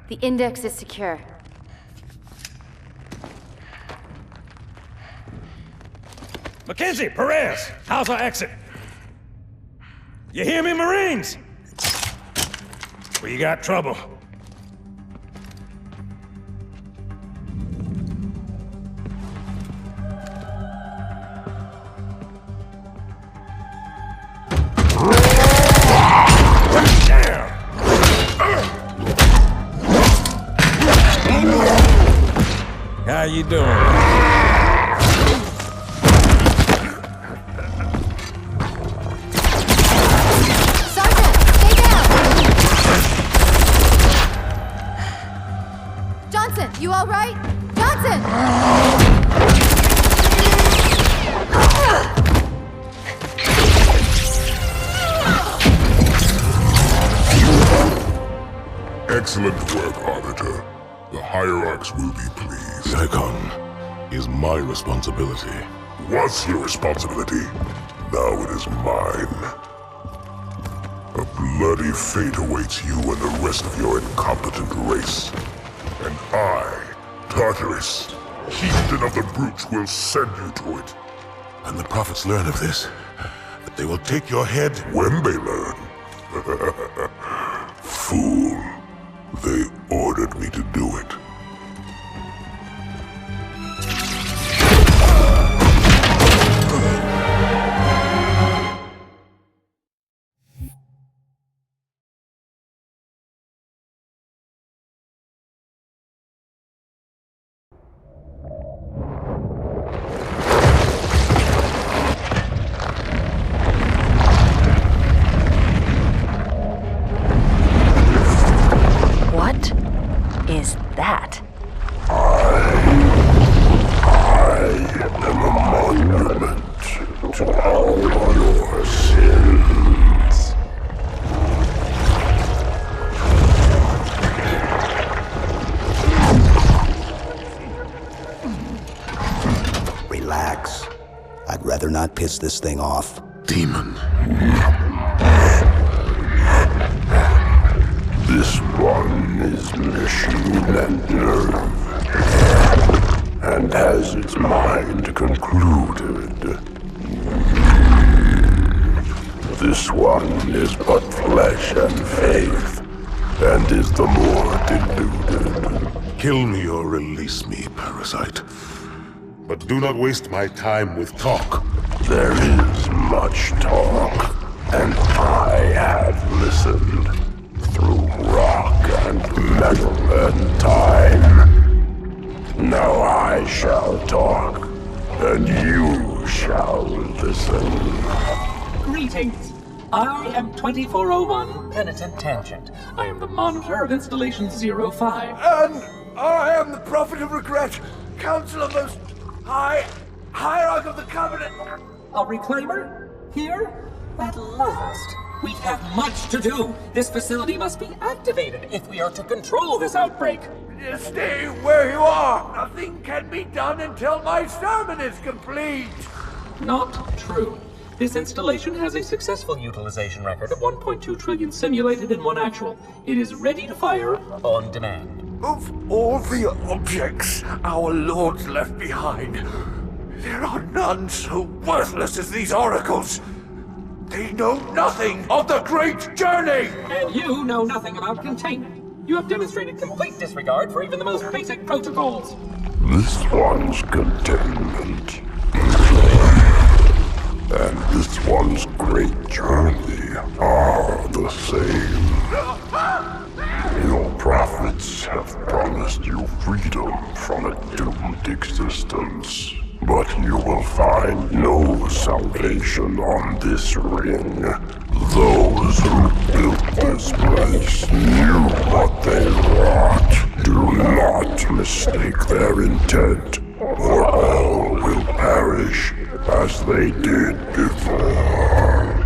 The index is secure. Mackenzie, Perez, how's our exit? You hear me, Marines? We got trouble. How you doing? Sergeant, stay down! Johnson, you all right? Johnson! Excellent work, Arbiter. The hierarchs will be pleased. The icon is my responsibility. Was your responsibility. Now it is mine. A bloody fate awaits you and the rest of your incompetent race. And I, Tartarus, chieftain of the brutes, will send you to it. And the prophets learn of this, that they will take your head. When they learn. Fool. They ordered me to do it. Is that? I am a monument to all your sins. Relax. I'd rather not piss this thing off. Demon. This one is machine and nerve, and has its mind concluded. This one is but flesh and faith, and is the more deluded. Kill me or release me, parasite. But do not waste my time with talk. There is much talk, and I have listened. Through rock and metal and time. Now I shall talk, and you shall listen. Greetings. I am 2401 Penitent Tangent. I am the monitor of Installation 05. And I am the Prophet of Regret, Council of Most High, Hierarch of the Covenant. A reclaimer? Here? At last. We have much to do. This facility must be activated if we are to control this outbreak. Stay where you are. Nothing can be done until my sermon is complete. Not true. This installation has a successful utilization record of 1.2 trillion simulated and 1 actual. It is ready to fire on demand. Of all the objects our lords left behind, there are none so worthless as these oracles. They know nothing of the great journey! And you know nothing about containment. You have demonstrated complete disregard for even the most basic protocols. This one's containment. And this one's great journey are the same. Your prophets have promised you freedom from a doomed existence. But you will find no salvation on this ring. Those who built this place knew what they wrought. Do not mistake their intent, or all will perish as they did before.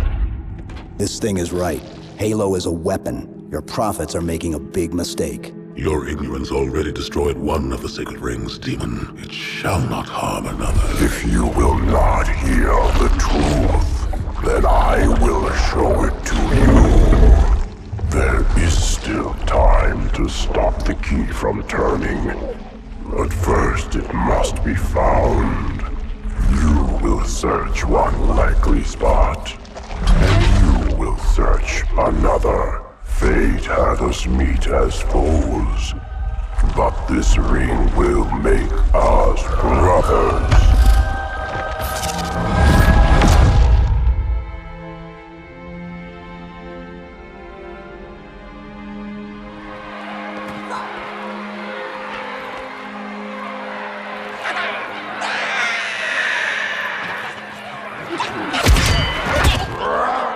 This thing is right. Halo is a weapon. Your prophets are making a big mistake. Your ignorance already destroyed one of the sacred rings, demon. It shall not harm another. If you will not hear the truth, then I will show it to you. There is still time to stop the key from turning. But first it must be found. You will search one likely spot, and you will search another. Fate had us meet as foes, but this ring will make us brothers.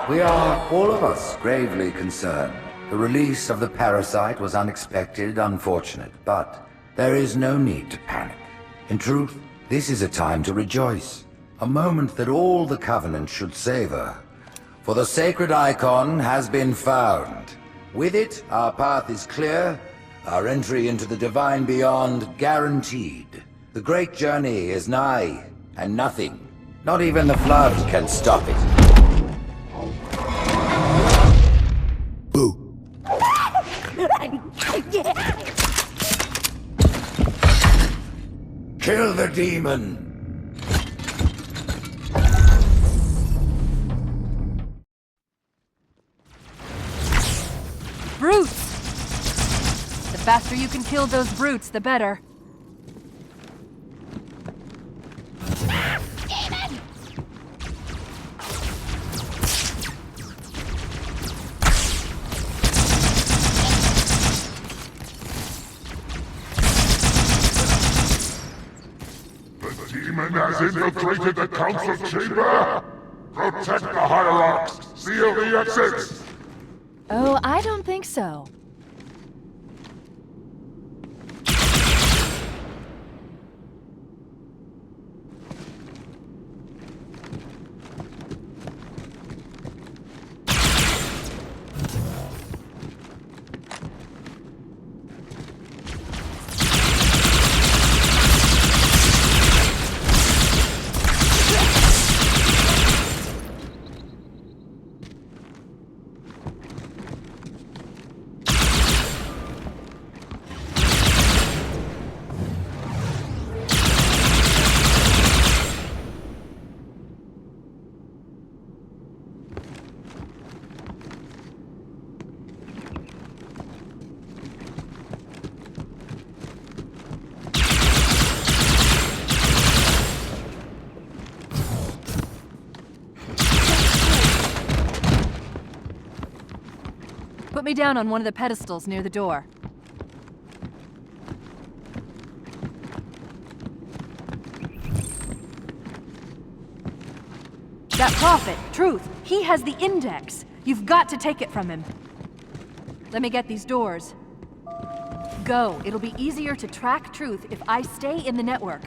We are, all of us, gravely concerned. The release of the parasite was unexpected, unfortunate, but there is no need to panic. In truth, this is a time to rejoice. A moment that all the Covenant should savor. For the sacred icon has been found. With it, our path is clear, our entry into the divine beyond guaranteed. The great journey is nigh, and nothing, not even the flood, can stop it. Kill the demon! Brutes! The faster you can kill those brutes, the better. Demon! Demon has infiltrated the council chamber! Protect the hierarchs! Seal the exits! Oh, I don't think so. Put me down on one of the pedestals near the door. That prophet, Truth, He has the index. You've got to take it from him. Let me get these doors. Go. It'll be easier to track truth if I stay in the network.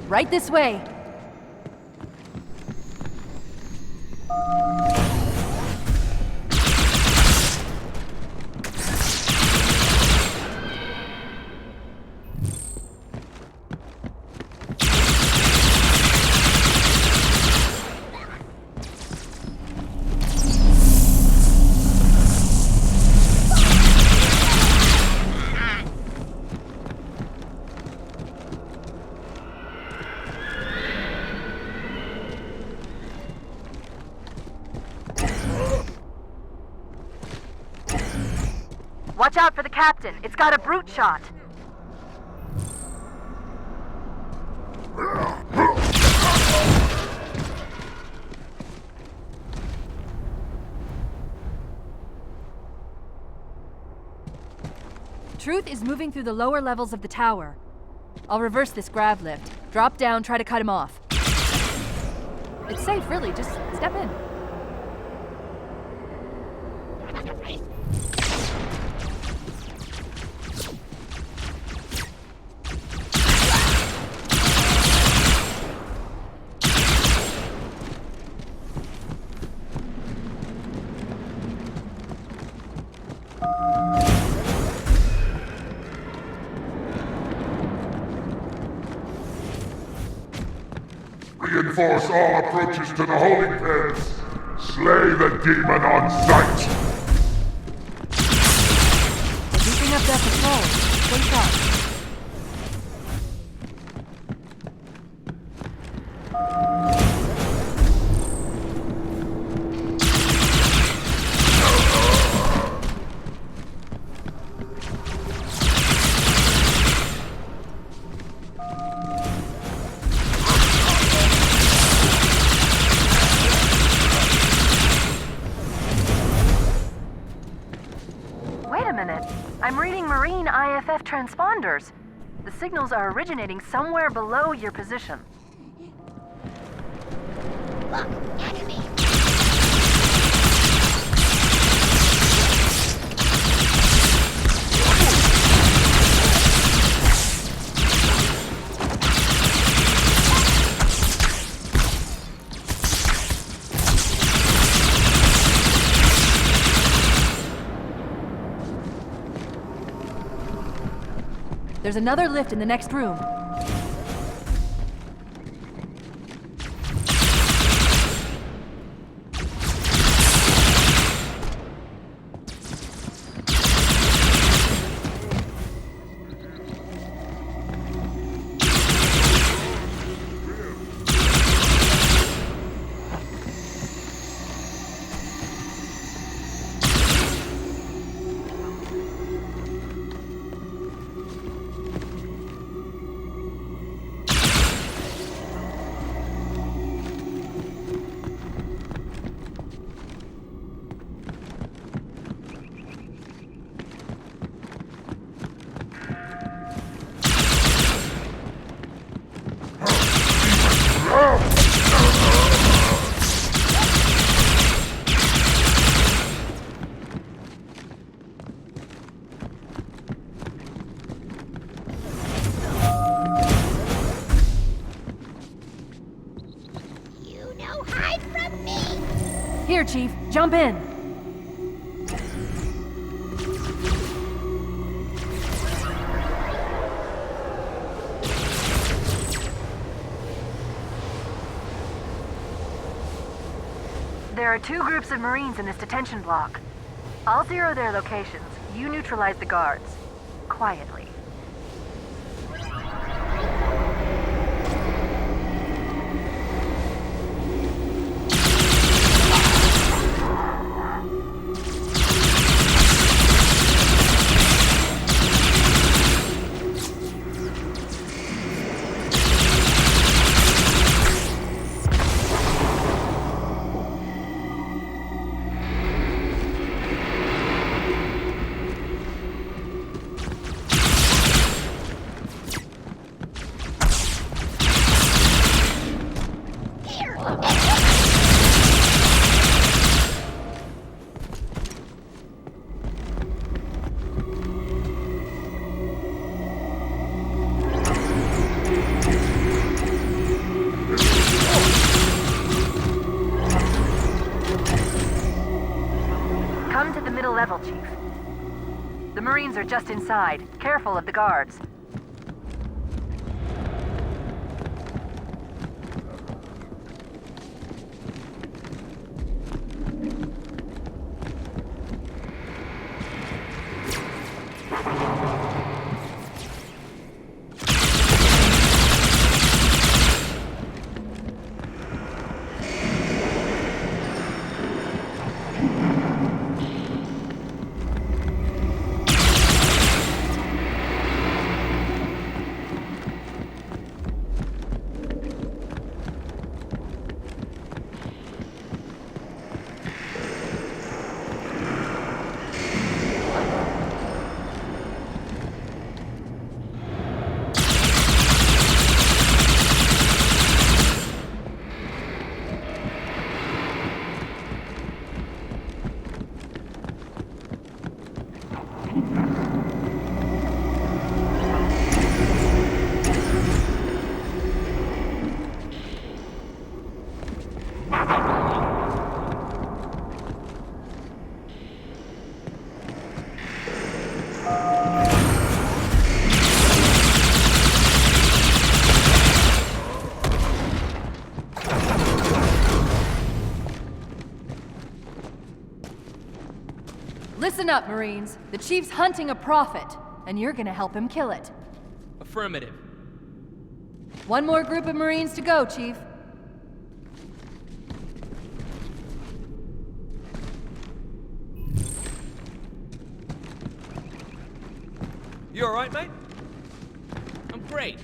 Right this way. Watch out for the captain. It's got a brute shot. Truth is moving through the lower levels of the tower. I'll reverse this grav lift. Drop down, try to cut him off. It's safe, really. Just step in. Reinforce all approaches to the holding pens. Slay the demon on sight. Keeping up that patrol. Stay sharp. I'm reading Marine IFF transponders. The signals are originating somewhere below your position. Look, enemy! There's another lift in the next room. Here, Chief. Jump in. There are 2 groups of Marines in this detention block. I'll zero their locations. You neutralize the guards. Quietly. Level, Chief. The Marines are just inside. Careful of the guards. Listen up, Marines. The Chief's hunting a prophet, and you're gonna help him kill it. Affirmative. 1 more group of Marines to go, Chief. You alright, mate? I'm great.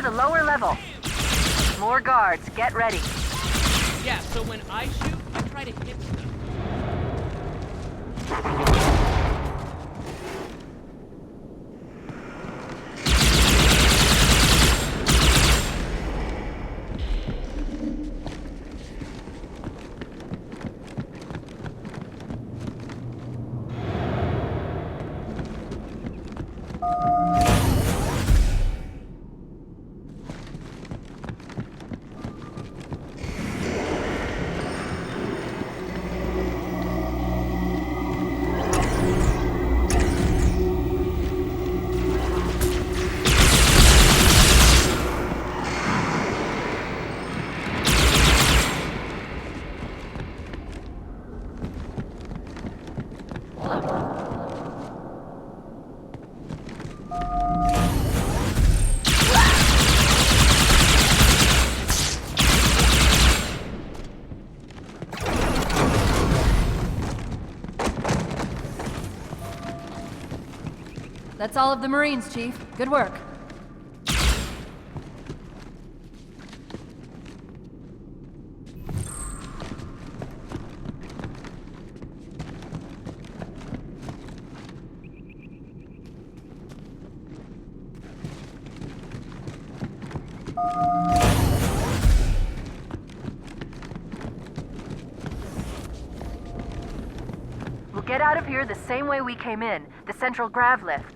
the lower level. More guards, get ready. Yeah, so when I shoot, I try to hit them. That's all of the Marines, Chief. Good work. We'll get out of here the same way we came in, the central grav lift.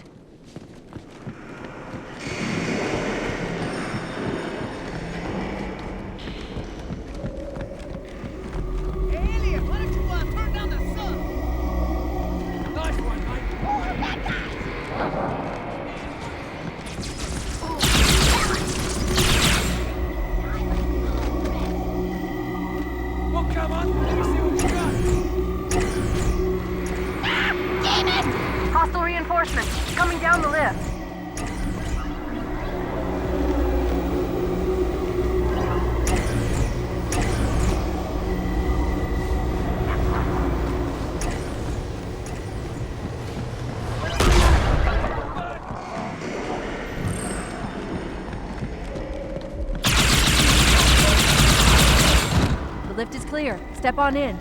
Hostile reinforcements coming down the lift. The lift is clear. Step on in.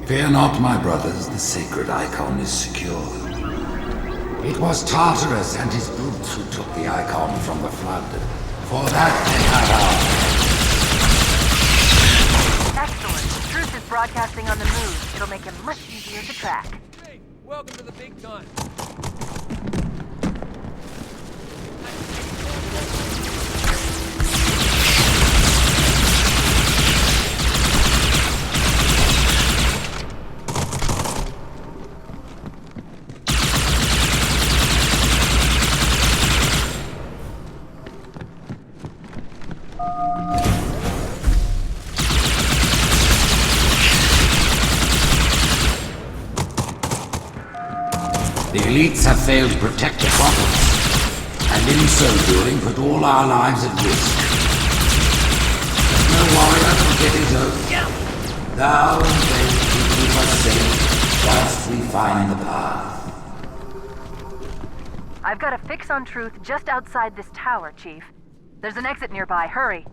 Fear not, my brothers, the sacred icon is secure. It was Tartarus and his brutes who took the icon from the flood. For that they had our... Excellent. Truth is broadcasting on the move. It'll make him much easier to track. Hey, welcome to the big time. The elites have failed to protect the prophets, and in so doing put all our lives at risk. No warrior can get his own. Thou and they will keep us safe whilst we find the path. I've got a fix on Truth just outside this tower, Chief. There's an exit nearby. Hurry.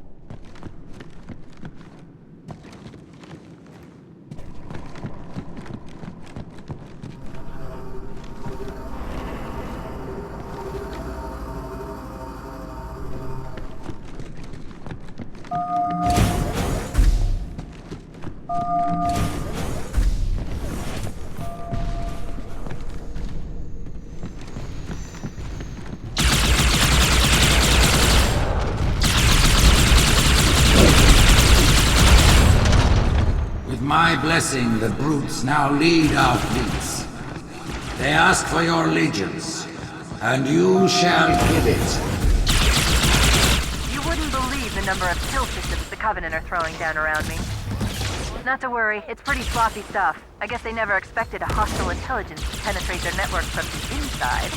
My blessing, the brutes now lead our fleets. They ask for your allegiance, and you shall give it. You wouldn't believe the number of kill systems the Covenant are throwing down around me. Not to worry, it's pretty sloppy stuff. I guess they never expected a hostile intelligence to penetrate their network from the inside.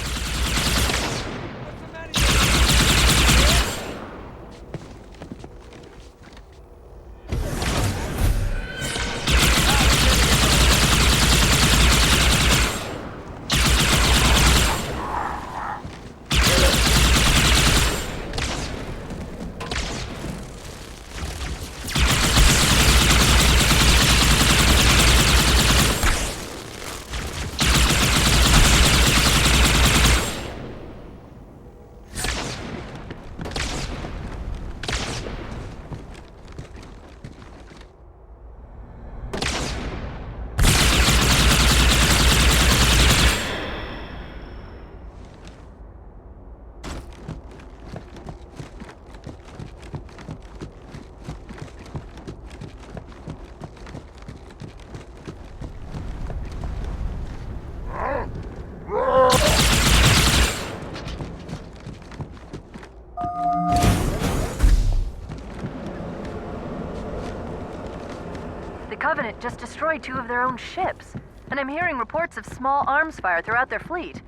just destroyed 2 of their own ships. And I'm hearing reports of small arms fire throughout their fleet.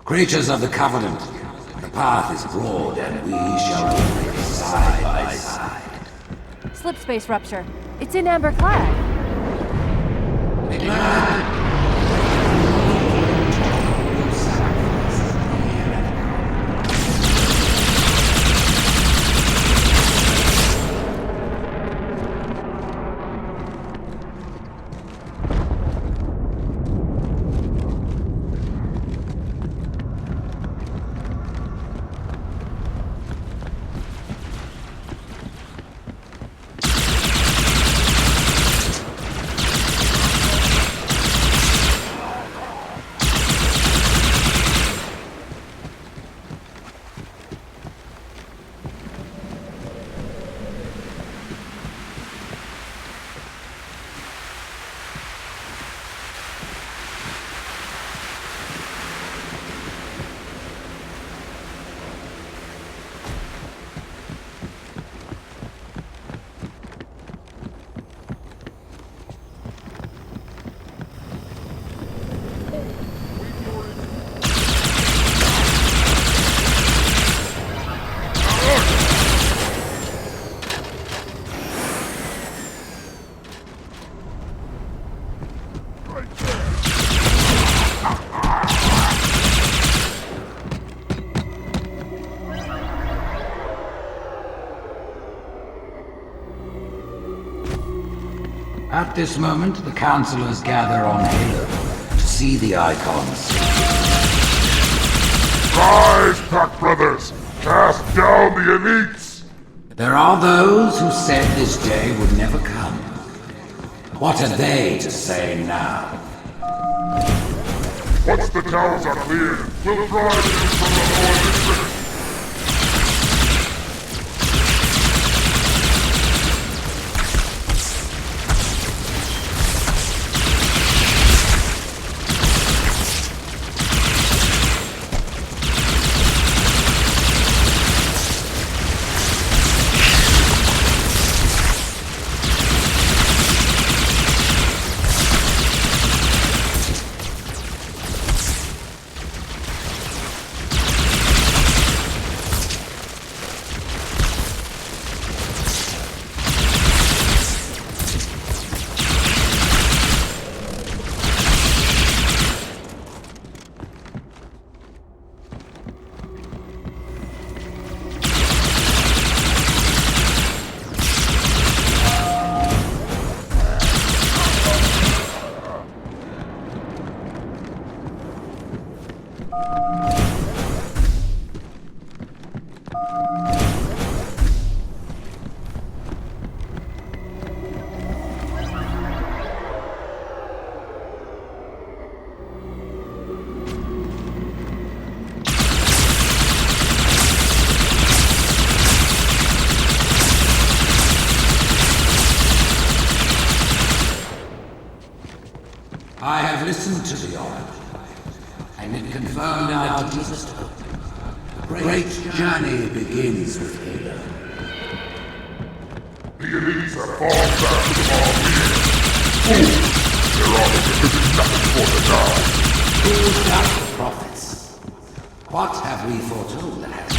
Creatures of the Covenant, the path is broad and we shall walk side by side. Slip space rupture. It's in Amber Flag. At this moment, the councillors gather on Halo to see the icons. Rise, Pack Brothers! Cast down the elites! There are those who said this day would never come. What are they to say now? Once the towers are cleared, we'll drive in from the northern district. I have listened to the oracle, and it confirmed our deepest hope. A great journey begins with Halo. The elites have fallen back to the ball here. Fools! Their armies are doing nothing for the die. Who's doubt the prophets? What have we foretold that has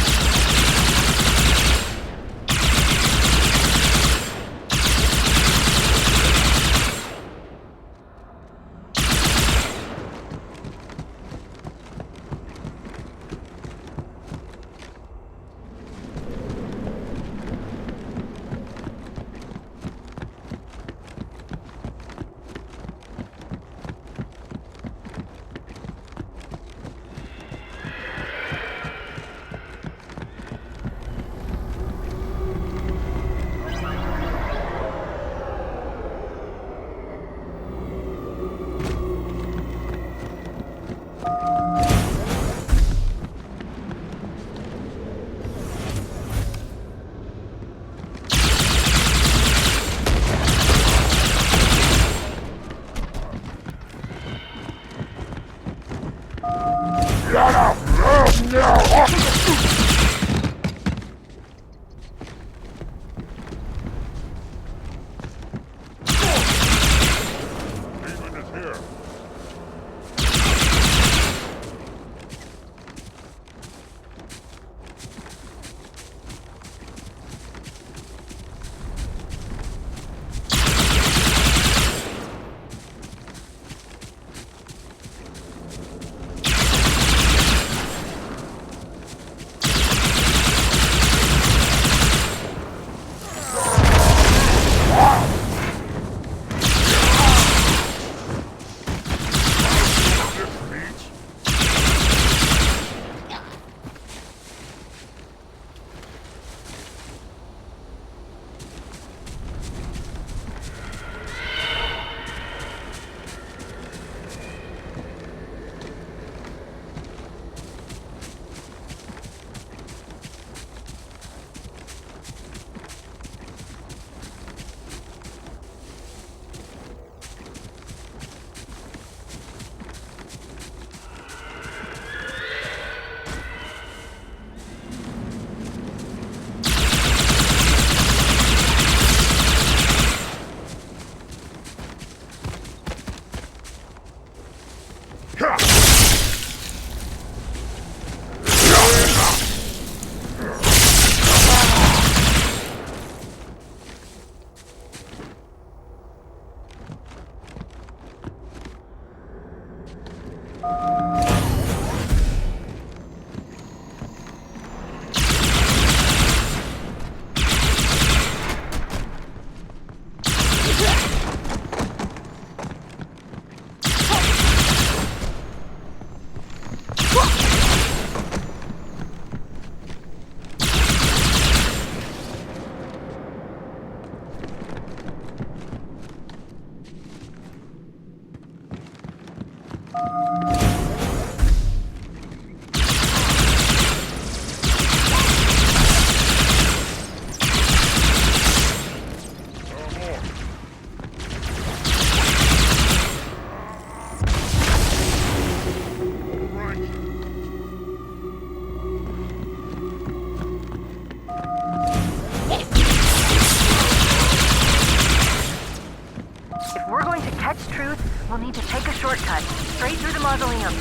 mausoleum.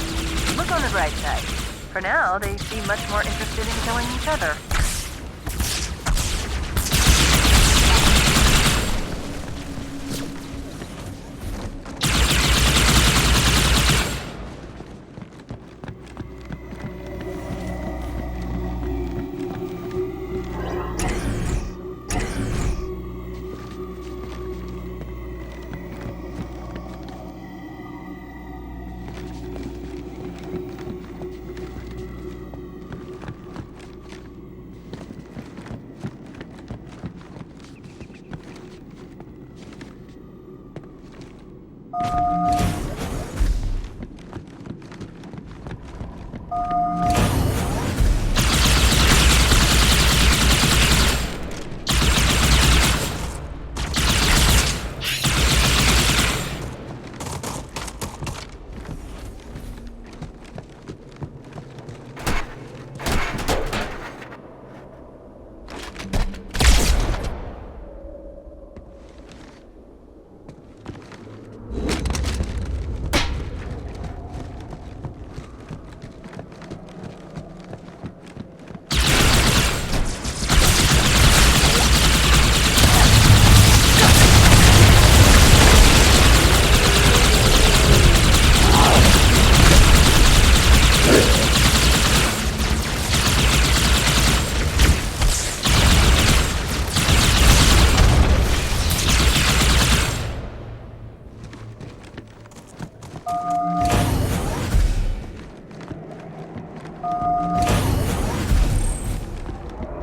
Look on the bright side. For now, they seem much more interested in killing each other.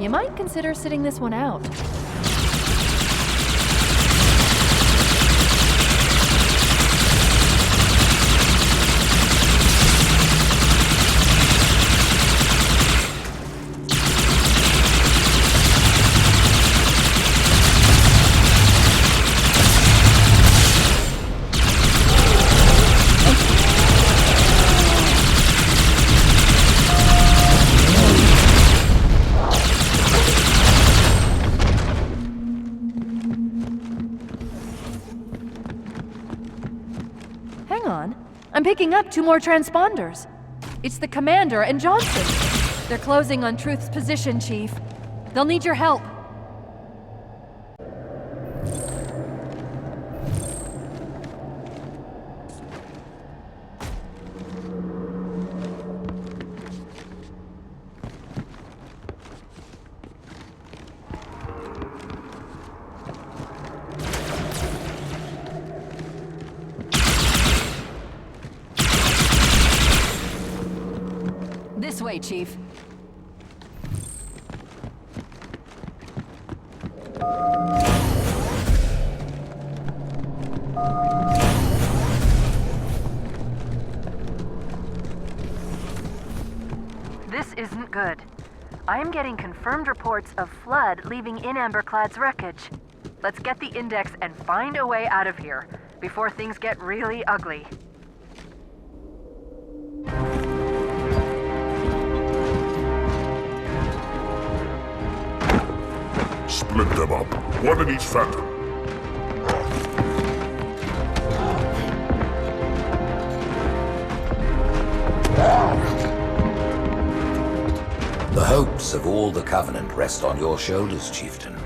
You might consider sitting this one out. I'm picking up 2 more transponders. It's the Commander and Johnson. They're closing on Truth's position, Chief. They'll need your help. This way, Chief. This isn't good. I'm getting confirmed reports of flood leaving in Amberclad's wreckage. Let's get the index and find a way out of here before things get really ugly. Split them up, one in each phantom. The hopes of all the Covenant rest on your shoulders, Chieftain.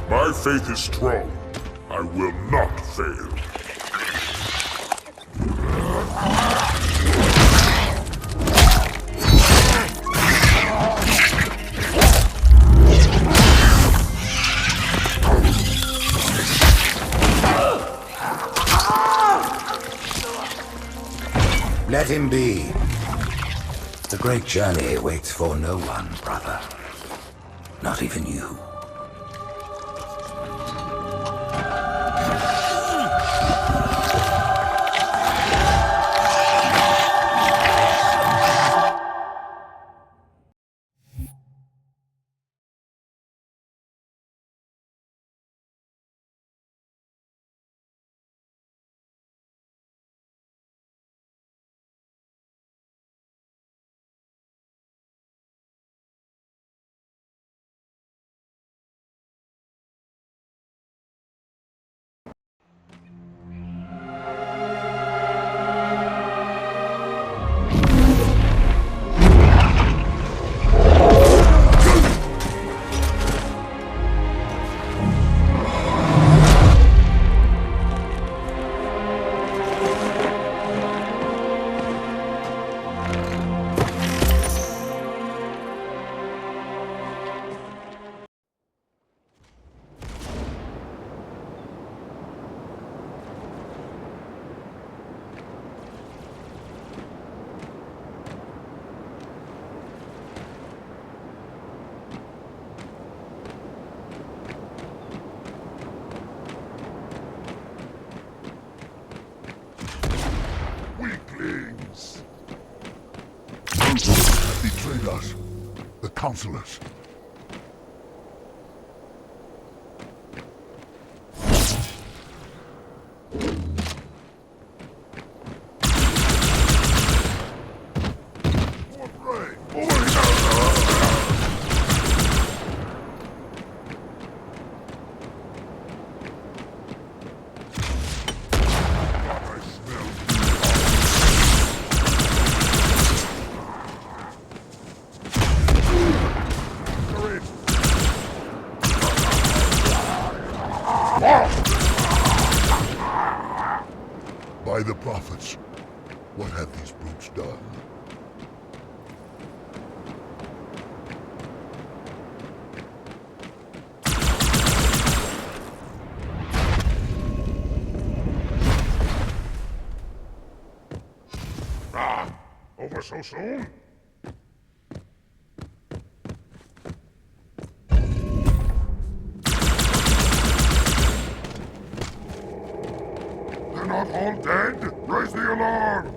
My faith is strong. I will not fail. Let him be. The great journey waits for no one, brother. Not even you. The counselors. By the prophets, what have these brutes done? Over so soon? They're not all dead? Raise the alarm!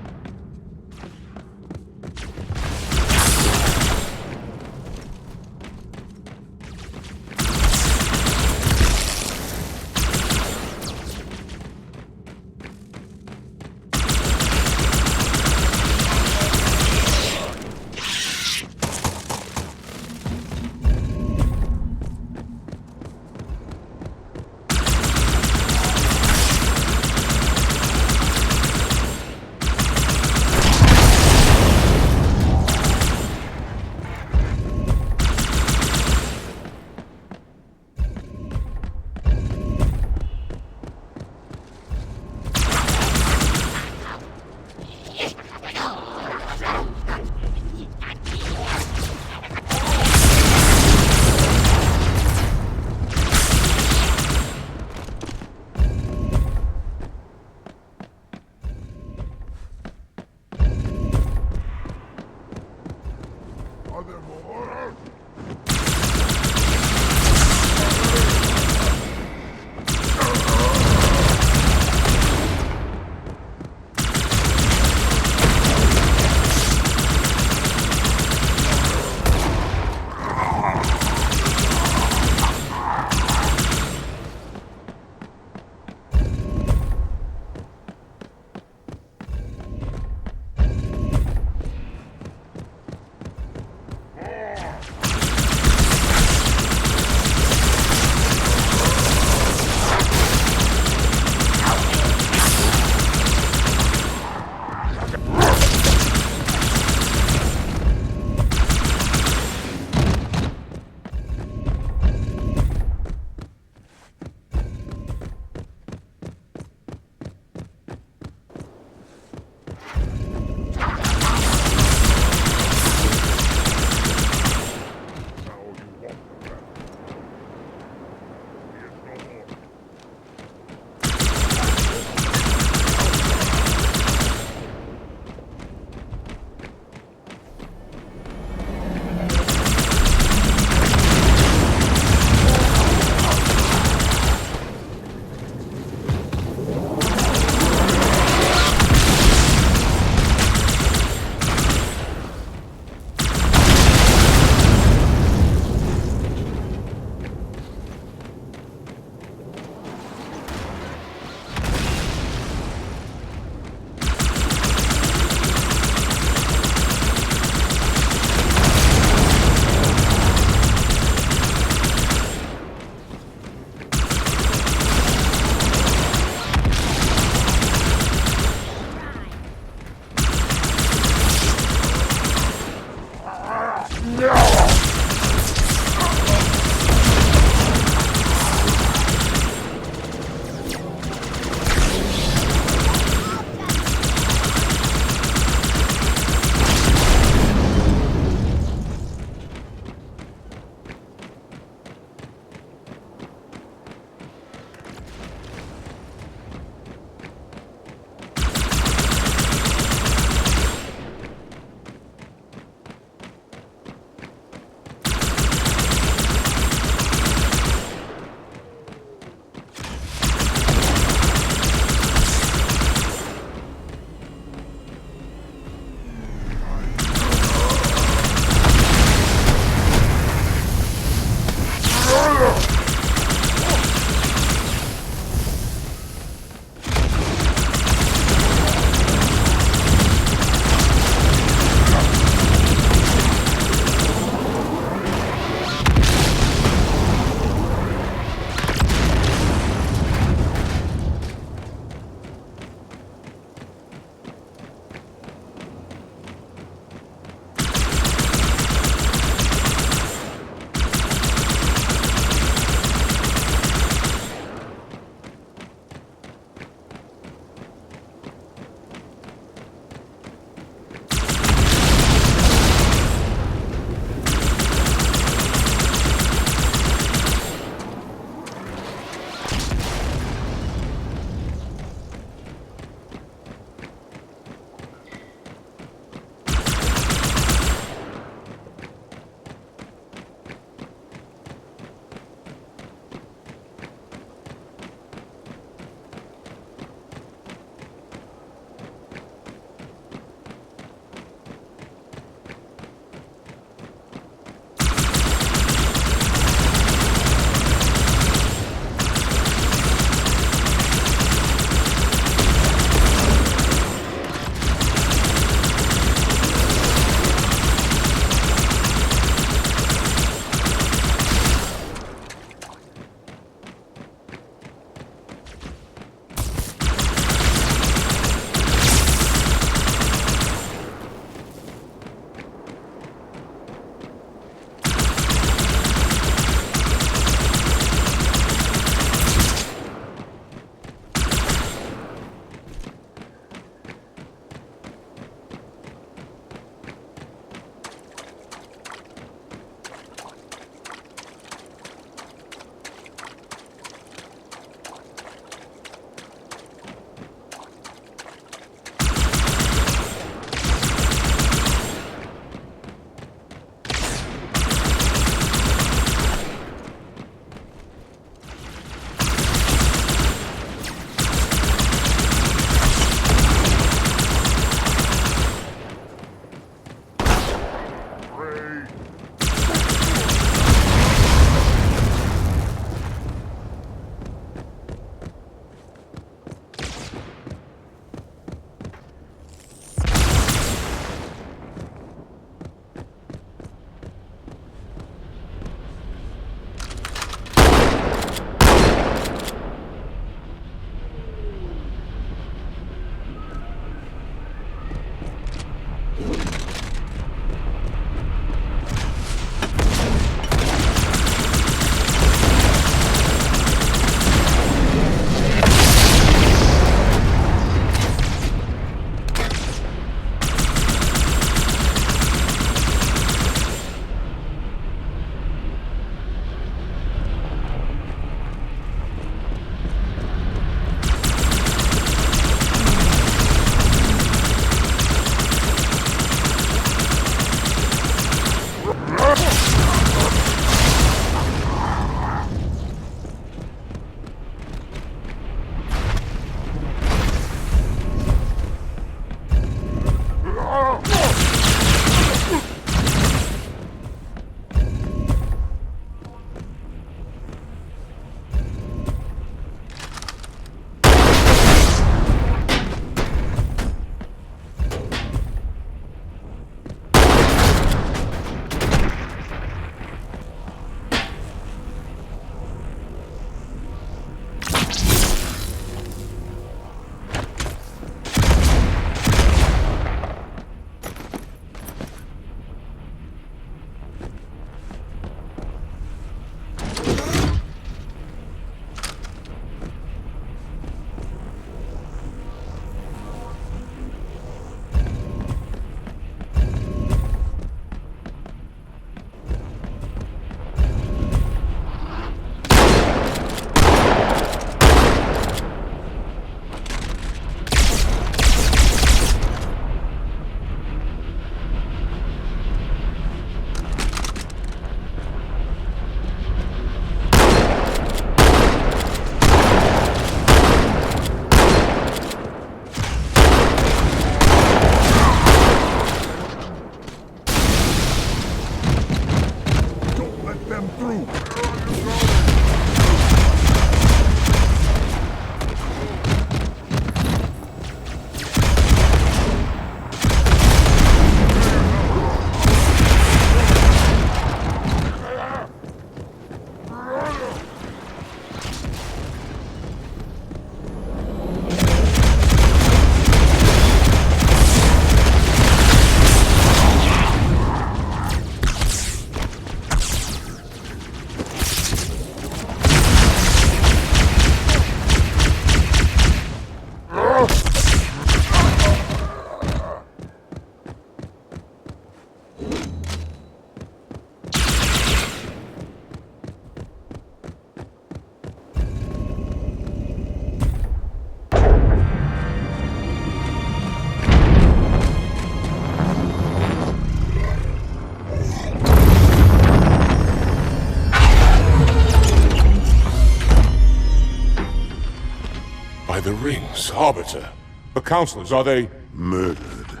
The rings, Arbiter. The counselors, are they... Murdered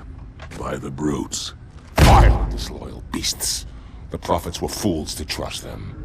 by the brutes. Vile, disloyal beasts. The prophets were fools to trust them.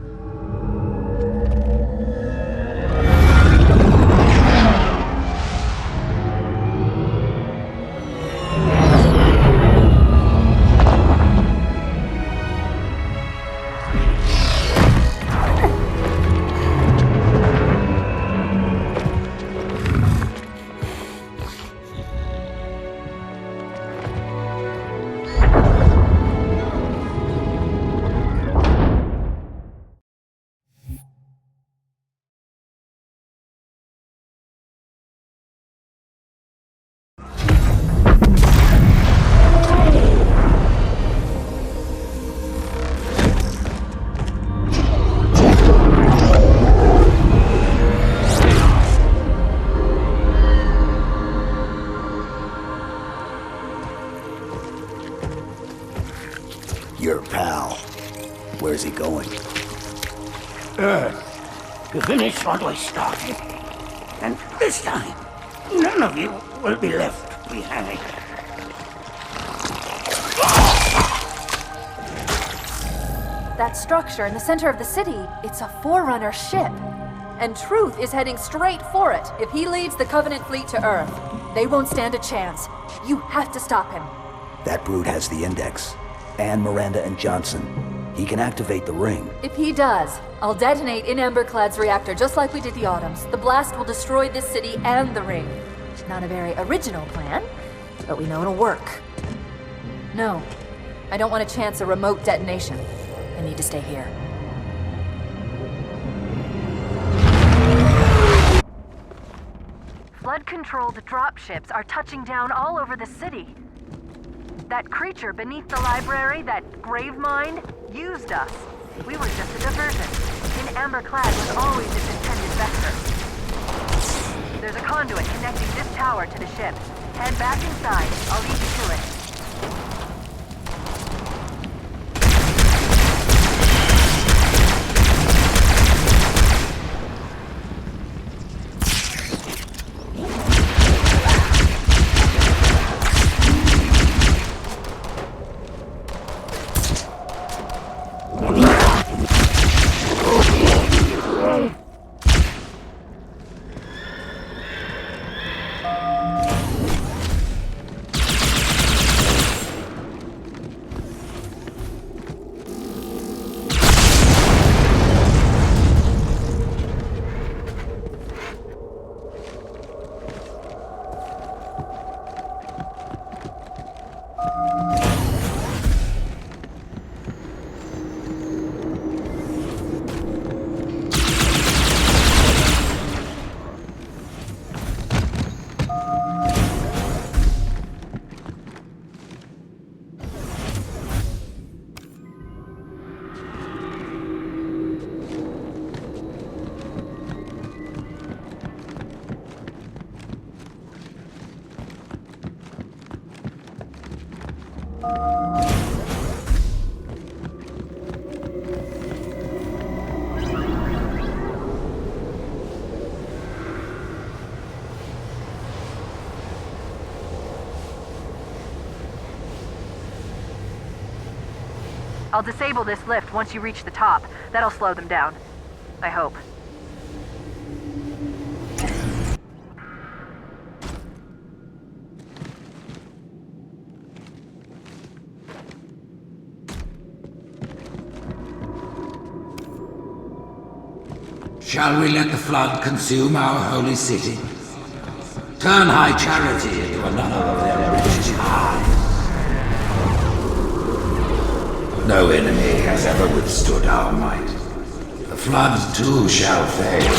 Your pal. Where's he going? Earth, to finish what we started. And this time, none of you will be left behind. That structure in the center of the city, it's a Forerunner ship. And Truth is heading straight for it. If he leads the Covenant fleet to Earth, they won't stand a chance. You have to stop him. That brute has the index. And Miranda and Johnson. He can activate the ring. If he does, I'll detonate in Emberclad's reactor just like we did the Autumn's. The blast will destroy this city and the ring. Not a very original plan, but we know it'll work. No, I don't want to chance a remote detonation. I need to stay here. Flood-controlled dropships are touching down all over the city. That creature beneath the library, that Gravemind, used us. We were just a diversion. In Amberclad was always its intended vector. There's a conduit connecting this tower to the ship. Head back inside. I'll lead you to it. I'll disable this lift once you reach the top. That'll slow them down. I hope. Shall we let the flood consume our holy city? Turn high charity into another of their richest highs. No enemy has ever withstood our might. The floods too shall fail.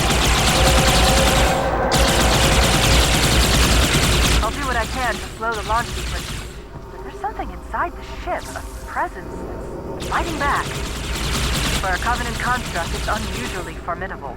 I'll do what I can to slow the launch sequence. But there's something inside the ship, a presence that's fighting back. For a Covenant construct, it's unusually formidable.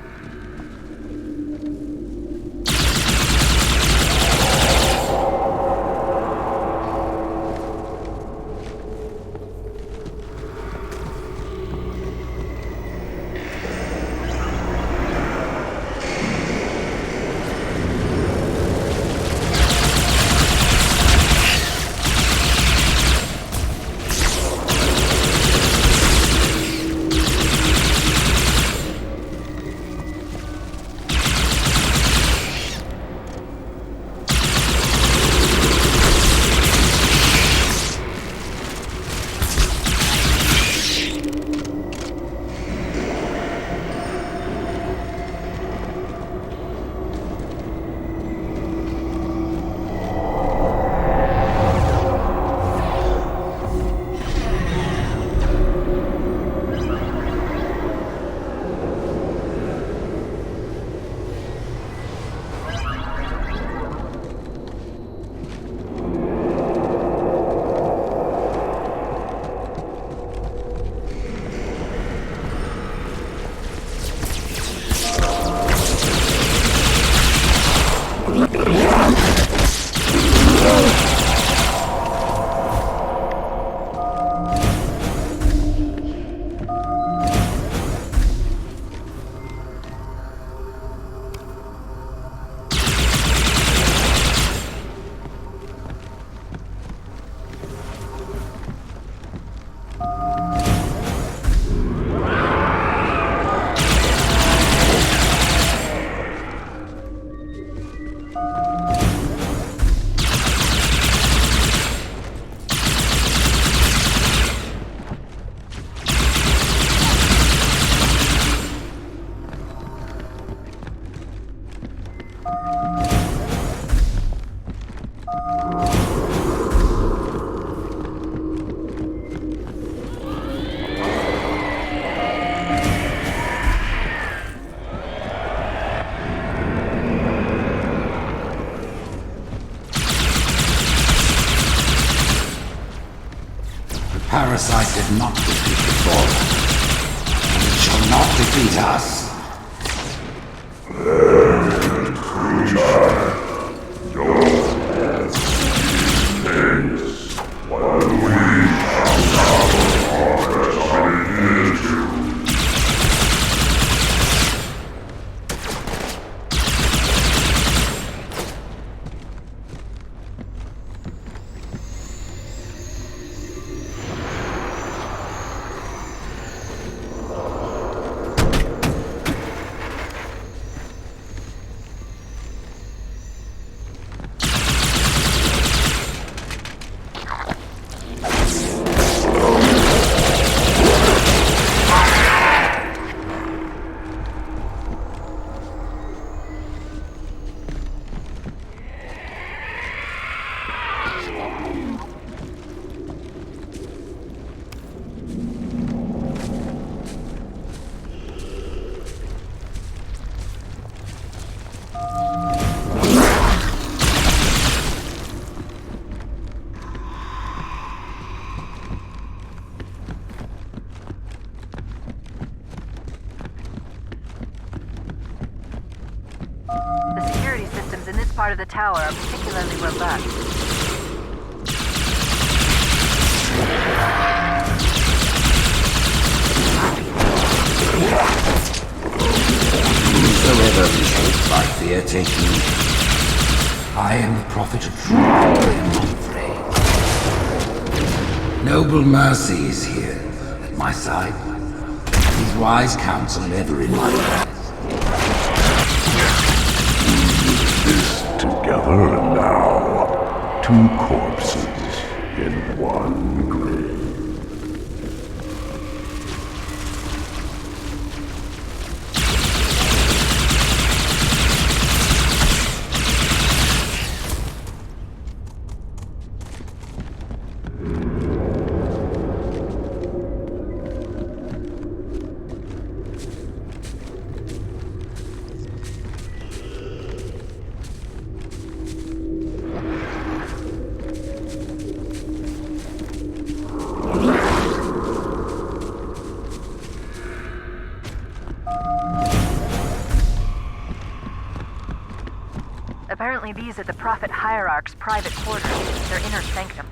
Parasite did not defeat the Fallen. It shall not defeat us. Part of the tower are particularly robust. Whosoever is hurt by fear, take heed. I am the prophet of truth, I am not afraid. Noble mercy is here, a my side. His wise counsel ever in my prayers. This together and now, 2 corpses in 1 grave. Apparently these are the Prophet Hierarch's private quarters, their inner sanctum.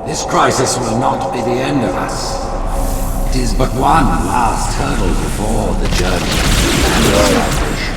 This crisis will not be the end of us. It is but one last hurdle before the journey and the salvation.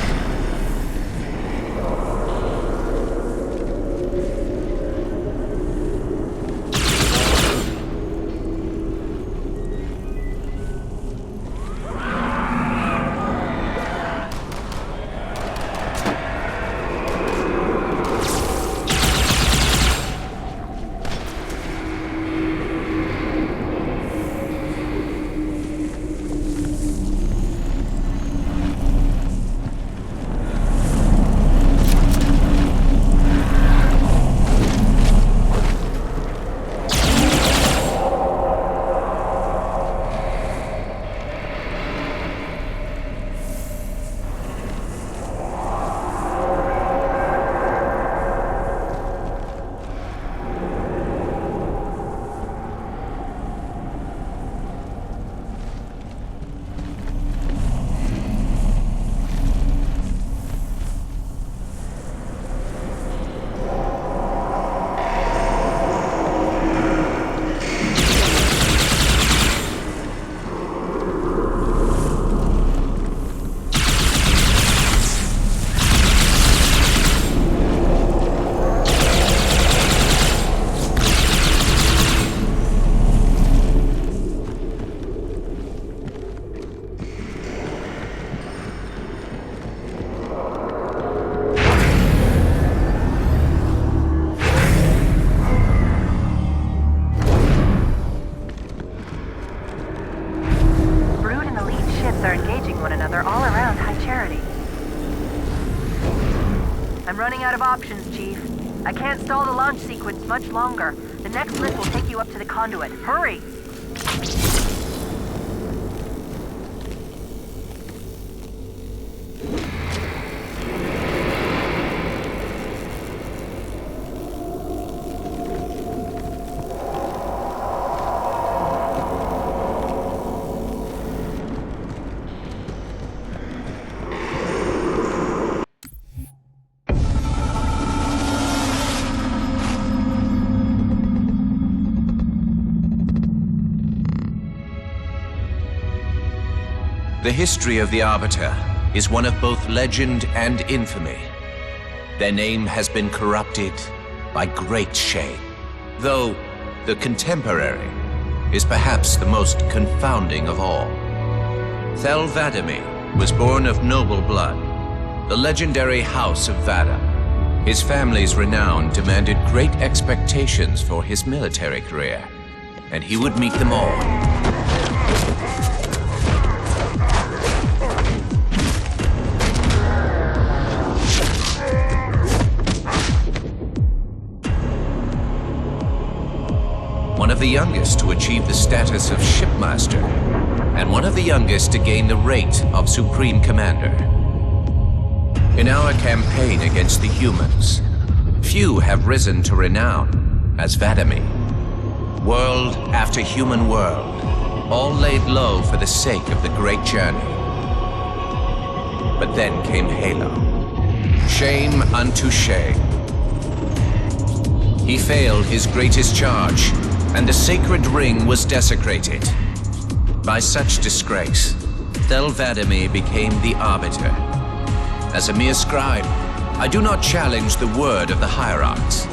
I can't stall the launch sequence much longer. The next lift will take you up to the conduit. Hurry! The history of the Arbiter is one of both legend and infamy. Their name has been corrupted by great shame, though the contemporary is perhaps the most confounding of all. Thel Vadimi was born of noble blood, the legendary House of Vada. His family's renown demanded great expectations for his military career, and he would meet them all. One of the youngest to achieve the status of shipmaster, and one of the youngest to gain the rank of Supreme Commander. In our campaign against the humans, few have risen to renown as Vadimi. World after human world, all laid low for the sake of the great journey. But then came Halo. Shame unto shame. He failed his greatest charge, and the sacred ring was desecrated. By such disgrace, Thel Vadimi became the Arbiter. As a mere scribe, I do not challenge the word of the hierarchs,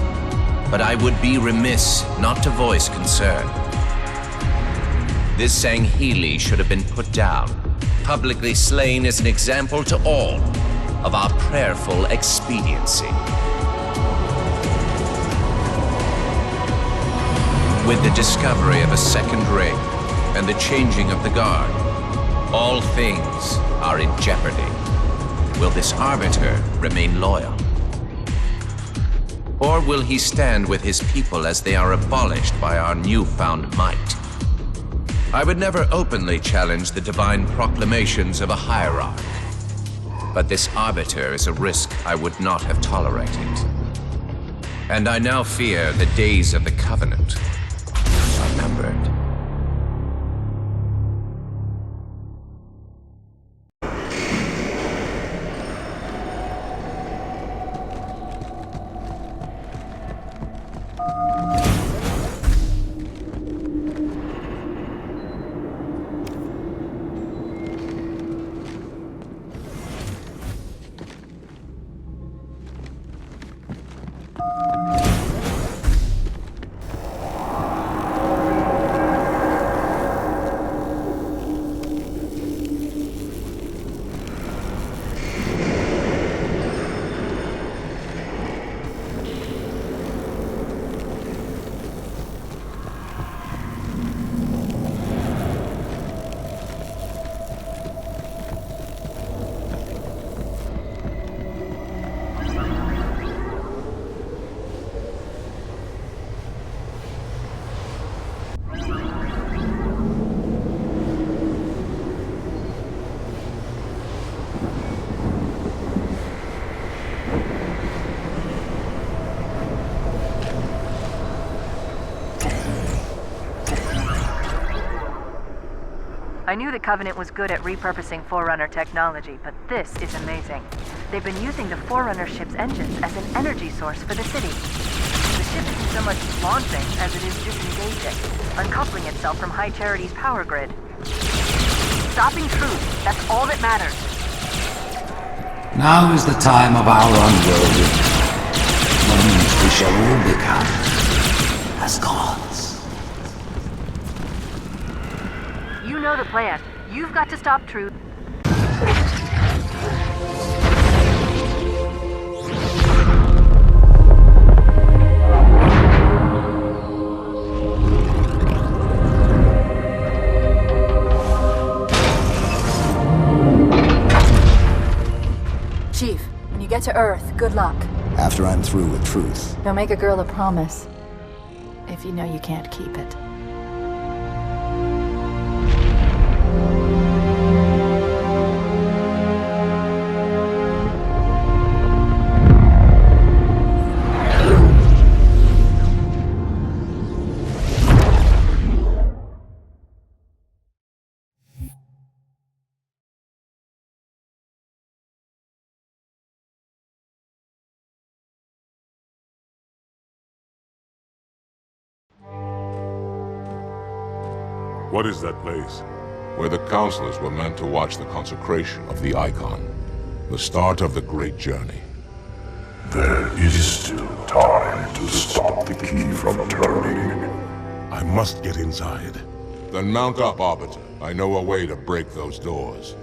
but I would be remiss not to voice concern. This Sanghili should have been put down, publicly slain as an example to all of our prayerful expediency. With the discovery of a second ring and the changing of the guard, all things are in jeopardy. Will this Arbiter remain loyal? Or will he stand with his people as they are abolished by our newfound might? I would never openly challenge the divine proclamations of a hierarch, but this Arbiter is a risk I would not have tolerated. And I now fear the days of the Covenant are numbered. I knew the Covenant was good at repurposing Forerunner technology, but this is amazing. They've been using the Forerunner ship's engines as an energy source for the city. The ship isn't so much launching as it is disengaging, uncoupling itself from High Charity's power grid. Stopping truth, that's all that matters. Now is the time of our unworldly, moment we shall all become as gods. You know the plan. You've got to stop truth. Chief, when you get to Earth, good luck. After I'm through with truth. Don't make a girl a promise if you know you can't keep it. What is that place? Where the counselors were meant to watch the consecration of the Icon. The start of the great journey. There is still time to stop the key from turning. I must get inside. Then mount up, Arbiter. I know a way to break those doors.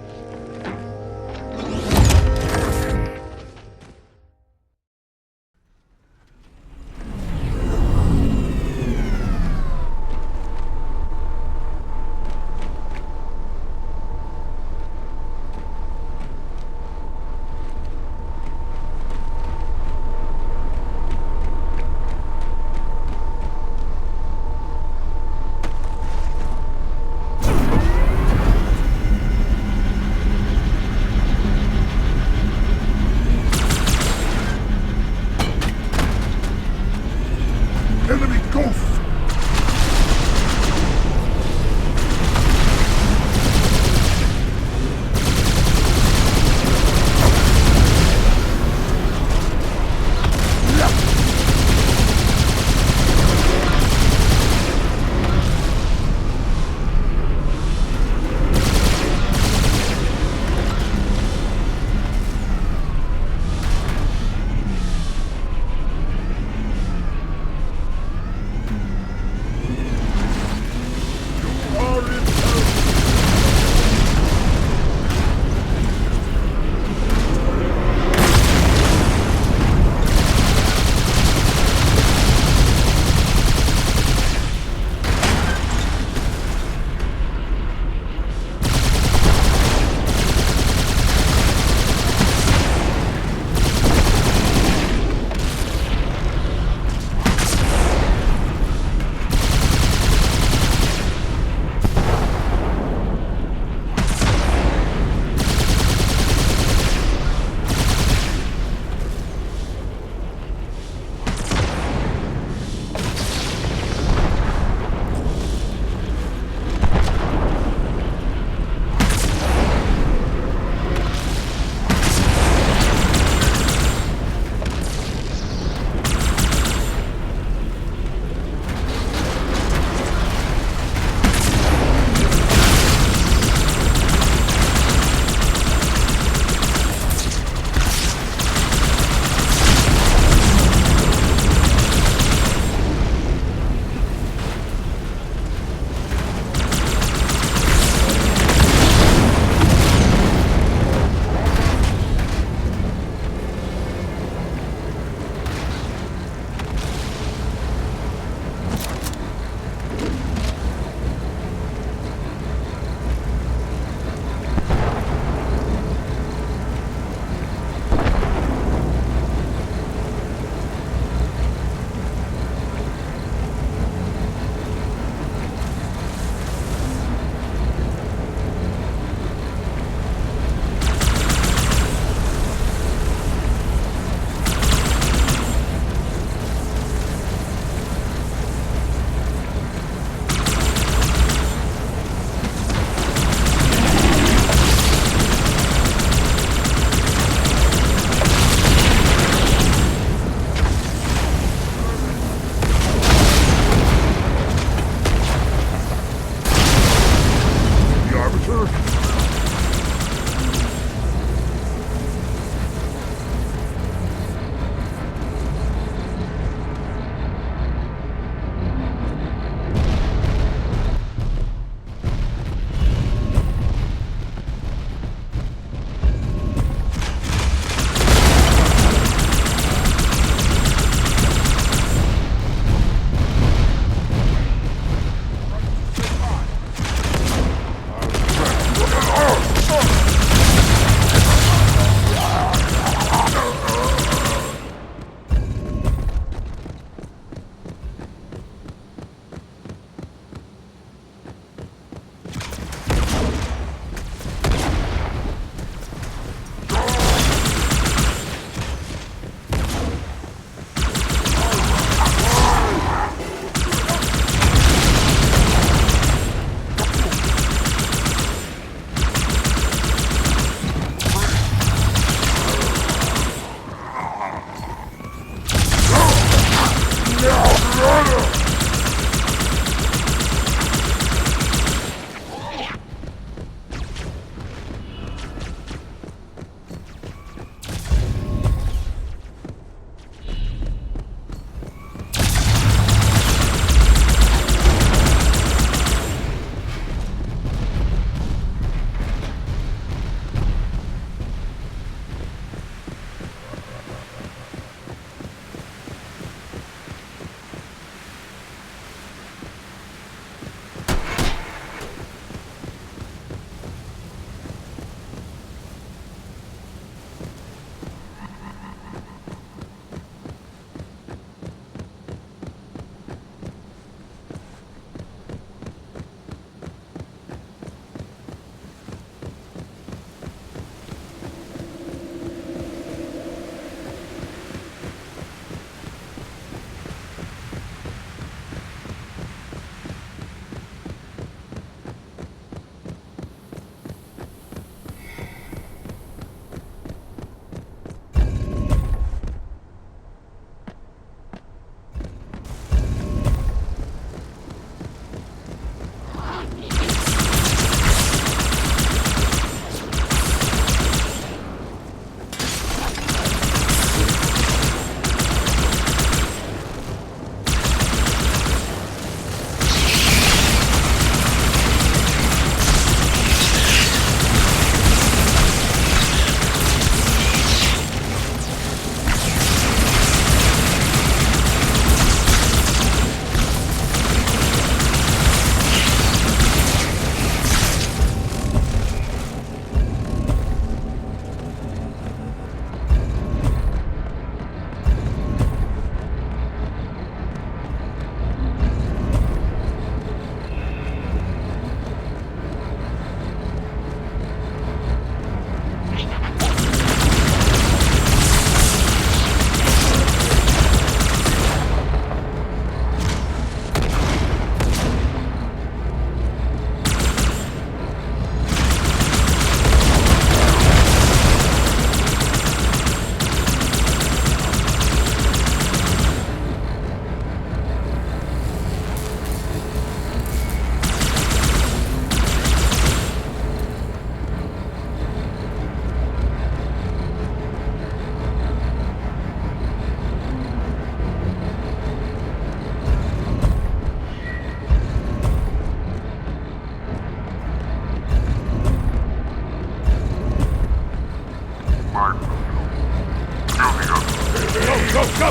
Go, go!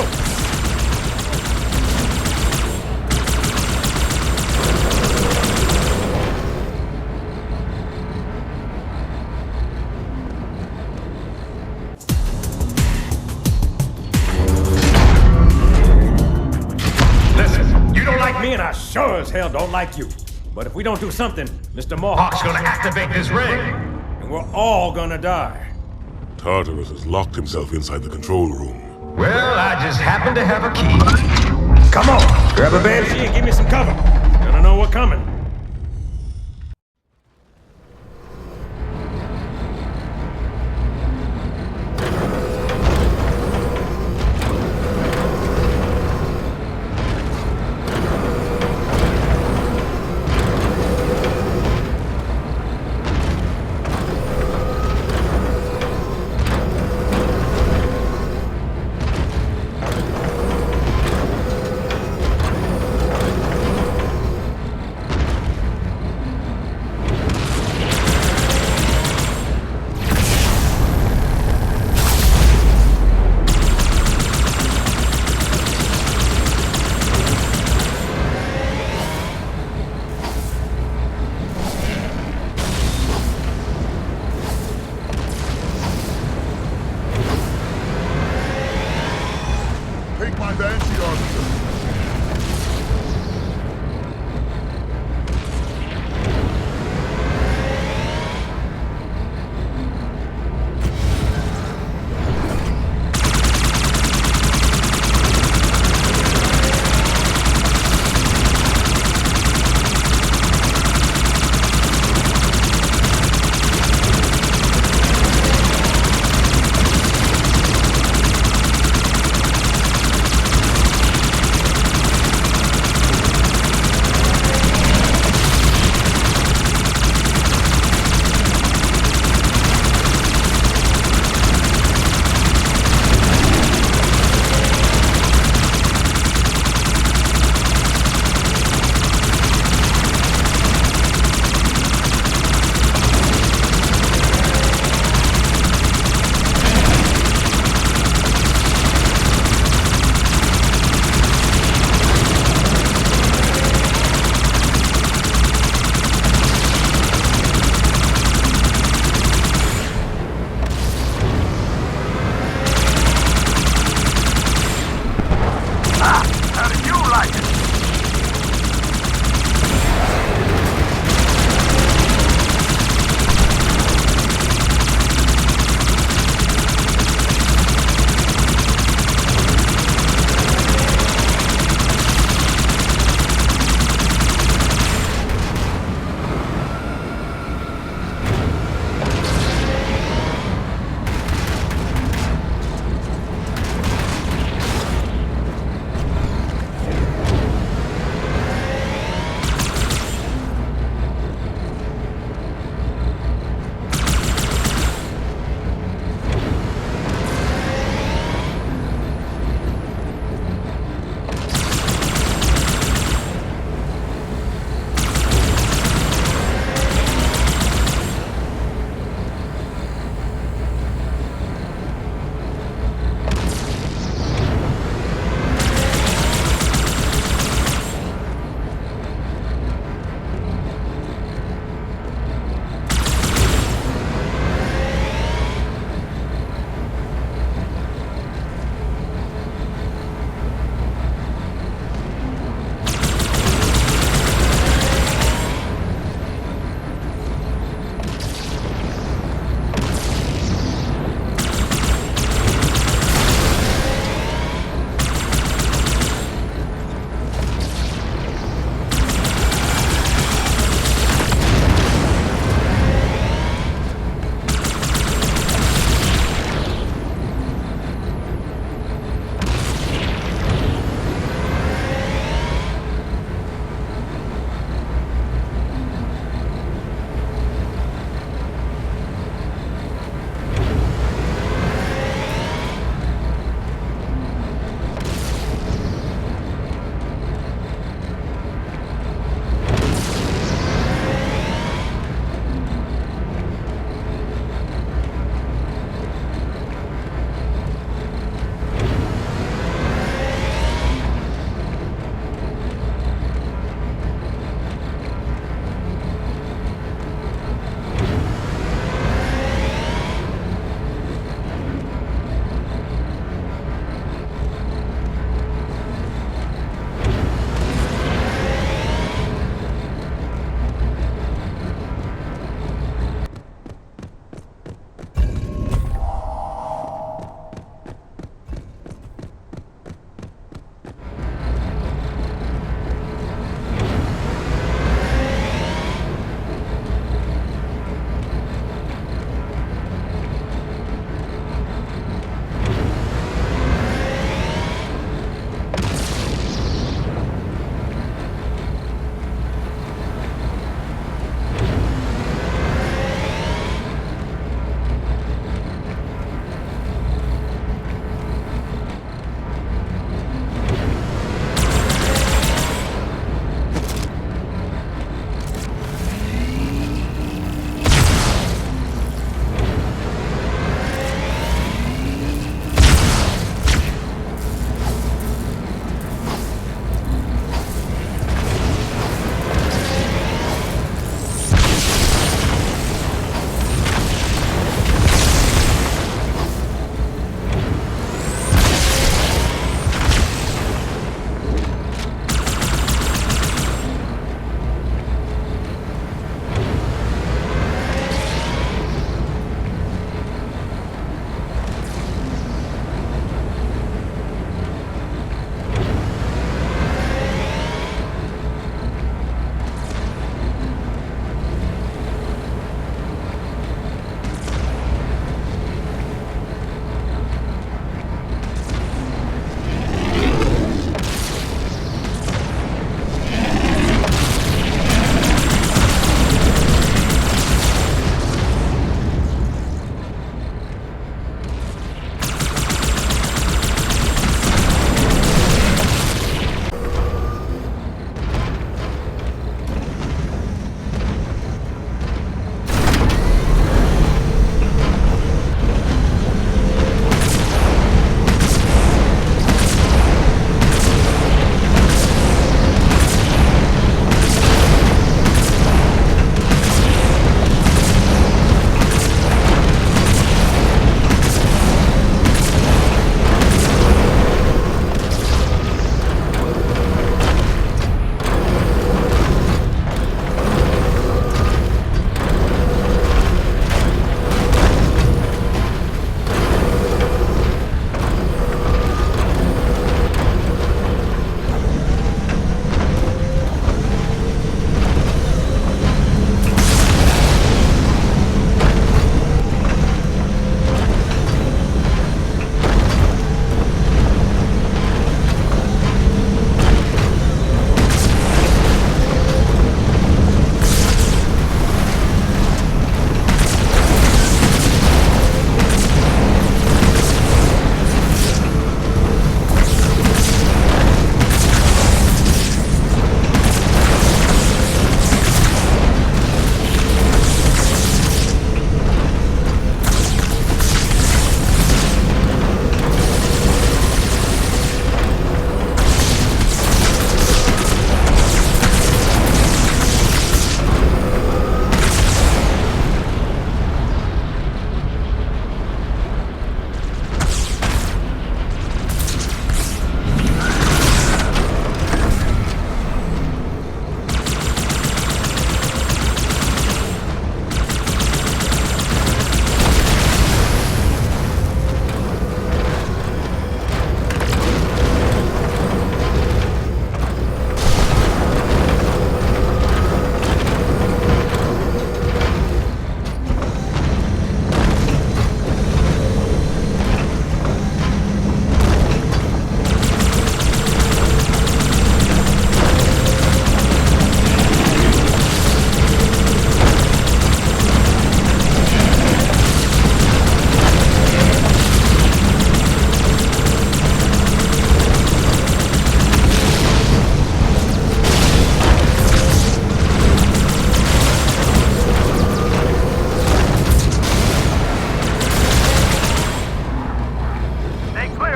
Listen, you don't like me and I sure as hell don't like you. But if we don't do something, Mr. Mohawk's gonna activate this ring. And we're all gonna die. Tartarus has locked himself inside the control room. Well, I just happen to have a key. Come on, grab a banshee and give me some cover. Gonna know what's coming.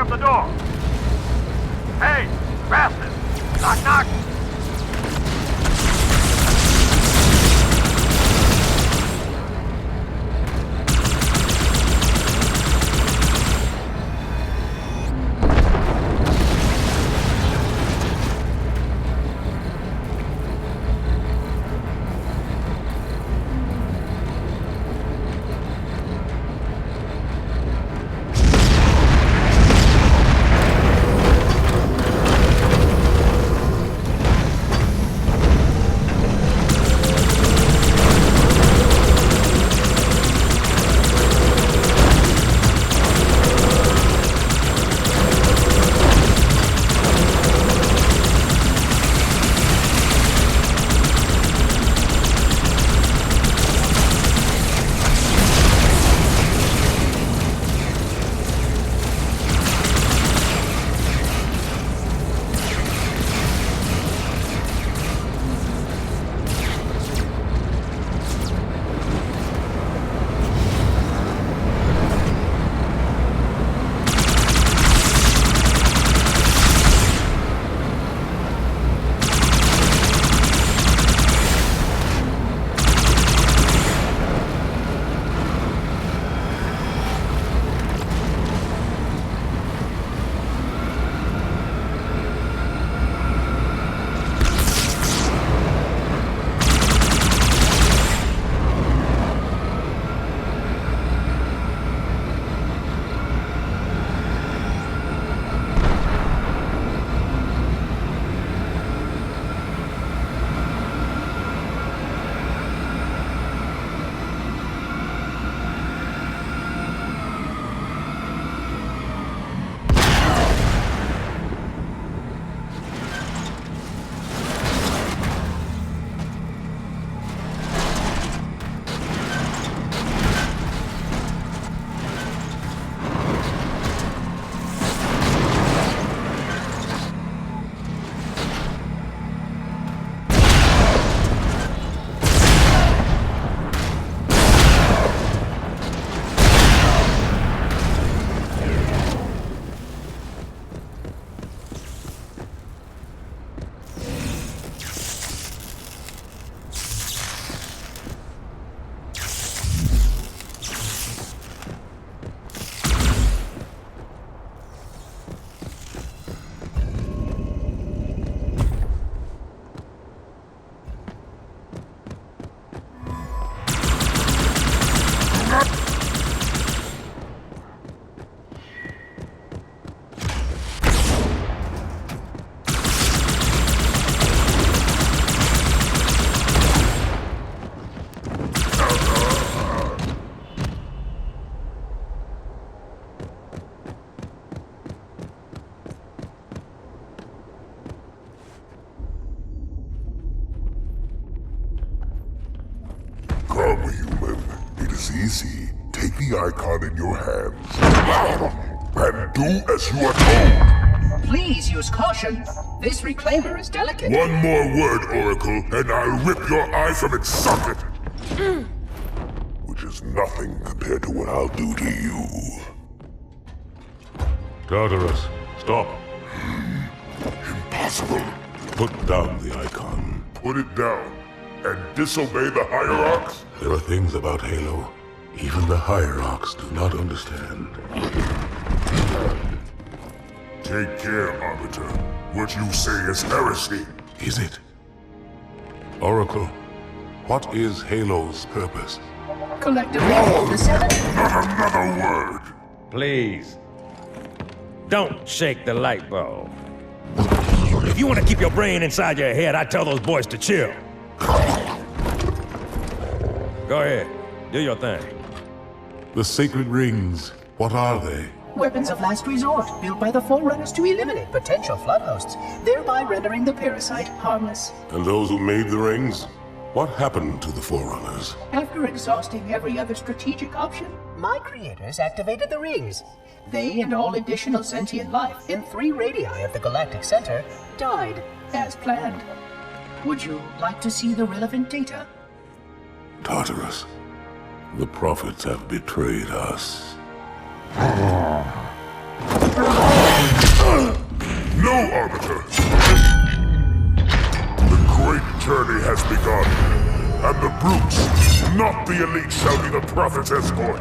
up the door. Hey, fasten. Knock, knock. easy. Take the icon in your hands and do as you are told. Please use caution. This reclaimer is delicate. One more word, Oracle, and I'll rip your eye from its socket. Which is nothing compared to what I'll do to you. Tartarus, stop. Impossible. Put down the icon. Put it down and disobey the Hierarchs? There are things about Halo even the Hierarchs do not understand. Take care, Arbiter. What you say is heresy. Is it? Oracle, what is Halo's purpose? Collectively, the seven. Not another word. Please. Don't shake the light bulb. If you want to keep your brain inside your head, I tell those boys to chill. Go ahead. Do your thing. The sacred rings, what are they? Weapons of last resort, built by the Forerunners to eliminate potential flood hosts, thereby rendering the parasite harmless. And those who made the rings? What happened to the Forerunners? After exhausting every other strategic option, my creators activated the rings. They and all additional sentient life in 3 radii of the galactic center died as planned. Would you like to see the relevant data? Tartarus, the prophets have betrayed us. Arbiter. The great journey has begun, and the brutes, not the elite, shall be the Prophet's escort.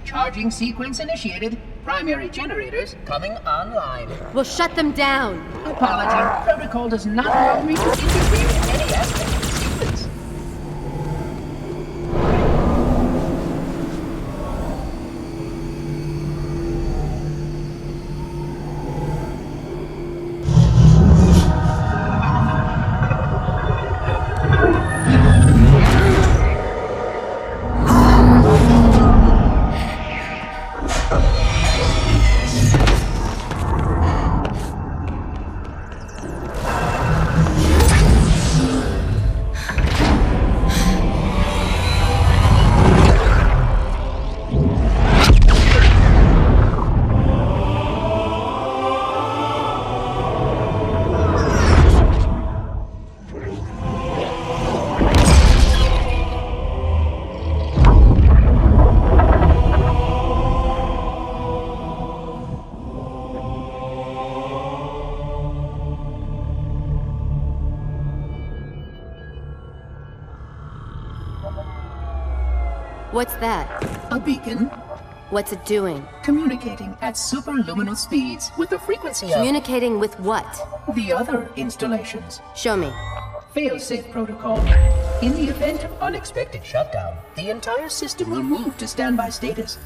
Charging sequence initiated. Primary generators coming online. We'll shut them down. Apology. Protocol does not allow me to interfere in any aspect of the sequence. What's that? A beacon. What's it doing? Communicating at superluminal speeds with the frequency of... Communicating with what? The other installations. Show me. Fail-safe protocol. In the event of unexpected shutdown, the entire system will move to standby status.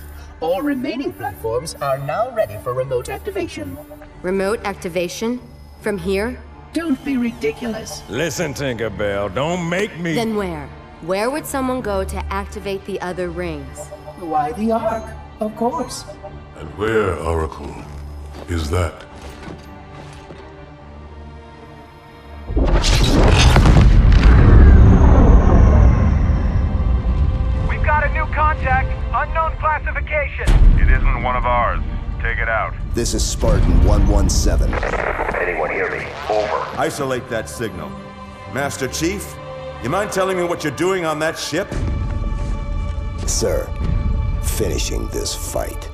All remaining platforms are now ready for remote activation. Remote activation? From here? Don't be ridiculous. Listen, Tinkerbell, don't make me... Then where? Where would someone go to activate the other rings? Why the Ark, of course. And where, Oracle, is that? We've got a new contact, unknown classification. It isn't one of ours. Take it out. This is Spartan 117. Anyone hear me? Over. Isolate that signal. Master Chief, you mind telling me what you're doing on that ship? Sir, finishing this fight.